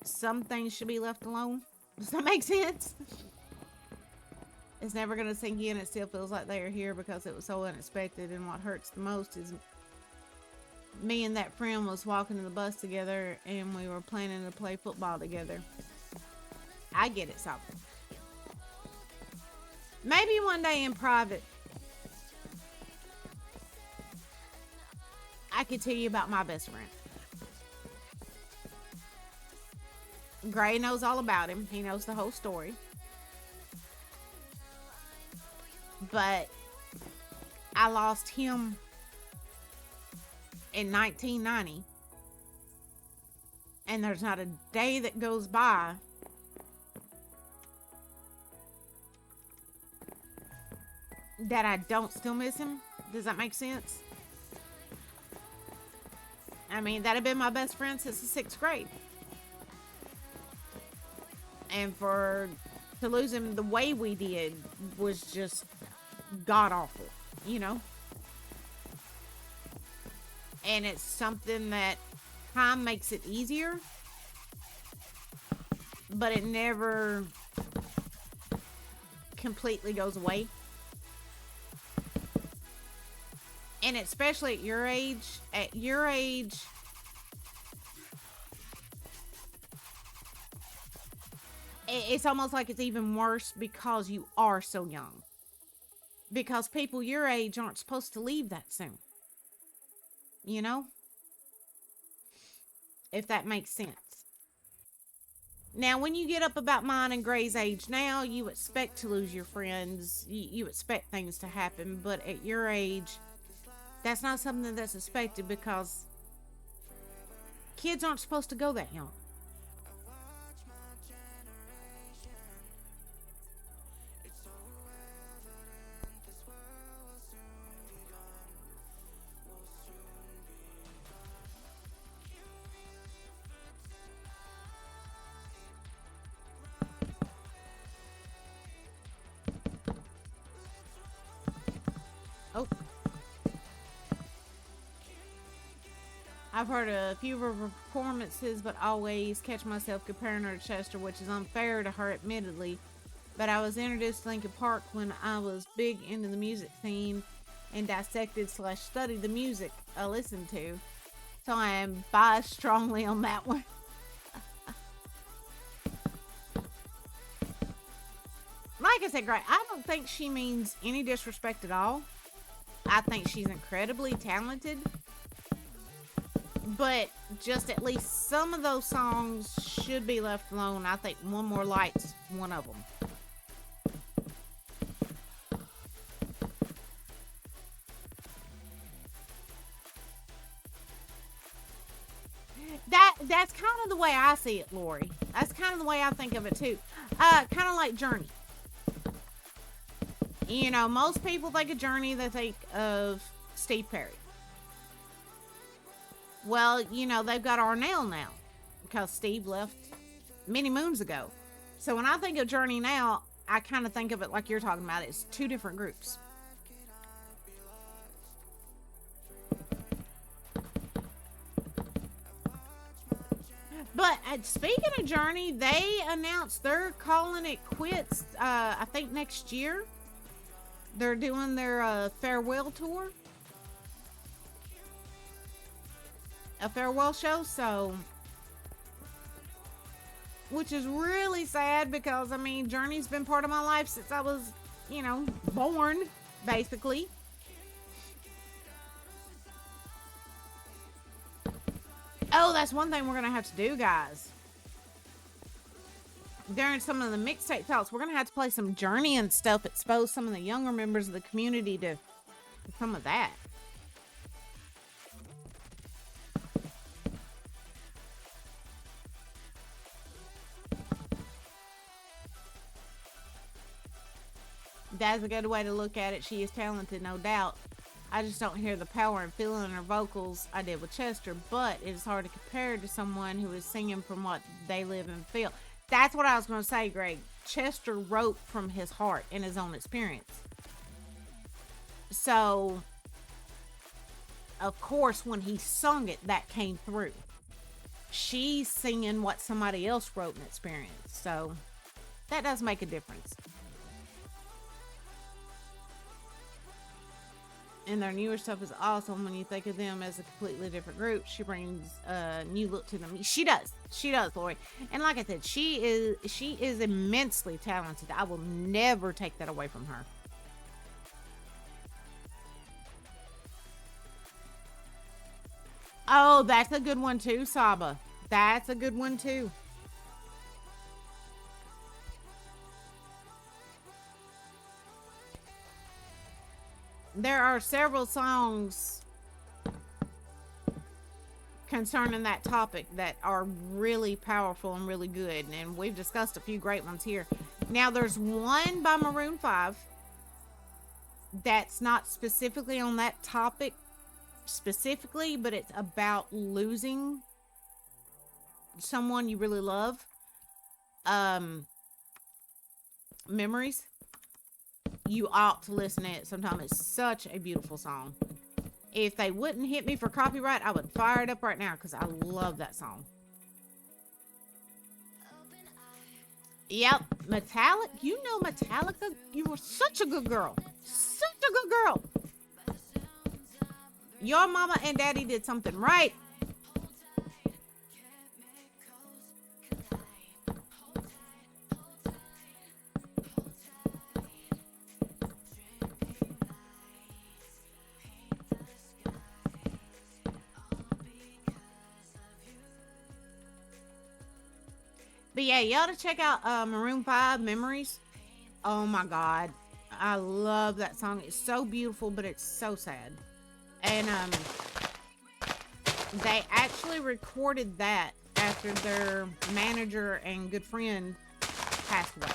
some things should be left alone. Does that make sense? It's never going to sink in. It still feels like they are here because it was so unexpected. And what hurts the most is me and that friend was walking in the bus together and we were planning to play football together. I get it, Sopper. Maybe one day in private, I could tell you about my best friend. Gray knows all about him. He knows the whole story. But I lost him in 1990. And there's not a day that goes by that I don't still miss him. Does that make sense? I mean, that had been my best friend since the 6th grade. And to lose him the way we did was just god awful, you know? And it's something that time makes it easier, but it never completely goes away. And especially at your age, it's almost like it's even worse because you are so young. Because people your age aren't supposed to leave that soon. You know? If that makes sense. Now, when you get up about mine and Gray's age now, you expect to lose your friends. You expect things to happen. But at your age, that's not something that's expected because kids aren't supposed to go that young. Oh. I've heard a few of her performances, but always catch myself comparing her to Chester, which is unfair to her, admittedly. But I was introduced to Linkin Park when I was big into the music scene and dissected/studied the music I listened to. So I am biased strongly on that one. Like I said, Gray, I don't think she means any disrespect at all. I think she's incredibly talented. But just at least some of those songs should be left alone. I think One More Light's one of them. That's kind of the way I see it, Lori. That's kind of the way I think of it too. Kind of like Journey. You know, most people think of Journey, they think of Steve Perry. Well, you know, they've got Arnell now because Steve left many moons ago. So when I think of Journey now, I kind of think of it like you're talking about. It's two different groups. But speaking of Journey, they announced they're calling it quits. I think next year they're doing their farewell tour, a farewell show. So, which is really sad because I mean, Journey's been part of my life since I was, you know, born, basically. Oh, that's one thing we're going to have to do, guys. During some of the mixtape talks, we're going to have to play some Journey and stuff, expose some of the younger members of the community to some of that. That's a good way to look at it. She is talented, no doubt. I just don't hear the power and feeling in her vocals I did with Chester, but it is hard to compare to someone who is singing from what they live and feel. That's what I was going to say, Greg. Chester wrote from his heart and his own experience. So, of course, when he sung it, that came through. She's singing what somebody else wrote and experienced. So, that does make a difference. And their newer stuff is awesome when you think of them as a completely different group. She brings a new look to them. She does, Lori. And like I said, she is immensely talented. I will never take that away from her. Oh, that's a good one too, Saba. That's a good one too. There are several songs concerning that topic that are really powerful and really good, and we've discussed a few great ones here. Now, there's one by Maroon 5 that's not specifically on that topic specifically, but it's about losing someone you really love. Memories. You ought to listen to it sometime. It's such a beautiful song. If they wouldn't hit me for copyright, I would fire it up right now because I love that song. Yep, Metallica. You know Metallica. You were such a good girl. Such a good girl. Your mama and daddy did something right. But yeah, you ought to check out Maroon 5 Memories. Oh my God. I love that song. It's so beautiful, but it's so sad. And they actually recorded that after their manager and good friend passed away.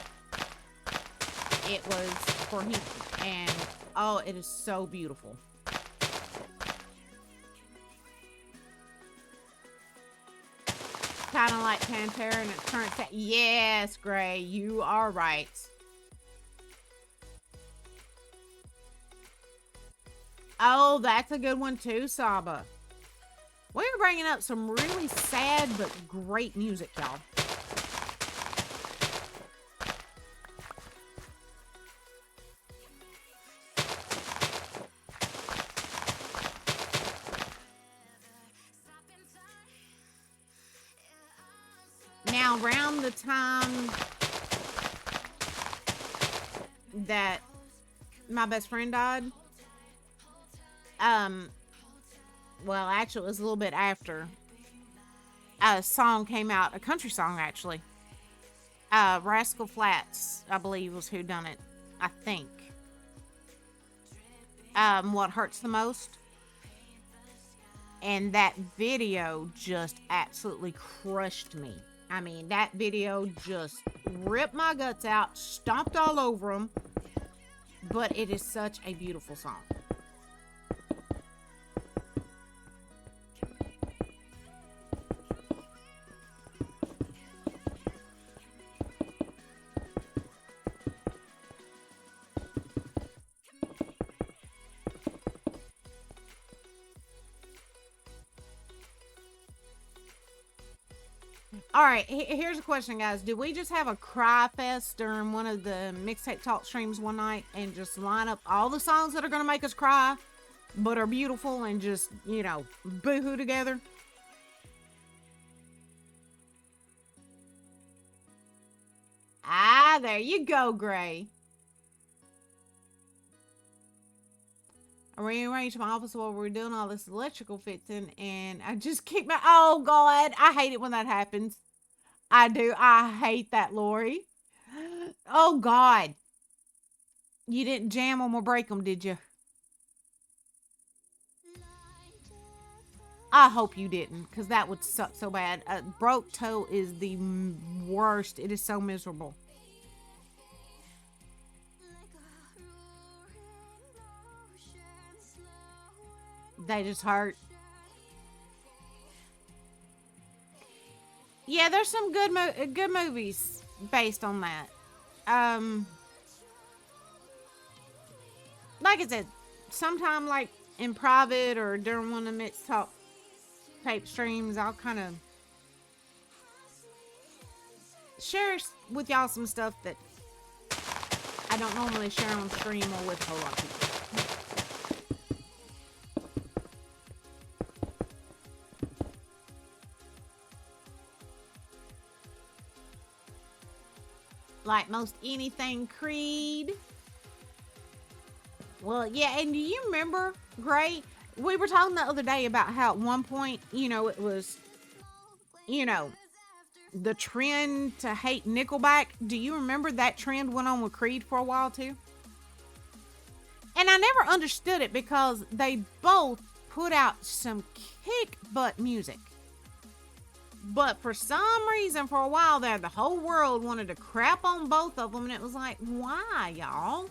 It was for him. And oh, it is so beautiful. Kind of like Pantera and its current set. Yes, Gray, you are right. Oh, that's a good one too, Saba. We're bringing up some really sad but great music, y'all. Now, around the time that my best friend died, well, actually, it was a little bit after, a song came out, a country song, actually. Rascal Flatts, I believe, was who done it, I think. What Hurts the Most. And that video just absolutely crushed me. I mean, that video just ripped my guts out, stomped all over them. but it is such a beautiful song. All right, here's a question, guys. Do we just have a cry fest during one of the mixtape talk streams one night and just line up all the songs that are going to make us cry but are beautiful and just, you know, boo-hoo together? Ah, there you go, Gray. I rearranged my office while we were doing all this electrical fixing, and I just keep my... Oh, God. I hate it when that happens. I do. I hate that, Lori. Oh, God. You didn't jam them or break them, did you? I hope you didn't, because that would suck so bad. Broke toe is the worst. It is so miserable. They just hurt. Yeah, there's some good movies based on that. Like I said, sometime like in private or during one of the Mixed Talk tape streams, I'll kind of share with y'all some stuff that I don't normally share on stream or with a whole lot of people. Like most anything Creed. Well, yeah, and do you remember, Gray? We were talking the other day about how at one point, you know, it was, you know, the trend to hate Nickelback. Do you remember that trend went on with Creed for a while too? And I never understood it because they both put out some kick butt music. But for some reason, for a while there, the whole world wanted to crap on both of them. And it was like, why, y'all?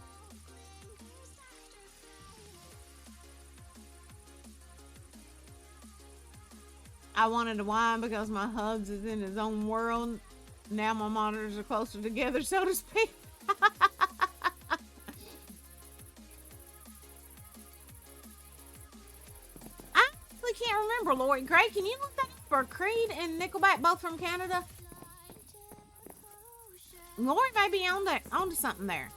I wanted to whine because my Hugs is in his own world. Now my monitors are closer together, so to speak. I actually can't remember, Lori. Gray, can you look that up for Creed and Nickelback, both from Canada? Lori may be onto something there.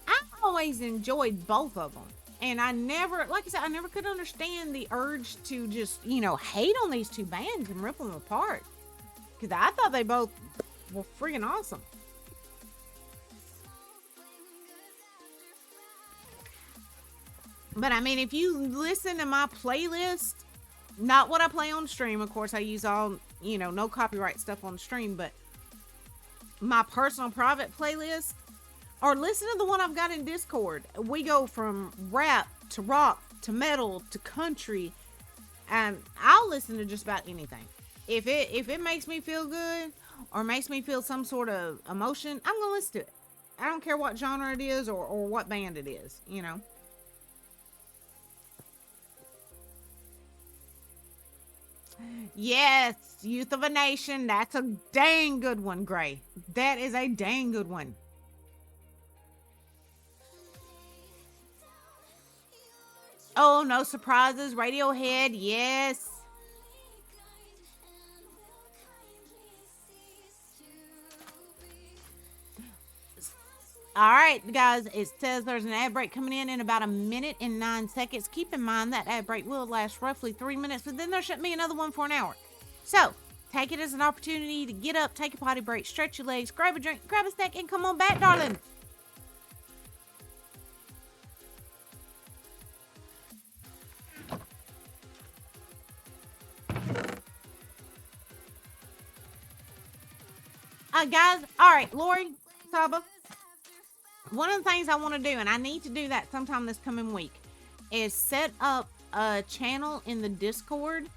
I always enjoyed both of them. And I never, like I said, I never could understand the urge to just, you know, hate on these two bands and rip them apart. Because I thought they both were freaking awesome. But I mean, if you listen to my playlist, not what I play on stream, of course, I use all, you know, no copyright stuff on stream, but my personal private playlist, or listen to the one I've got in Discord. We go from rap to rock to metal to country, and I'll listen to just about anything. If it makes me feel good or makes me feel some sort of emotion, I'm gonna listen to it. I don't care what genre it is or what band it is, you know. Yes, Youth of a Nation. That's a dang good one, Gray. That is a dang good one. Oh, No Surprises, Radiohead, yes. All right, guys, it says there's an ad break coming in about 1 minute and 9 seconds. Keep in mind that ad break will last roughly 3 minutes, but then there should be another one for an hour. So, take it as an opportunity to get up, take a potty break, stretch your legs, grab a drink, grab a snack, and come on back, darling. Guys, all right, Lori, Saba, one of the things I want to do, and I need to do that sometime this coming week, is set up a channel in the Discord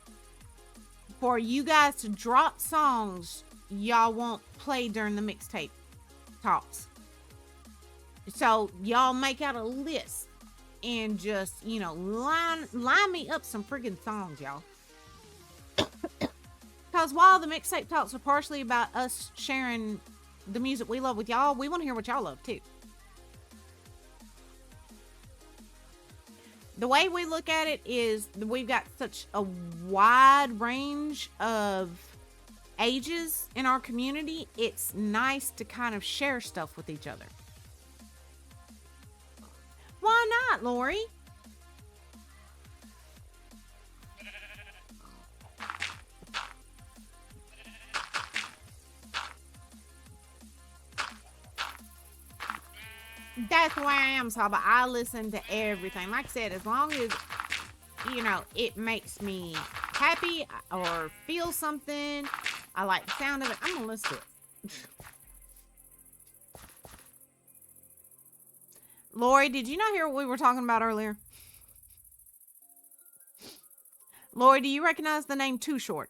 for you guys to drop songs y'all want played during the mixtape talks. So y'all make out a list and just, line me up some friggin' songs, y'all. Because while the mixtape talks are partially about us sharing the music we love with y'all, we want to hear what y'all love too. The way we look at it is we've got such a wide range of ages in our community. It's nice to kind of share stuff with each other. Why not, Lori? That's the way I am, Saba. I listen to everything. Like I said, as long as, it makes me happy or feel something, I like the sound of it, I'm going to listen to it. Lori, did you not hear what we were talking about earlier? Lori, do you recognize the name Too Short?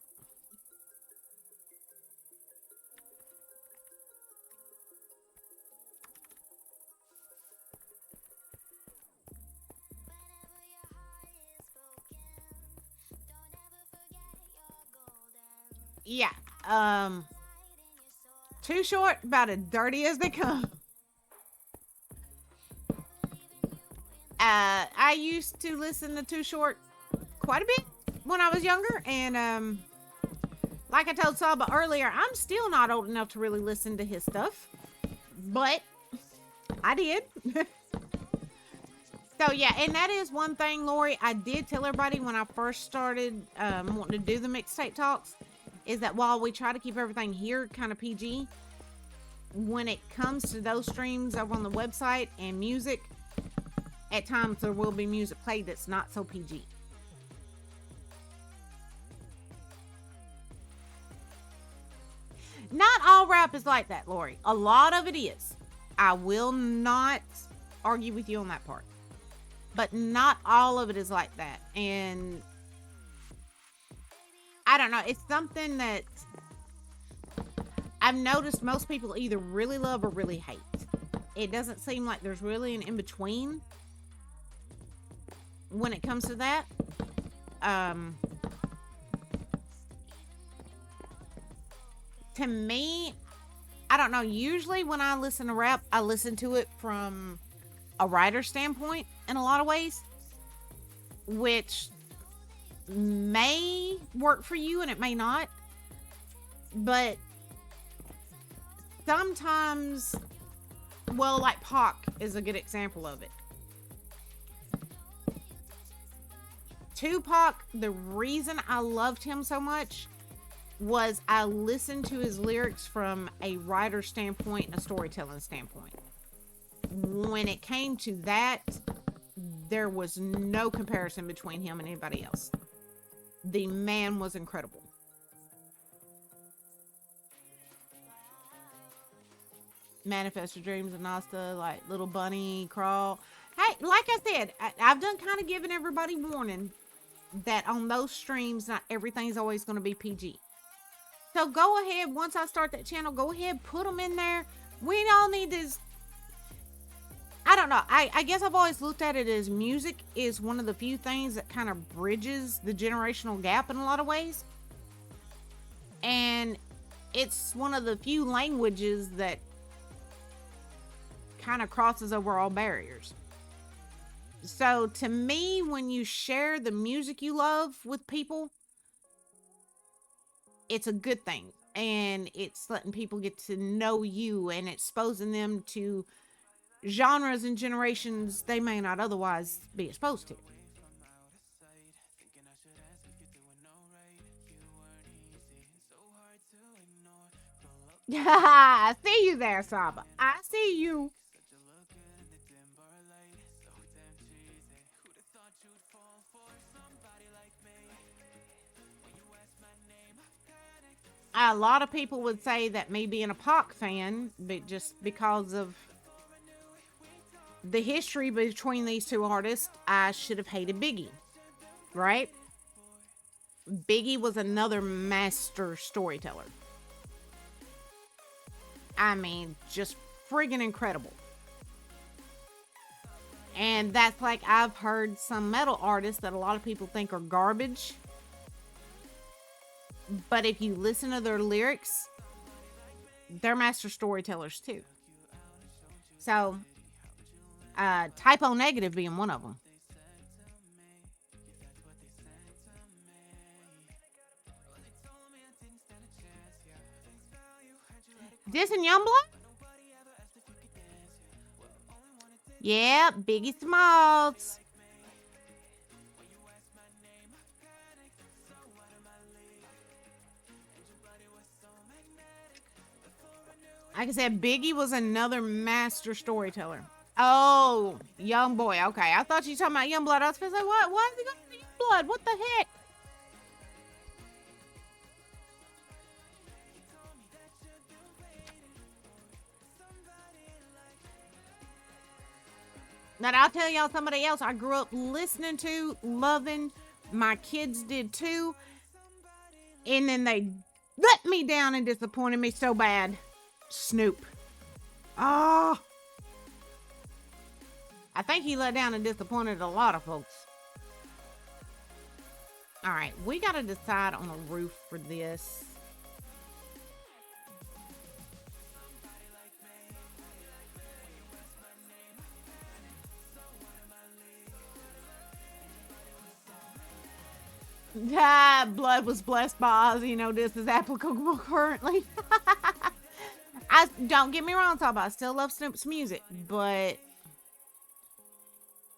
Yeah. Too Short, about as dirty as they come. I used to listen to Too Short quite a bit when I was younger, and like I told Saba earlier, I'm still not old enough to really listen to his stuff, but I did. So yeah, and that is one thing, Lori, I did tell everybody when I first started wanting to do the mixtape talks, is that while we try to keep everything here kind of PG, when it comes to those streams over on the website and music, at times there will be music played that's not so PG. Not all rap is like that, Lori. A lot of it is. I will not argue with you on that part. But not all of it is like that. And I don't know. It's something that I've noticed most people either really love or really hate. It doesn't seem like there's really an in-between when it comes to that. To me, I don't know. Usually when I listen to rap, I listen to it from a writer standpoint in a lot of ways, which may work for you and it may not. But sometimes, well, like Pac is a good example of it. Tupac, the reason I loved him so much was I listened to his lyrics from a writer standpoint and a storytelling standpoint. When it came to that, there was no comparison between him and anybody else. The man was incredible. Manifest Your Dreams and Nasta, like Little Bunny, Crawl. Hey, like I said, I've done kind of giving everybody warning that on those streams, not everything's always going to be PG. So go ahead, once I start that channel, go ahead, put them in there. We all need this. I don't know. I guess I've always looked at it as music is one of the few things that kind of bridges the generational gap in a lot of ways. And it's one of the few languages that kind of crosses over all barriers. So to me, when you share the music you love with people, it's a good thing. And it's letting people get to know you and exposing them to genres and generations they may not otherwise be exposed to. I see you there, Saba. I see you. A lot of people would say that me being a Pac fan, but just because of the history between these two artists, I should have hated Biggie, right? Biggie was another master storyteller. I mean, just friggin' incredible. And that's like, I've heard some metal artists that a lot of people think are garbage. But if you listen to their lyrics, they're master storytellers too. So, Typo Negative being one of them. This and Youngblood? Yeah, Biggie Smalls. Like I said, Biggie was another master storyteller. Oh, Young Boy. Okay, I thought you were talking about Youngblood. I was going to say, what? Why is he going to Youngblood? What the heck? Now, I'll tell y'all somebody else I grew up listening to, loving. My kids did too. And then they let me down and disappointed me so bad. Snoop. Oh. I think he let down and disappointed a lot of folks. All right, we got to decide on a roof for this. Blood was blessed by Ozzy. You know, this is applicable currently. I don't get me wrong, Talbot. I still love Snoop's music, but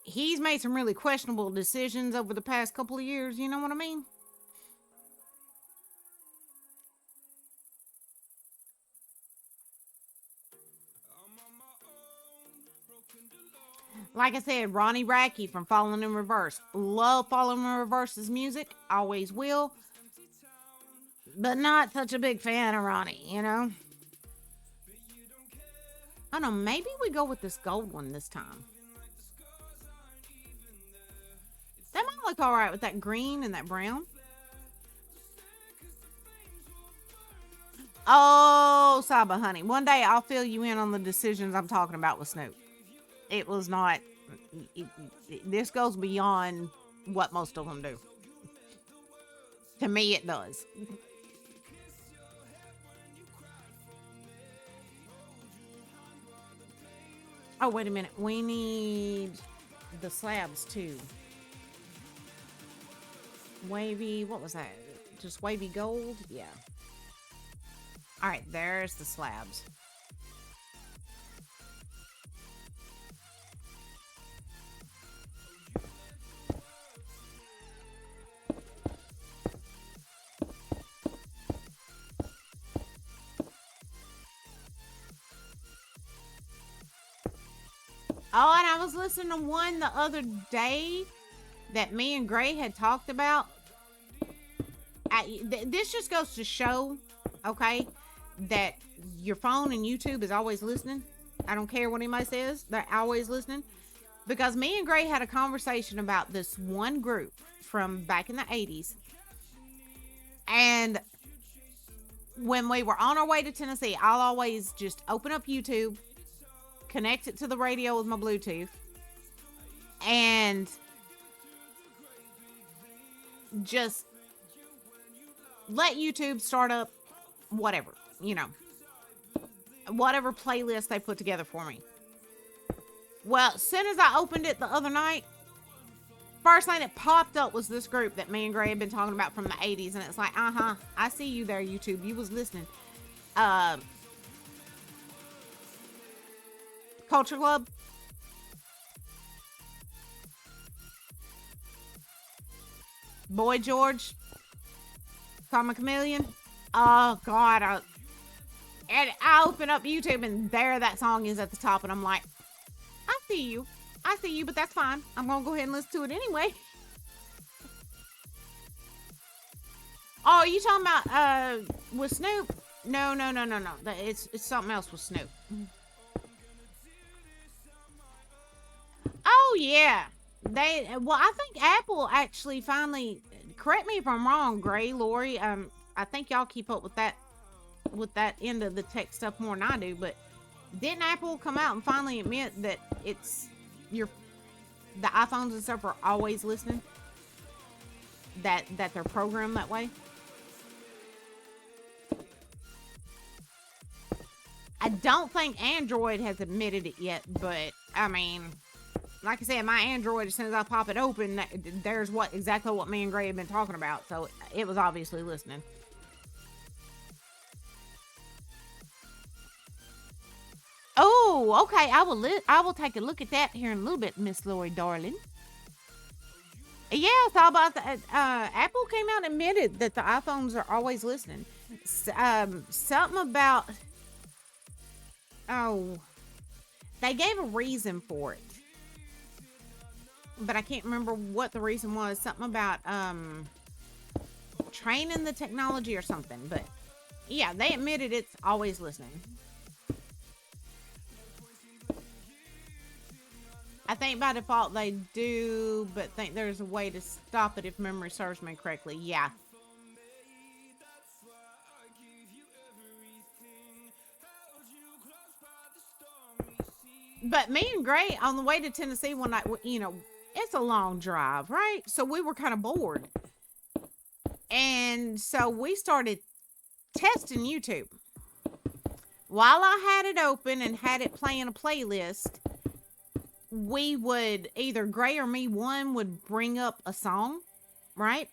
he's made some really questionable decisions over the past couple of years. You know what I mean? Like I said, Ronnie Radke from Falling in Reverse. Love Falling in Reverse's music. Always will. But not such a big fan of Ronnie, you know? I don't know. Maybe we go with this gold one this time. That might look alright with that green and that brown. Oh, Saba, honey. One day I'll fill you in on the decisions I'm talking about with Snoop. It was not... this goes beyond what most of them do. To me, it does. Oh, wait a minute. We need the slabs, too. Wavy... what was that? Just wavy gold? Yeah. Alright, there's the slabs. Oh, and I was listening to one the other day that me and Gray had talked about. This just goes to show, okay, that your phone and YouTube is always listening. I don't care what anybody says. They're always listening. Because me and Gray had a conversation about this one group from back in the 80s. And when we were on our way to Tennessee, I'll always just open up YouTube, connect it to the radio with my Bluetooth, and just let YouTube start up whatever, you know, whatever playlist they put together for me. Well, as soon as I opened it the other night, first thing that popped up was this group that me and Gray had been talking about from the 80s, and it's like, I see you there, YouTube. You was listening. Culture Club. Boy George. Karma Chameleon. Oh, God. And I open up YouTube, and there that song is at the top, and I'm like, I see you. I see you, but that's fine. I'm going to go ahead and listen to it anyway. Oh, you talking about with Snoop? No. It's something else with Snoop. Oh, yeah. I think Apple actually finally, correct me if I'm wrong, Gray, Lori, I think y'all keep up with that end of the tech stuff more than I do, but didn't Apple come out and finally admit that it's your the iPhones and stuff are always listening. That they're programmed that way. I don't think Android has admitted it yet, but I mean, like I said, my Android, as soon as I pop it open, there's exactly what me and Gray have been talking about. So it was obviously listening. Oh, okay. I will take a look at that here in a little bit, Miss Lori, darling. Yeah, I thought about that. Apple came out and admitted that the iPhones are always listening. Something about... Oh, they gave a reason for it. But I can't remember what the reason was. Something about training the technology or something. But yeah, they admitted it's always listening. I think by default they do, but think there's a way to stop it if memory serves me correctly. Yeah. But me and Gray on the way to Tennessee one night, you know, it's a long drive, right? So we were kind of bored. And so we started testing YouTube. While I had it open and had it playing a playlist, we would either Gray or me, one would bring up a song, right?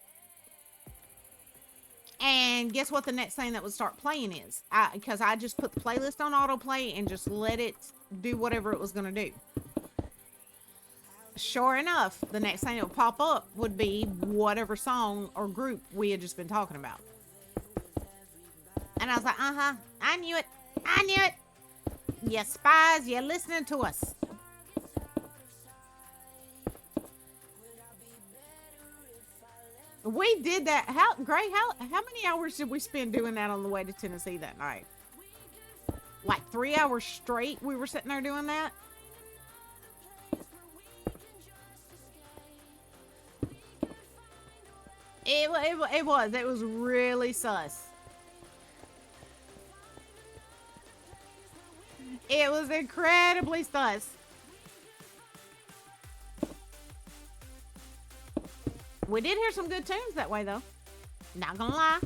And guess what the next thing that would start playing is? Because I just put the playlist on autoplay and just let it do whatever it was going to do. Sure enough, the next thing that would pop up would be whatever song or group we had just been talking about. And I was like, I knew it. I knew it. You spies, you're listening to us. We did that. Gray, how many hours did we spend doing that on the way to Tennessee that night? Like 3 hours straight we were sitting there doing that? It was really sus. It was incredibly sus. We did hear some good tunes that way, though. Not gonna lie.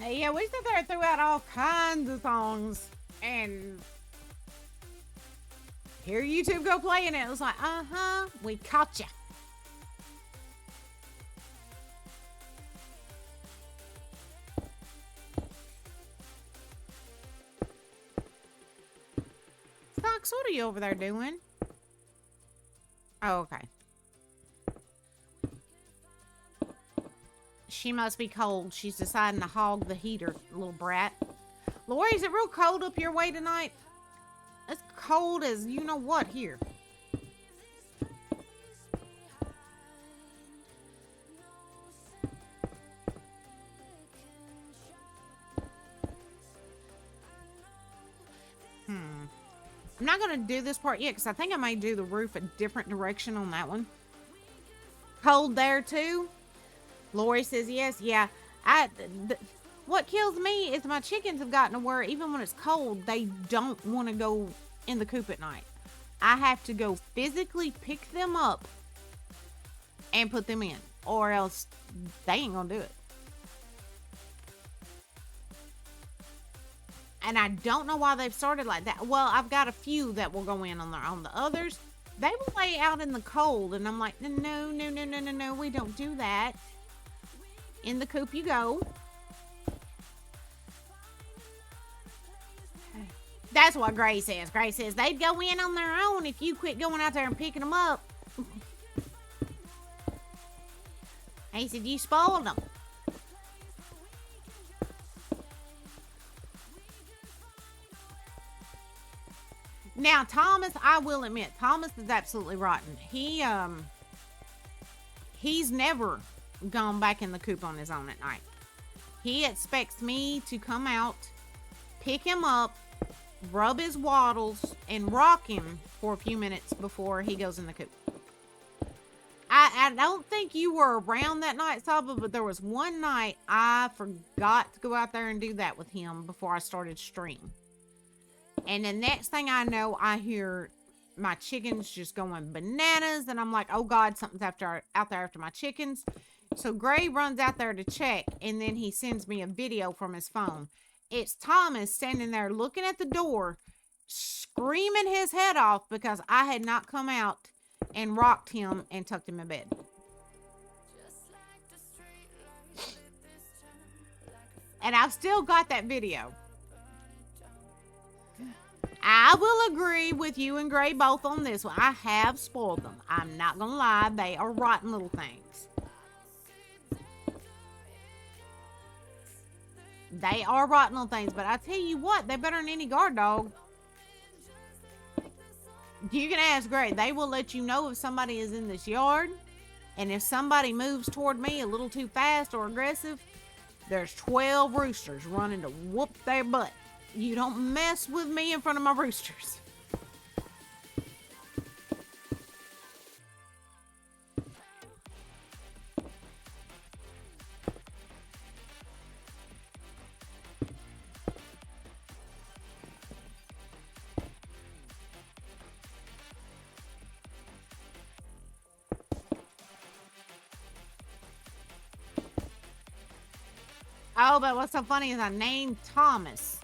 Yeah, we sit there and threw out all kinds of songs, and here YouTube go playing it. It was like, we caught ya. Fox, what are you over there doing? Oh, okay. She must be cold. She's deciding to hog the heater, little brat. Lori, is it real cold up your way tonight? It's cold as you know what here. I'm not going to do this part yet because I think I may do the roof a different direction on that one. Cold there too? Lori says yes. Yeah. What kills me is my chickens have gotten to where even when it's cold, they don't want to go in the coop at night. I have to go physically pick them up and put them in, or else they ain't gonna do it. And I don't know why they've started like that. Well, I've got a few that will go in on their own. The others, they will lay out in the cold, and I'm like, no, we don't do that. In the coop you go. That's what Gray says. Gray says they'd go in on their own if you quit going out there and picking them up. He said you spoiled them. Now, Thomas, I will admit, Thomas is absolutely rotten. He's never gone back in the coop on his own at night. He expects me to come out, pick him up, rub his wattles, and rock him for a few minutes before he goes in the coop. I don't think you were around that night, Saba, but there was one night I forgot to go out there and do that with him before I started stream. And the next thing I know, I hear my chickens just going bananas, and I'm like, oh God, something's out there after my chickens. So Gray runs out there to check, and then he sends me a video from his phone. It's Thomas standing there looking at the door, screaming his head off because I had not come out and rocked him and tucked him in bed. And I've still got that video. I will agree with you and Gray both on this one. I have spoiled them. I'm not going to lie. They are rotten little things. They are rotten little things. But I tell you what, they're better than any guard dog. You can ask Gray. They will let you know if somebody is in this yard. And if somebody moves toward me a little too fast or aggressive, there's 12 roosters running to whoop their butt. You don't mess with me in front of my roosters. Oh, but what's so funny is I named Thomas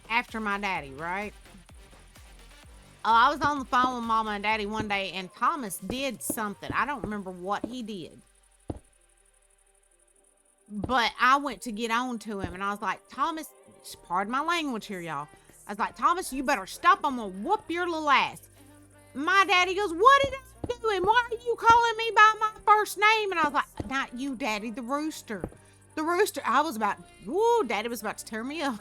after my daddy, right? Oh, I was on the phone with Mama and Daddy one day, and Thomas did something. I don't remember what he did. But I went to get on to him, and I was like, Thomas, pardon my language here, y'all. I was like, Thomas, you better stop. I'm going to whoop your little ass. My daddy goes, what did I do? And why are you calling me by my first name? And I was like, not you, Daddy, the rooster. The rooster. I was about, Daddy was about to tear me up.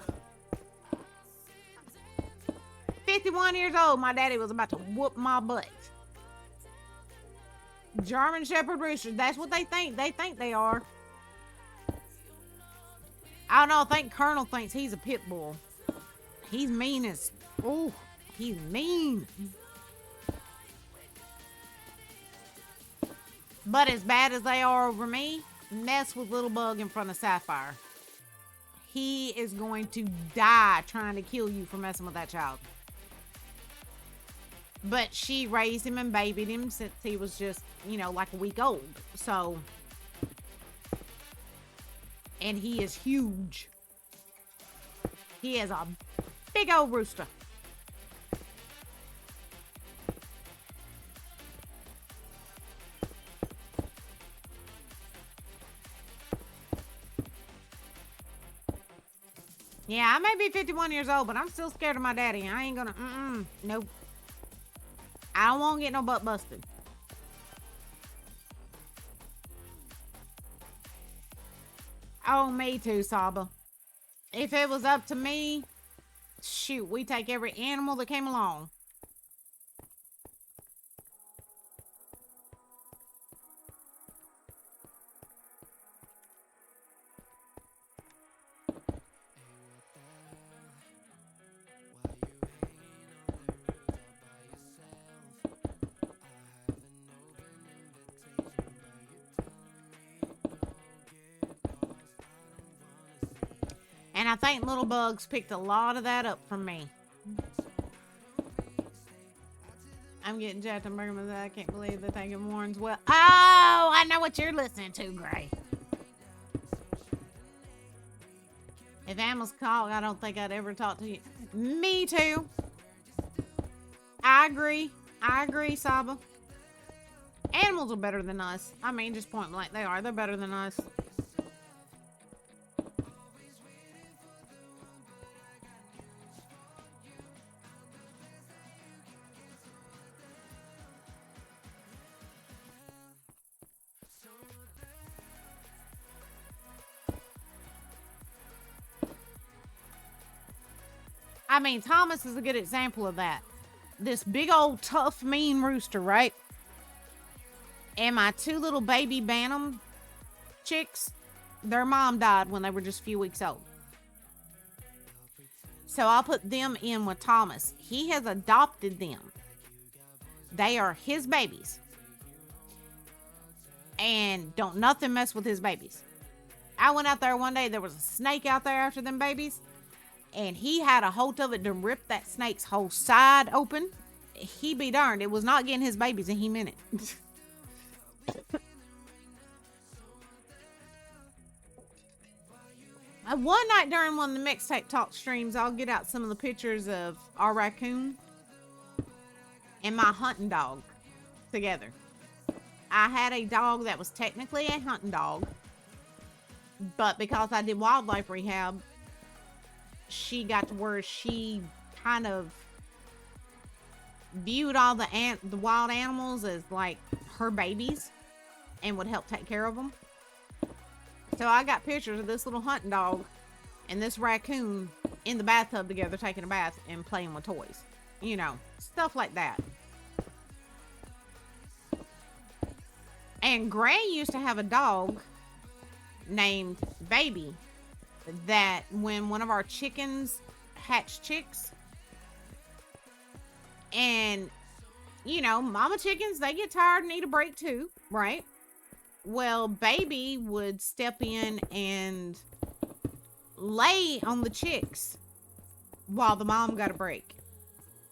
51 years old, my daddy was about to whoop my butt. German Shepherd roosters, that's what they think. They think they are. I don't know, I think Colonel thinks he's a pit bull. He's mean as, he's mean. But as bad as they are over me, mess with Little Bug in front of Sapphire. He is going to die trying to kill you for messing with that child. But she raised him and babied him since he was just, like a week old. So, and he is huge. He is a big old rooster. Yeah, I may be 51 years old, but I'm still scared of my daddy. I ain't gonna, nope. I don't want to get no butt busted. Oh, me too, Saba. If it was up to me, shoot, we take every animal that came along. And I think Little Bugs picked a lot of that up from me. I'm getting jacked on Burger. I can't believe they're taking Warren's well. Oh, I know what you're listening to, Gray. If animals talk, I don't think I'd ever talk to you. Me too. I agree, Saba. Animals are better than us. I mean, just point blank, they are. They're better than us. I mean, Thomas is a good example of that. This big old tough, mean rooster, right? And my 2 little baby Bantam chicks, their mom died when they were just a few weeks old. So I'll put them in with Thomas. He has adopted them. They are his babies. And don't nothing mess with his babies. I went out there one day, there was a snake out there after them babies. And he had a hold of it to rip that snake's whole side open. He be darned, it was not getting his babies, and he meant it. One night during one of the mixtape talk streams, I'll get out some of the pictures of our raccoon and my hunting dog together. I had a dog that was technically a hunting dog, but because I did wildlife rehab, she got to where she kind of viewed all the wild animals as like her babies and would help take care of them. So I got pictures of this little hunting dog and this raccoon in the bathtub together taking a bath and playing with toys. You know, stuff like that. And Gray used to have a dog named Baby that when one of our chickens hatched chicks, and you know, mama chickens, they get tired and need a break too, right? Well, Baby would step in and lay on the chicks while the mom got a break.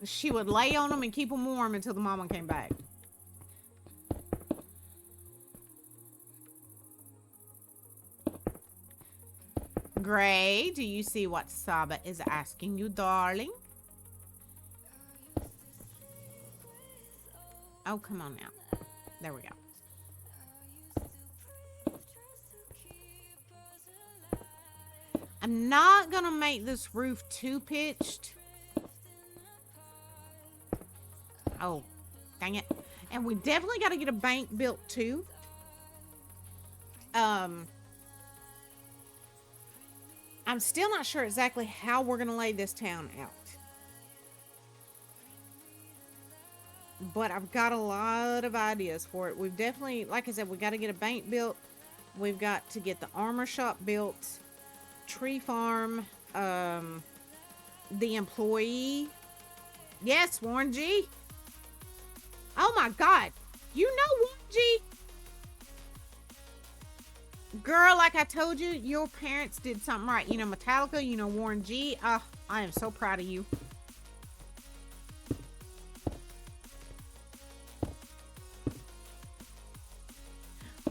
She would lay on them and keep them warm until the mama came back. Gray, do you see what Saba is asking you, darling? Oh, come on now. There we go. I'm not gonna make this roof too pitched. Oh, dang it. And we definitely got to get a bank built too. I'm still not sure exactly how we're gonna lay this town out. But I've got a lot of ideas for it. We've definitely, like I said, we got to get a bank built. We've got to get the armor shop built. Tree farm. The employee. Yes, Warren G. Oh my God. You know Warren G. Girl, like I told you, your parents did something right. You know Metallica, you know Warren G. I am so proud of you.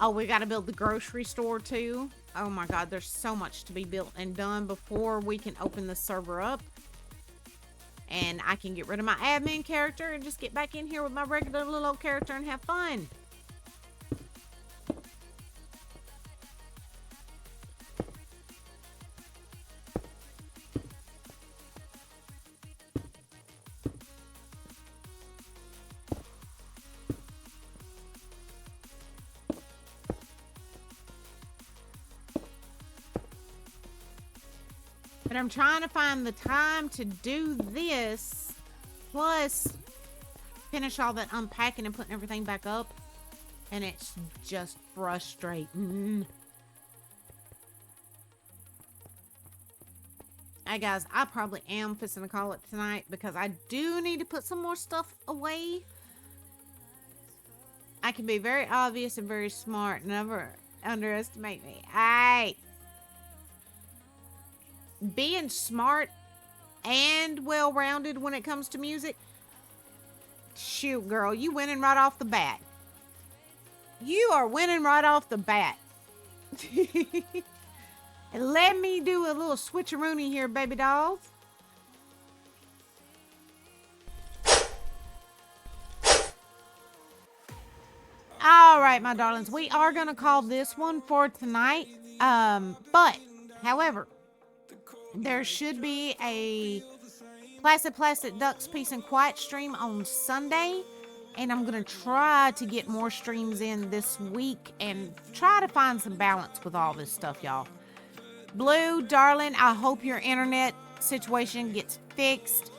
Oh, we got to build the grocery store too. Oh my God, there's so much to be built and done before we can open the server up. And I can get rid of my admin character and just get back in here with my regular little old character and have fun. But I'm trying to find the time to do this, plus finish all that unpacking and putting everything back up. And it's just frustrating. Hey guys, I probably am fixing to call it tonight because I do need to put some more stuff away. I can be very obvious and very smart. Never underestimate me. Hey! Being smart and well-rounded when it comes to music, shoot, girl, you winning right off the bat. You are winning right off the bat. And let me do a little switcheroony here, baby dolls. All right, my darlings, we are going to call this one for tonight. But, however, there should be a Placid Ducks Peace and Quiet stream on Sunday. And I'm going to try to get more streams in this week and try to find some balance with all this stuff, y'all. Blue, darling, I hope your internet situation gets fixed.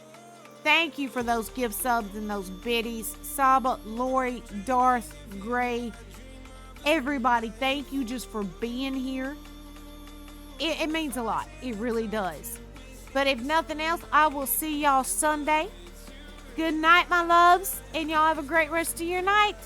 Thank you for those gift subs and those biddies. Saba, Lori, Darth, Gray, everybody, thank you just for being here. It means a lot. It really does. But if nothing else, I will see y'all Sunday. Good night, my loves, and y'all have a great rest of your night.